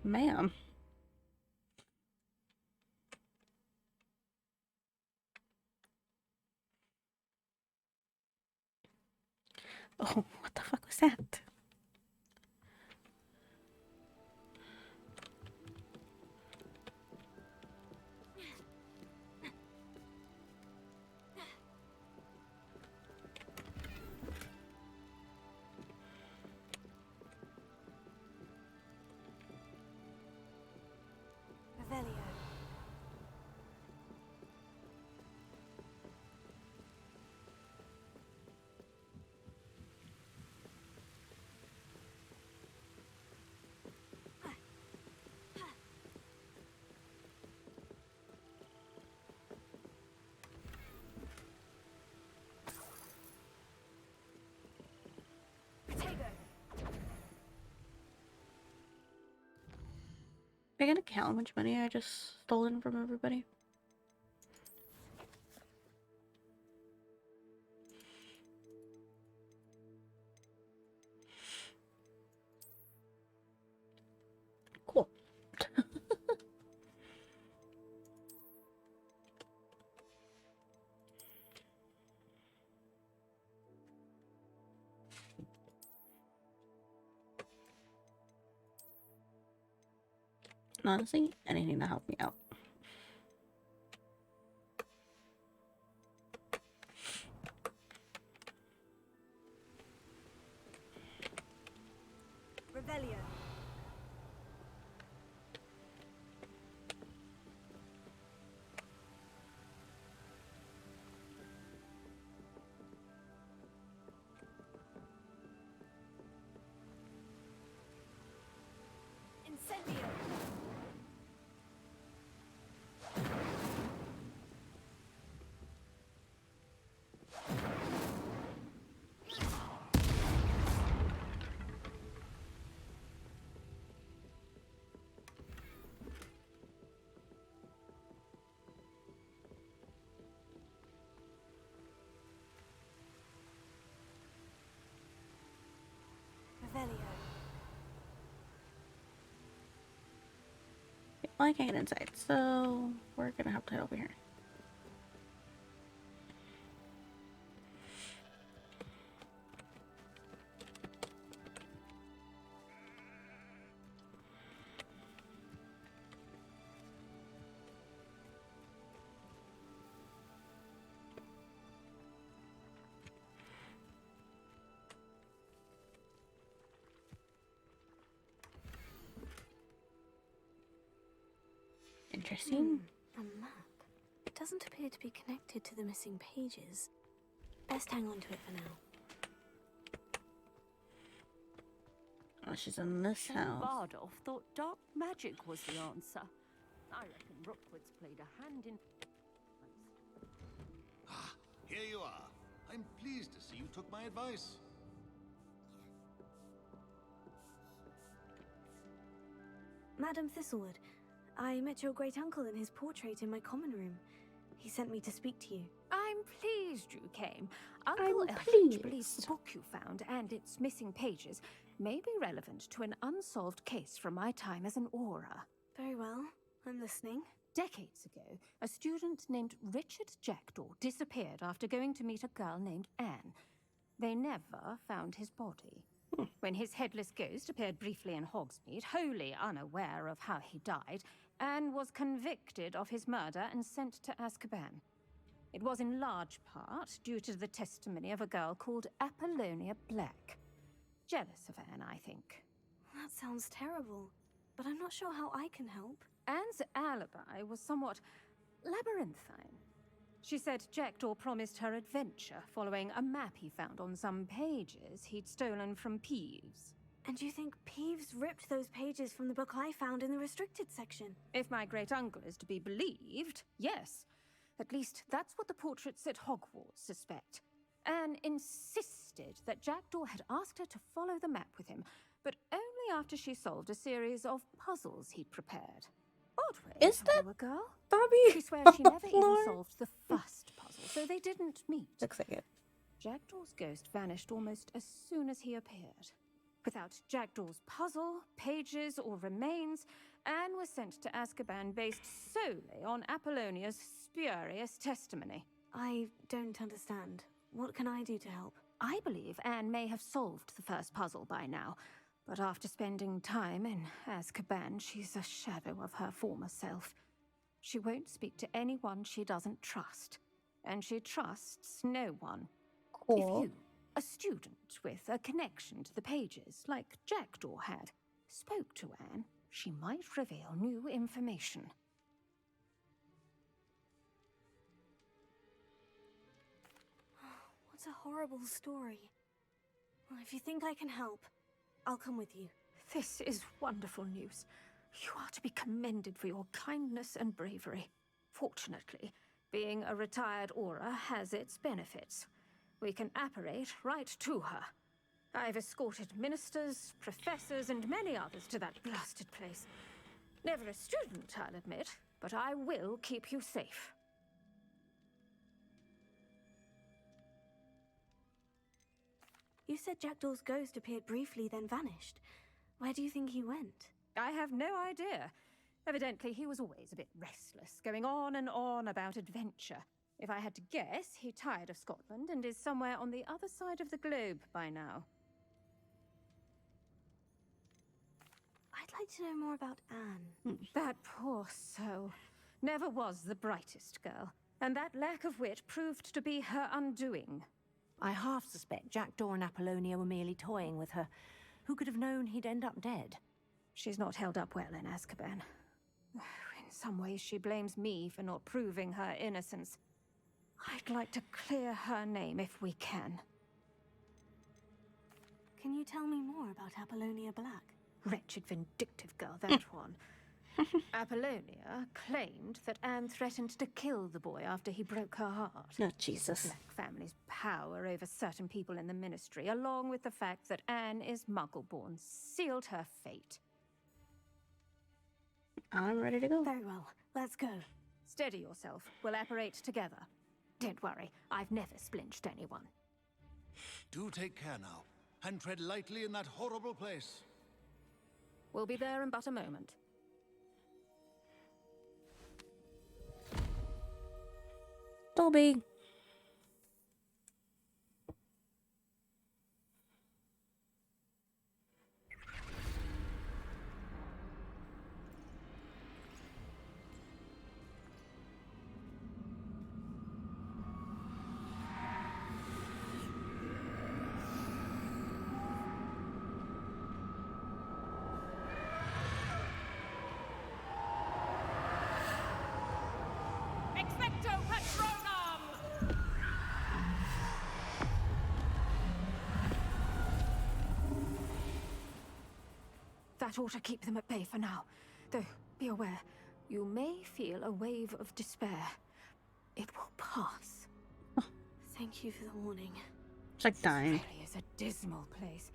Speaker 1: Ma'am. Oh, what the fuck was that?
Speaker 2: Revelio.
Speaker 1: Are you gonna count how much money I just stolen from everybody? Cool. Honestly, anything to help me out.
Speaker 2: Revelio. Incendio. Revelio.
Speaker 1: Well, I can't get inside, so we're gonna have to head over here. Interesting.
Speaker 2: A map. It doesn't appear to be connected to the missing pages. Best hang on to it for now.
Speaker 1: Oh, she's in this house.
Speaker 10: Bardolph thought dark magic was the answer. I reckon Rookwood's played a hand in...
Speaker 22: Ah, here you are. I'm pleased to see you took my advice.
Speaker 2: Madam Thistlewood, I met your great-uncle in his portrait in my common room. He sent me to speak to you.
Speaker 14: I'm pleased you came. Uncle
Speaker 1: I'm
Speaker 14: Eldridge believes
Speaker 1: pleased.
Speaker 14: the book you found and its missing pages may be relevant to an unsolved case from my time as an aura.
Speaker 2: Very well. I'm listening.
Speaker 14: Decades ago, a student named Richard Jackdaw disappeared after going to meet a girl named Anne. They never found his body. When his headless ghost appeared briefly in Hogsmeade, wholly unaware of how he died, Anne was convicted of his murder and sent to Azkaban. It was in large part due to the testimony of a girl called Apollonia Black. Jealous of Anne, I think.
Speaker 2: That sounds terrible, but I'm not sure how I can help.
Speaker 14: Anne's alibi was somewhat labyrinthine. She said Jackdaw promised her adventure following a map he found on some pages he'd stolen from Peeves.
Speaker 2: And you think Peeves ripped those pages from the book I found in the restricted section?
Speaker 14: If my great-uncle is to be believed, yes. At least that's what the portraits at Hogwarts suspect. Anne insisted that Jackdaw had asked her to follow the map with him, but only after she solved a series of puzzles he'd prepared. Odd way
Speaker 1: Is
Speaker 14: to
Speaker 1: that
Speaker 14: woo a girl.
Speaker 1: Bobby?
Speaker 14: She swears she never even
Speaker 1: Lord.
Speaker 14: solved the first puzzle, so they didn't meet.
Speaker 1: Looks like it.
Speaker 14: Jackdaw's ghost vanished almost as soon as he appeared. Without Jackdaw's puzzle, pages, or remains, Anne was sent to Azkaban based solely on Apollonia's spurious testimony.
Speaker 2: I don't understand. What can I do to help?
Speaker 14: I believe Anne may have solved the first puzzle by now, but after spending time in Azkaban, she's a shadow of her former self. She won't speak to anyone she doesn't trust, and she trusts no one.
Speaker 1: Cool.
Speaker 14: If you, a student with a connection to the pages, like Jackdaw had, spoke to Anne, she might reveal new information.
Speaker 2: What a horrible story. Well, if you think I can help, I'll come with you.
Speaker 14: This is wonderful news. You are to be commended for your kindness and bravery. Fortunately, being a retired Aura has its benefits. We can apparate right to her. I've escorted ministers, professors, and many others to that blasted place. Never a student, I'll admit, but I will keep you safe.
Speaker 2: You said Jackdaw's ghost appeared briefly, then vanished. Where do you think he went?
Speaker 14: I have no idea. Evidently, he was always a bit restless, going on and on about adventure. If I had to guess, he tired of Scotland and is somewhere on the other side of the globe by now.
Speaker 2: I'd like to know more about Anne.
Speaker 14: That poor soul. Never was the brightest girl, and that lack of wit proved to be her undoing.
Speaker 3: I half suspect Jackdaw and Apollonia were merely toying with her. Who could have known he'd end up dead?
Speaker 14: She's not held up well in Azkaban. In some ways, she blames me for not proving her innocence. I'd like to clear her name if we can.
Speaker 2: Can you tell me more about Apollonia Black?
Speaker 14: Wretched, vindictive girl, that one. Apollonia claimed that Anne threatened to kill the boy after he broke her heart.
Speaker 1: Oh, Jesus.
Speaker 14: The Black family's power over certain people in the Ministry, along with the fact that Anne is Muggle-born, sealed her fate.
Speaker 1: I'm ready to go.
Speaker 2: Very well. Let's go.
Speaker 14: Steady yourself. We'll apparate together. Don't worry. I've never splinched anyone.
Speaker 22: Do take care now, and tread lightly in that horrible place.
Speaker 14: We'll be there in but a moment.
Speaker 1: Dolby.
Speaker 9: Expecto Patronum!
Speaker 14: That ought to keep them at bay for now. Though, be aware, you may feel a wave of despair. It will pass.
Speaker 2: Thank you for the warning.
Speaker 1: It's like dying.
Speaker 14: This really is a dismal place.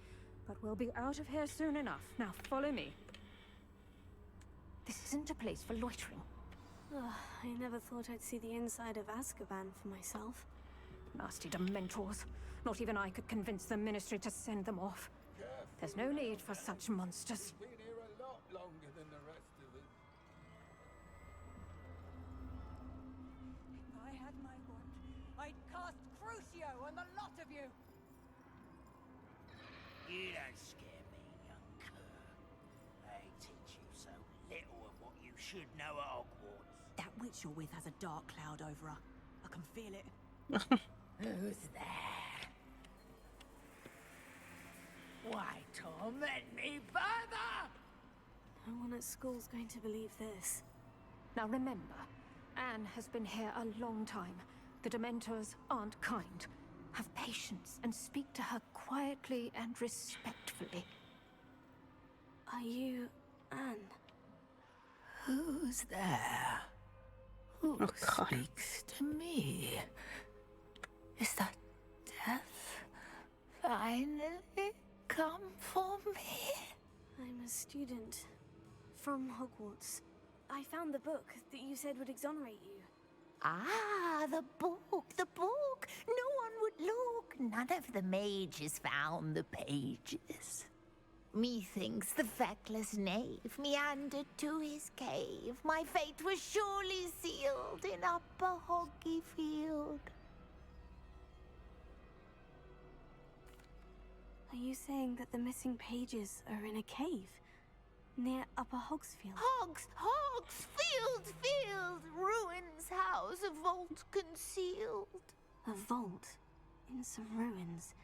Speaker 14: But we'll be out of here soon enough. Now, follow me. This isn't a place for loitering.
Speaker 2: I never thought I'd see the inside of Azkaban for myself.
Speaker 14: Nasty Dementors. Not even I could convince the Ministry to send them off. There's no need for such monsters.
Speaker 9: Been here a lot longer than the rest of us.
Speaker 6: If I had my wand, I'd cast Crucio on the lot of you!
Speaker 15: You don't scare me, young cur. They teach you so little of what you should know at Hogwarts.
Speaker 3: That witch you're with has a dark cloud over her. I can feel it.
Speaker 15: Who's there? Why torment me further?
Speaker 2: No one at school's going to believe this.
Speaker 14: Now remember, Anne has been here a long time. The Dementors aren't kind. Have patience and speak to her quietly and respectfully.
Speaker 2: Are you Anne?
Speaker 24: Who's there? Who speaks to me? Is that death finally come for me?
Speaker 2: I'm a student from Hogwarts. I found the book that you said would exonerate you.
Speaker 24: Ah, the book, the book. No one would look. None of the mages found the pages. Methinks the feckless knave meandered to his cave. My fate was surely sealed in Upper Hoggyfield.
Speaker 2: Are you saying that the missing pages are in a cave near Upper Hogsfield?
Speaker 24: Field, ruins house, a vault concealed.
Speaker 2: A vault in some ruins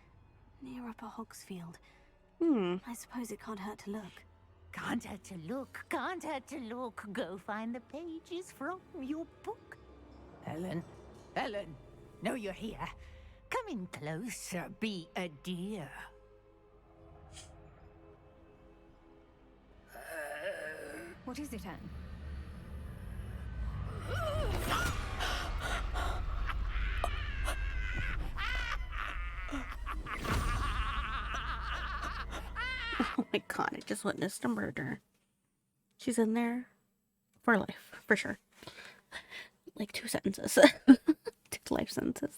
Speaker 2: near Upper Hogsfield. I suppose it can't hurt to look.
Speaker 24: Can't hurt to look, can't hurt to look. Go find the pages from your book. Ellen, know you're here. Come in closer, be a dear.
Speaker 14: What is it, Anne?
Speaker 1: Oh my god, I just witnessed a murder. She's in there For life, for sure. Like 2 sentences. 2 life sentences.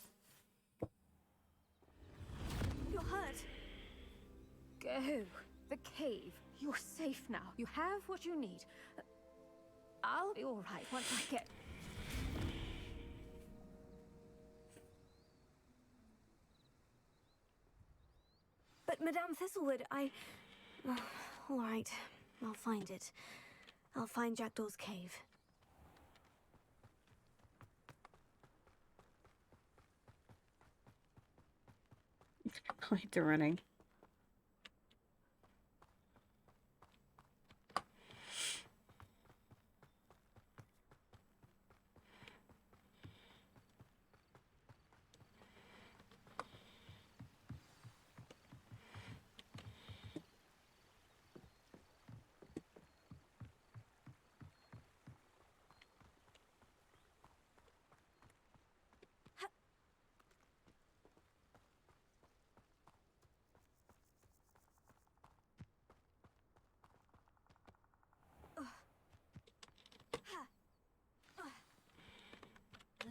Speaker 2: You're hurt.
Speaker 14: Go. The cave. You're safe now. You have what you need. I'll be all right once I get...
Speaker 2: But Madame Thistlewood, oh, all right. I'll find it. I'll find Jackdaw's cave.
Speaker 1: Like they're running.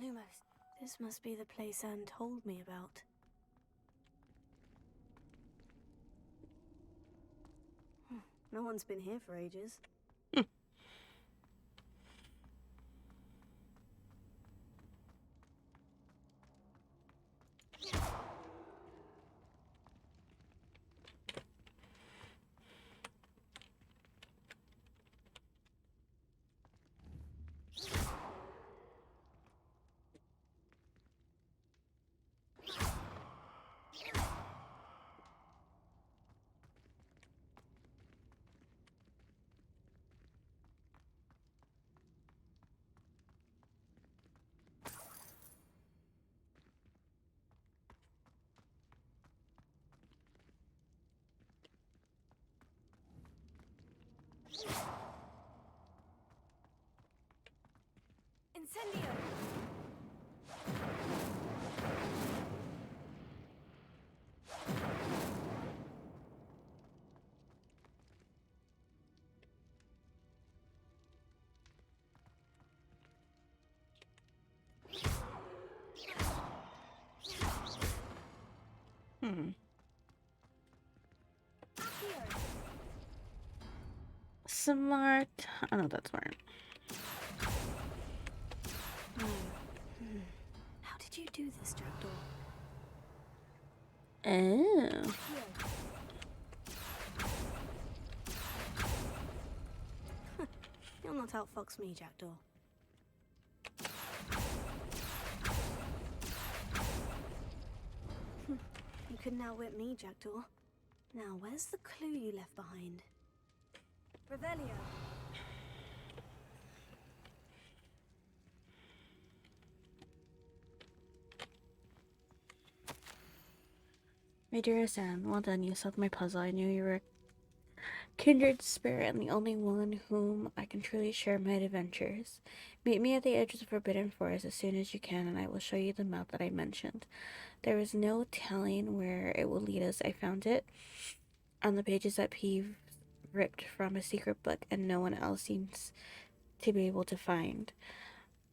Speaker 2: Lumos, this must be the place Anne told me about. No one's been here for ages. Incendio!
Speaker 1: Smart. I know that's smart.
Speaker 2: How did you do this, Jackdaw?
Speaker 1: Oh.
Speaker 2: You'll not outfox me, Jackdaw. You couldn't outwit me, Jackdaw. Now, where's the clue you left behind? Revelio.
Speaker 1: My dearest Anne, well done. You solved my puzzle. I knew you were a kindred spirit and the only one whom I can truly share my adventures. Meet me at the edge of the Forbidden Forest as soon as you can, and I will show you the map that I mentioned. There is no telling where it will lead us. I found it on the pages that Peeve ripped from a secret book, and no one else seems to be able to find.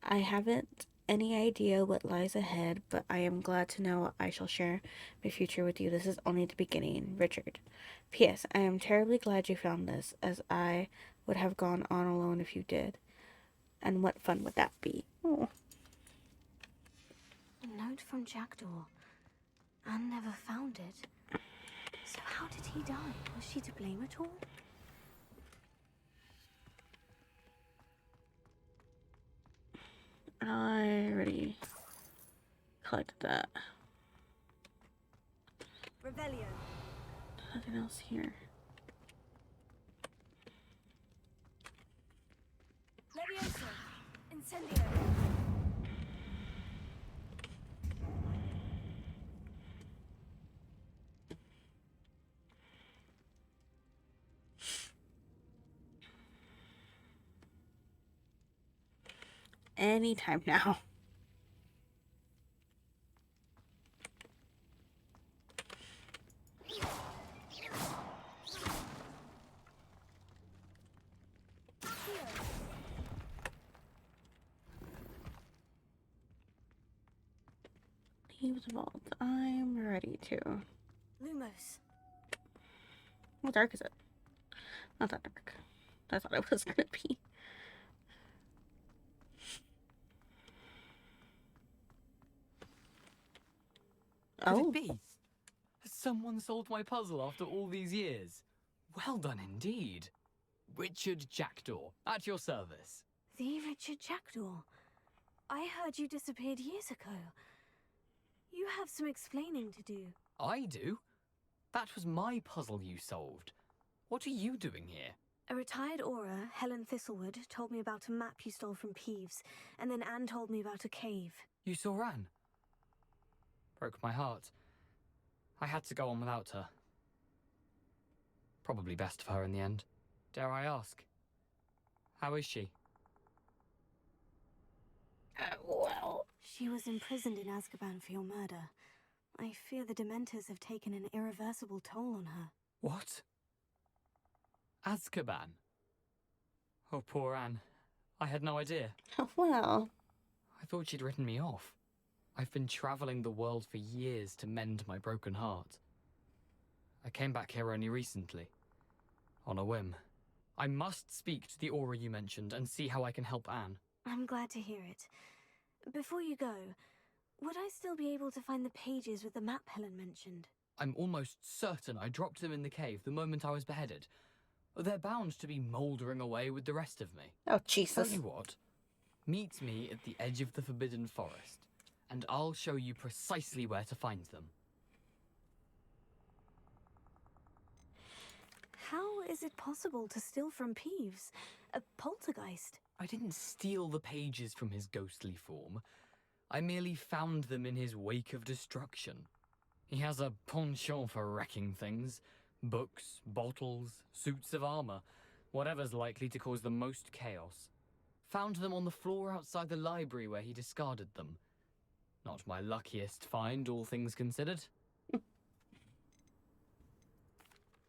Speaker 1: I haven't any idea what lies ahead, but I am glad to know I shall share my future with you. This is only the beginning. Richard. P.S. I am terribly glad you found this, as I would have gone on alone if you did. And what fun would that be? Oh.
Speaker 2: A note from Jackdaw. Anne never found it. So how did he die? Was she to blame at all?
Speaker 1: I already collected that.
Speaker 2: Revelio.
Speaker 1: Nothing else here.
Speaker 2: Levioso. Incendio.
Speaker 1: Anytime now. Caves Vault. I'm ready to.
Speaker 2: Lumos.
Speaker 1: How dark is it? Not that dark. I thought it was gonna be.
Speaker 8: Could it be? Has someone solved my puzzle after all these years? Well done indeed. Richard Jackdaw, at your service.
Speaker 2: The Richard Jackdaw. I heard you disappeared years ago. You have some explaining to do.
Speaker 8: I do? That was my puzzle you solved. What are you doing here?
Speaker 2: A retired Aura, Helen Thistlewood, told me about a map you stole from Peeves, and then Anne told me about a cave.
Speaker 8: You saw Anne? Broke my heart. I had to go on without her. Probably best for her in the end. Dare I ask? How is she?
Speaker 1: Well.
Speaker 2: She was imprisoned in Azkaban for your murder. I fear the Dementors have taken an irreversible toll on her.
Speaker 8: What? Azkaban? Oh, poor Anne. I had no idea.
Speaker 1: Oh, well.
Speaker 8: I thought she'd written me off. I've been traveling the world for years to mend my broken heart. I came back here only recently. On a whim. I must speak to the Aura you mentioned and see how I can help Anne.
Speaker 2: I'm glad to hear it. Before you go, would I still be able to find the pages with the map Helen mentioned?
Speaker 8: I'm almost certain I dropped them in the cave the moment I was beheaded. They're bound to be mouldering away with the rest of me.
Speaker 1: Oh, Jesus.
Speaker 8: Tell you what, meet me at the edge of the Forbidden Forest, and I'll show you precisely where to find them.
Speaker 2: How is it possible to steal from Peeves? A poltergeist?
Speaker 8: I didn't steal the pages from his ghostly form. I merely found them in his wake of destruction. He has a penchant for wrecking things. Books, bottles, suits of armor, whatever's likely to cause the most chaos. Found them on the floor outside the library where he discarded them. Not my luckiest find, all things considered.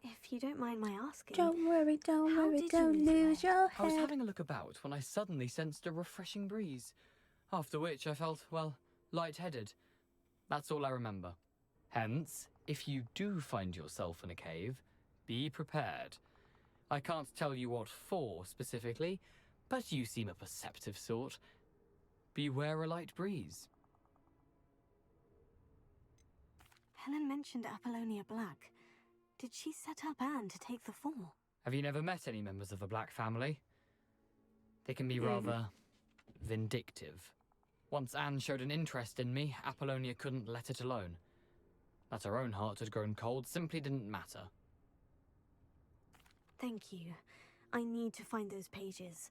Speaker 2: If you don't mind my asking...
Speaker 1: Don't worry, don't
Speaker 2: how
Speaker 1: worry,
Speaker 2: did
Speaker 1: don't
Speaker 2: you
Speaker 1: lose your
Speaker 8: I was
Speaker 1: head.
Speaker 8: having a look about when I suddenly sensed a refreshing breeze. After which I felt, well, lightheaded. That's all I remember. Hence, if you do find yourself in a cave, be prepared. I can't tell you what for specifically, but you seem a perceptive sort. Beware a light breeze.
Speaker 2: Helen mentioned Apollonia Black. Did she set up Anne to take the fall?
Speaker 8: Have you never met any members of the Black family? They can be rather vindictive. Once Anne showed an interest in me, Apollonia couldn't let it alone. That her own heart had grown cold simply didn't matter.
Speaker 2: Thank you. I need to find those pages.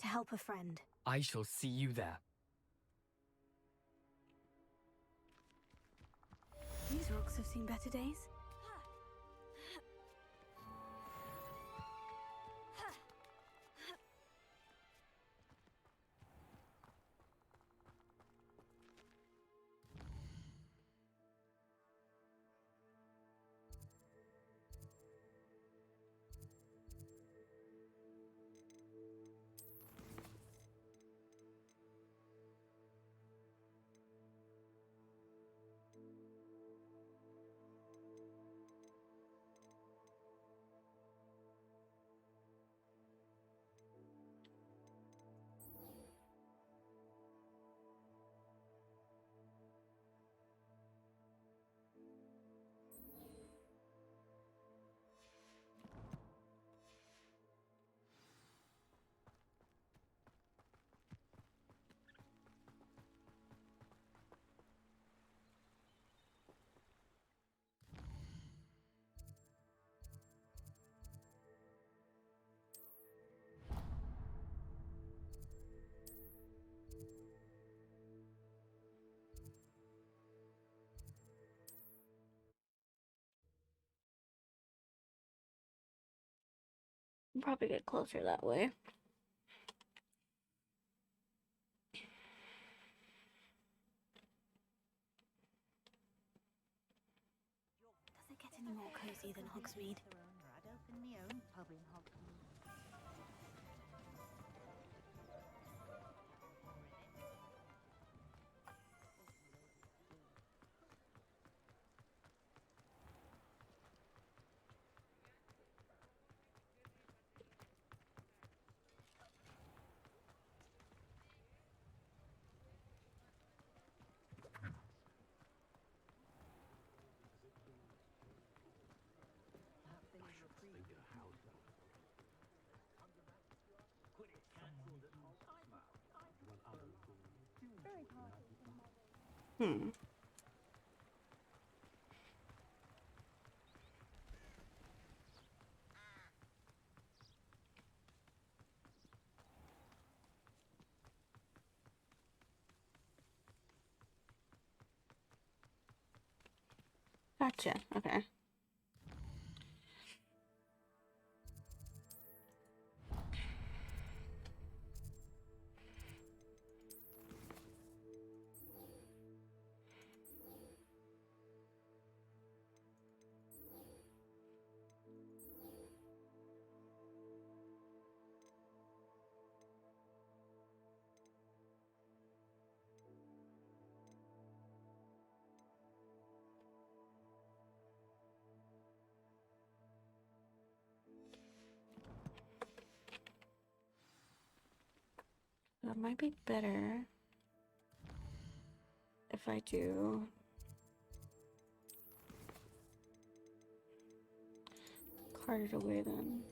Speaker 2: To help a friend.
Speaker 8: I shall see you there.
Speaker 2: These rocks have seen better days.
Speaker 1: Probably get closer that way.
Speaker 2: Does it get any more cozy than Hogsmeade?
Speaker 1: Hmm. Gotcha. Okay. It might be better if I do cart it away then.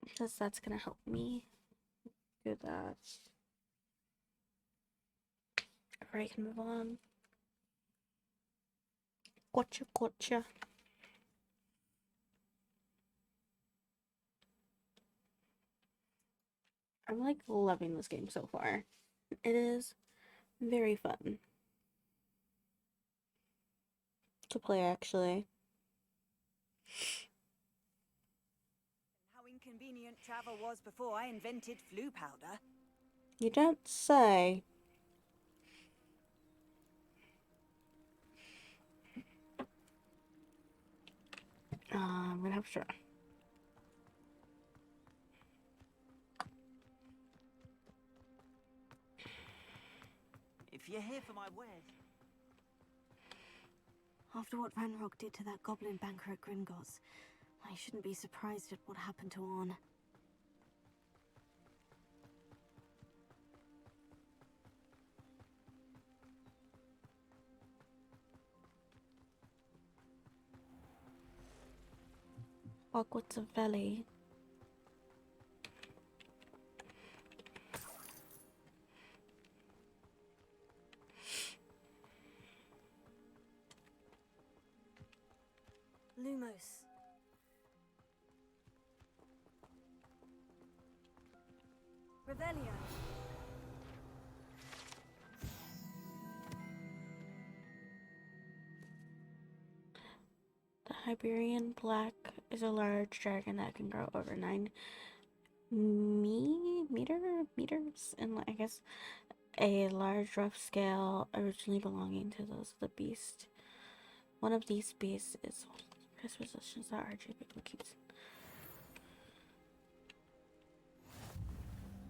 Speaker 1: Because that's gonna help me do that. Or I can move on. Gotcha, gotcha. I'm like loving this game so far. It is very fun to play, actually.
Speaker 6: How inconvenient travel was before I invented flu powder.
Speaker 1: You don't say. I'm gonna have to try.
Speaker 15: If you're here for my wares.
Speaker 2: After what Ranrock did to that goblin banker at Gringotts, I shouldn't be surprised at what happened to Orn.
Speaker 1: Hogwarts of Valley.
Speaker 2: Lumos. Revelio.
Speaker 1: The Iberian Black is a large dragon that can grow over 9 meters, and I guess a large rough scale originally belonging to those of the beast. One of these beasts is his possessions that RJ keeps.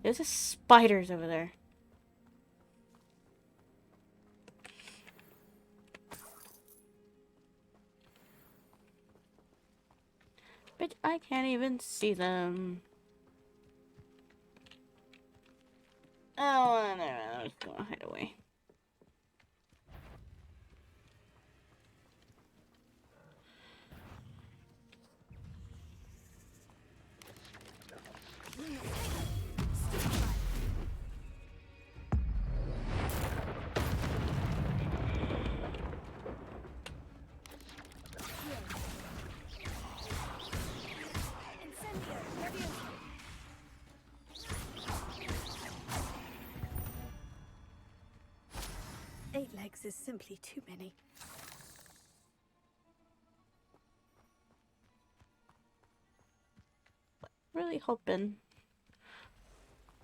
Speaker 1: There's a spiders over there. But I can't even see them. Oh, no, I'm just gonna hide away.
Speaker 2: Eight legs is simply too many.
Speaker 1: Really hoping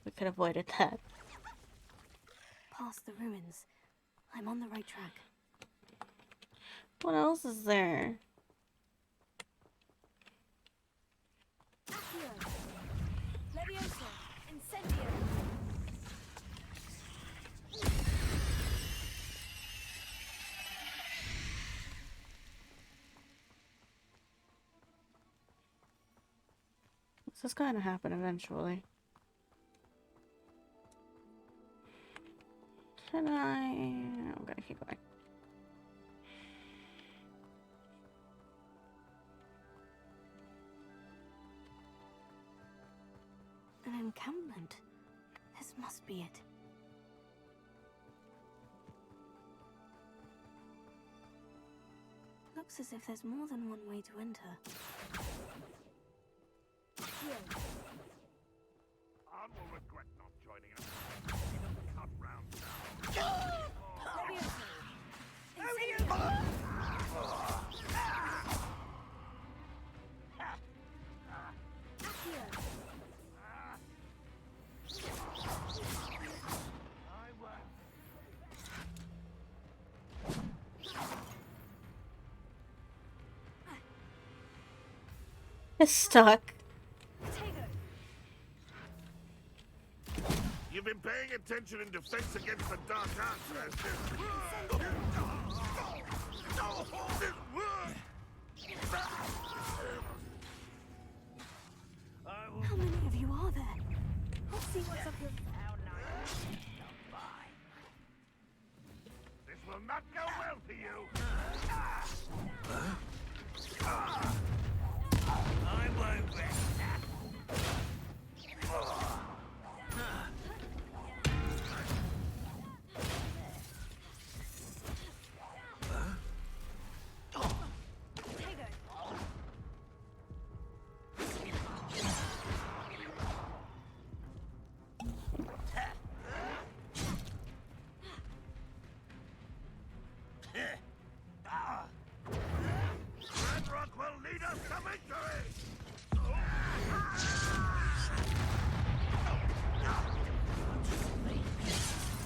Speaker 1: we could have avoided that.
Speaker 2: Past the ruins. I'm on the right track.
Speaker 1: What else is there?
Speaker 2: Levioso. Incendio.
Speaker 1: This is going to happen eventually. Can I? I'm gonna keep going.
Speaker 2: An encampment. This must be it. Looks as if there's more than one way to enter.
Speaker 9: Anne will regret not joining us. He doesn't come round now.
Speaker 1: It's stuck.
Speaker 16: You've been paying attention in defense against the dark arts, Rastus.
Speaker 2: How many of you are there? Let's see what's up your...
Speaker 9: This will not go well for you. I won't rest.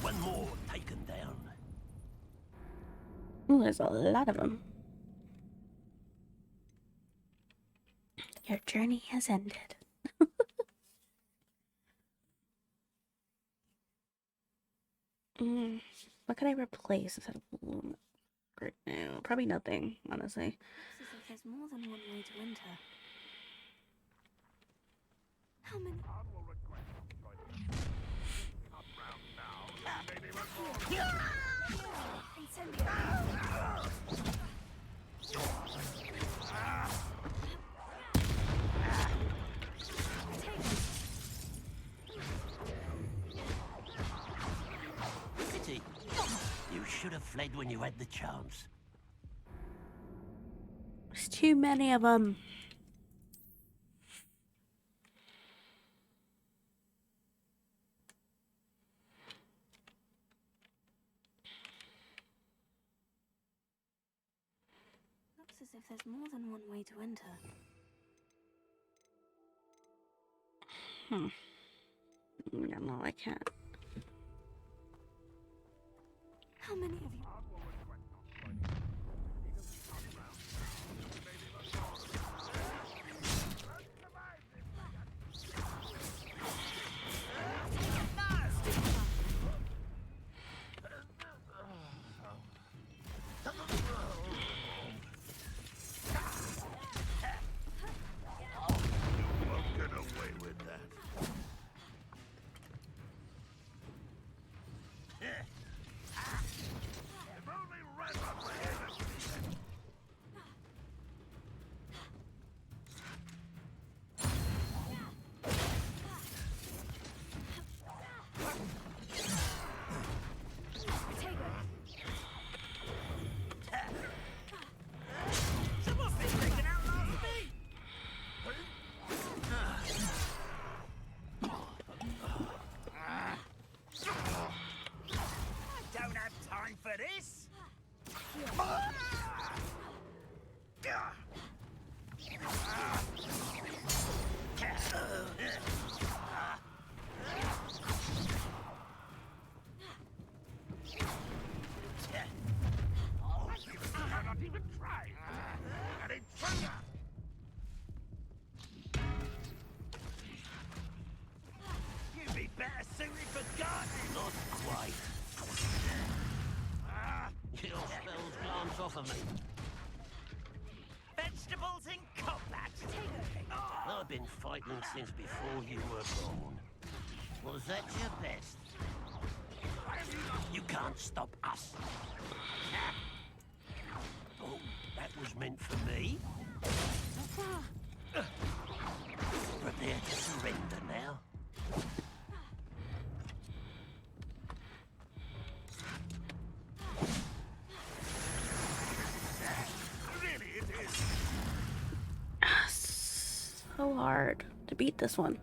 Speaker 13: One more taken down.
Speaker 1: Ooh, there's a lot of them. Your journey has ended. What could I replace instead of balloon? No, probably nothing, honestly.
Speaker 2: Looks as if there's more than one way to enter. How many?
Speaker 13: Pity. You should have fled when you had the chance.
Speaker 1: There's too many of them.
Speaker 2: Looks as if there's more than one way to enter.
Speaker 1: Yeah, no, I can't.
Speaker 2: How many of you?
Speaker 13: You'd be better suited for gardening. Not quite. Your spells glance off of me. Vegetables in combat. I've been fighting since before you were born. Was that your best? You can't stop us. Oh, that was meant for me. Prepare to surrender now.
Speaker 9: Really, it is.
Speaker 1: So hard to beat this one.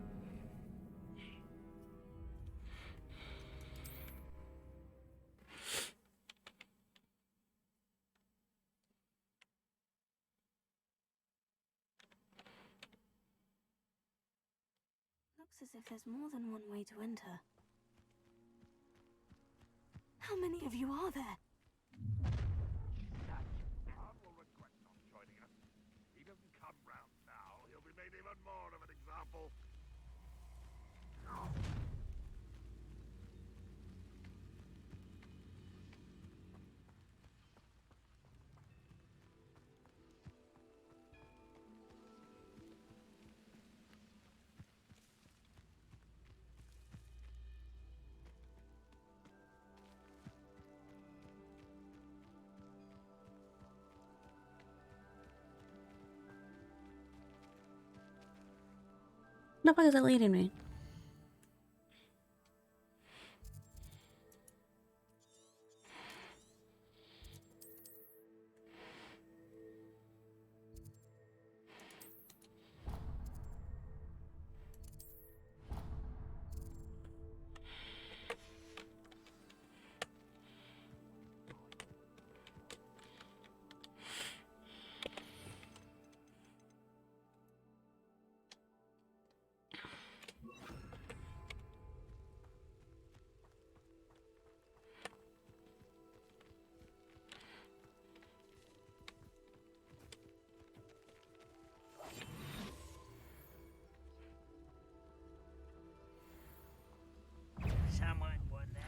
Speaker 2: Looks as if there's more than one way to enter. How many of you are there?
Speaker 9: Bob will regret not joining us. He doesn't come round now. He'll be made even more of an example.
Speaker 1: The fuck is it leading me?
Speaker 13: Someone won that.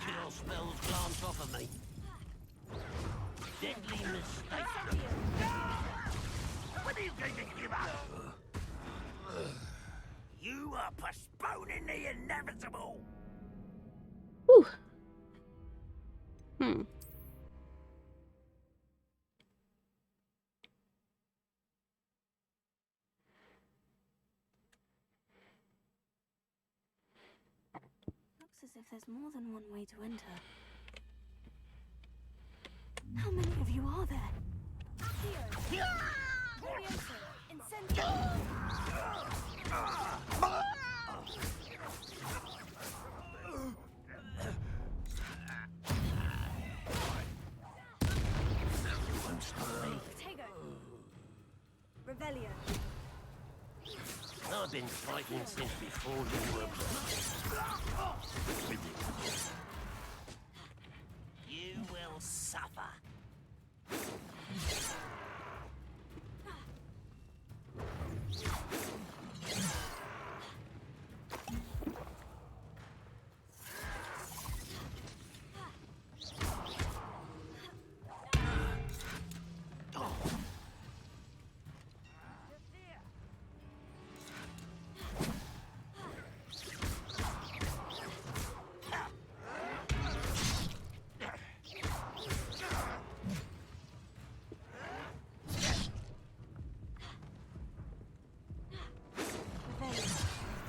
Speaker 13: Chill spells glance off of me. Deadly mistake. When are you going to give up? You are postponing the inevitable.
Speaker 1: Whew. Hmm.
Speaker 2: Looks as if there's more than one way to enter. How many of you are there? Accio! Furioso! Incendio!
Speaker 13: Won't stop me.
Speaker 2: Protego! Revelio!
Speaker 13: I've been fighting since before you were born. You will suffer.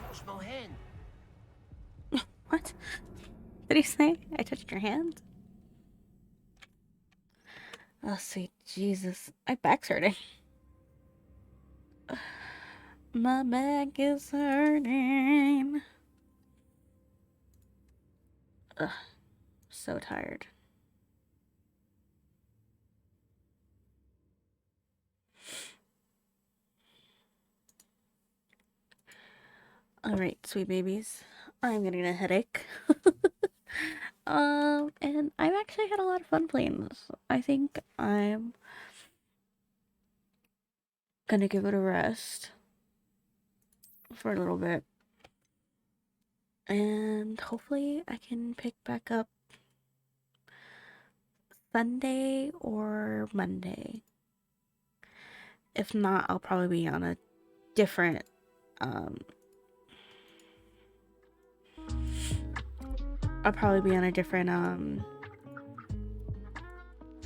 Speaker 13: Wash my hand.
Speaker 1: What? Did he say I touched your hand? Oh, sweet Jesus. My back's hurting. My back is hurting. Ugh, so tired. Alright, sweet babies. I'm getting a headache. And I've actually had a lot of fun playing this. I think I'm gonna give it a rest for a little bit. And hopefully I can pick back up Sunday or Monday. If not, I'll probably be on a different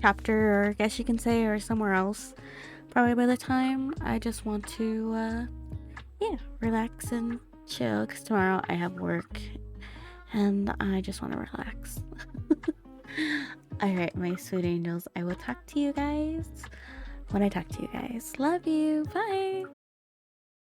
Speaker 1: chapter, or I guess you can say, or somewhere else. Probably by the time I just want to yeah, relax and chill, because tomorrow I have work and I just want to relax. Alright, my sweet angels, I will talk to you guys when I talk to you guys. Love you. Bye.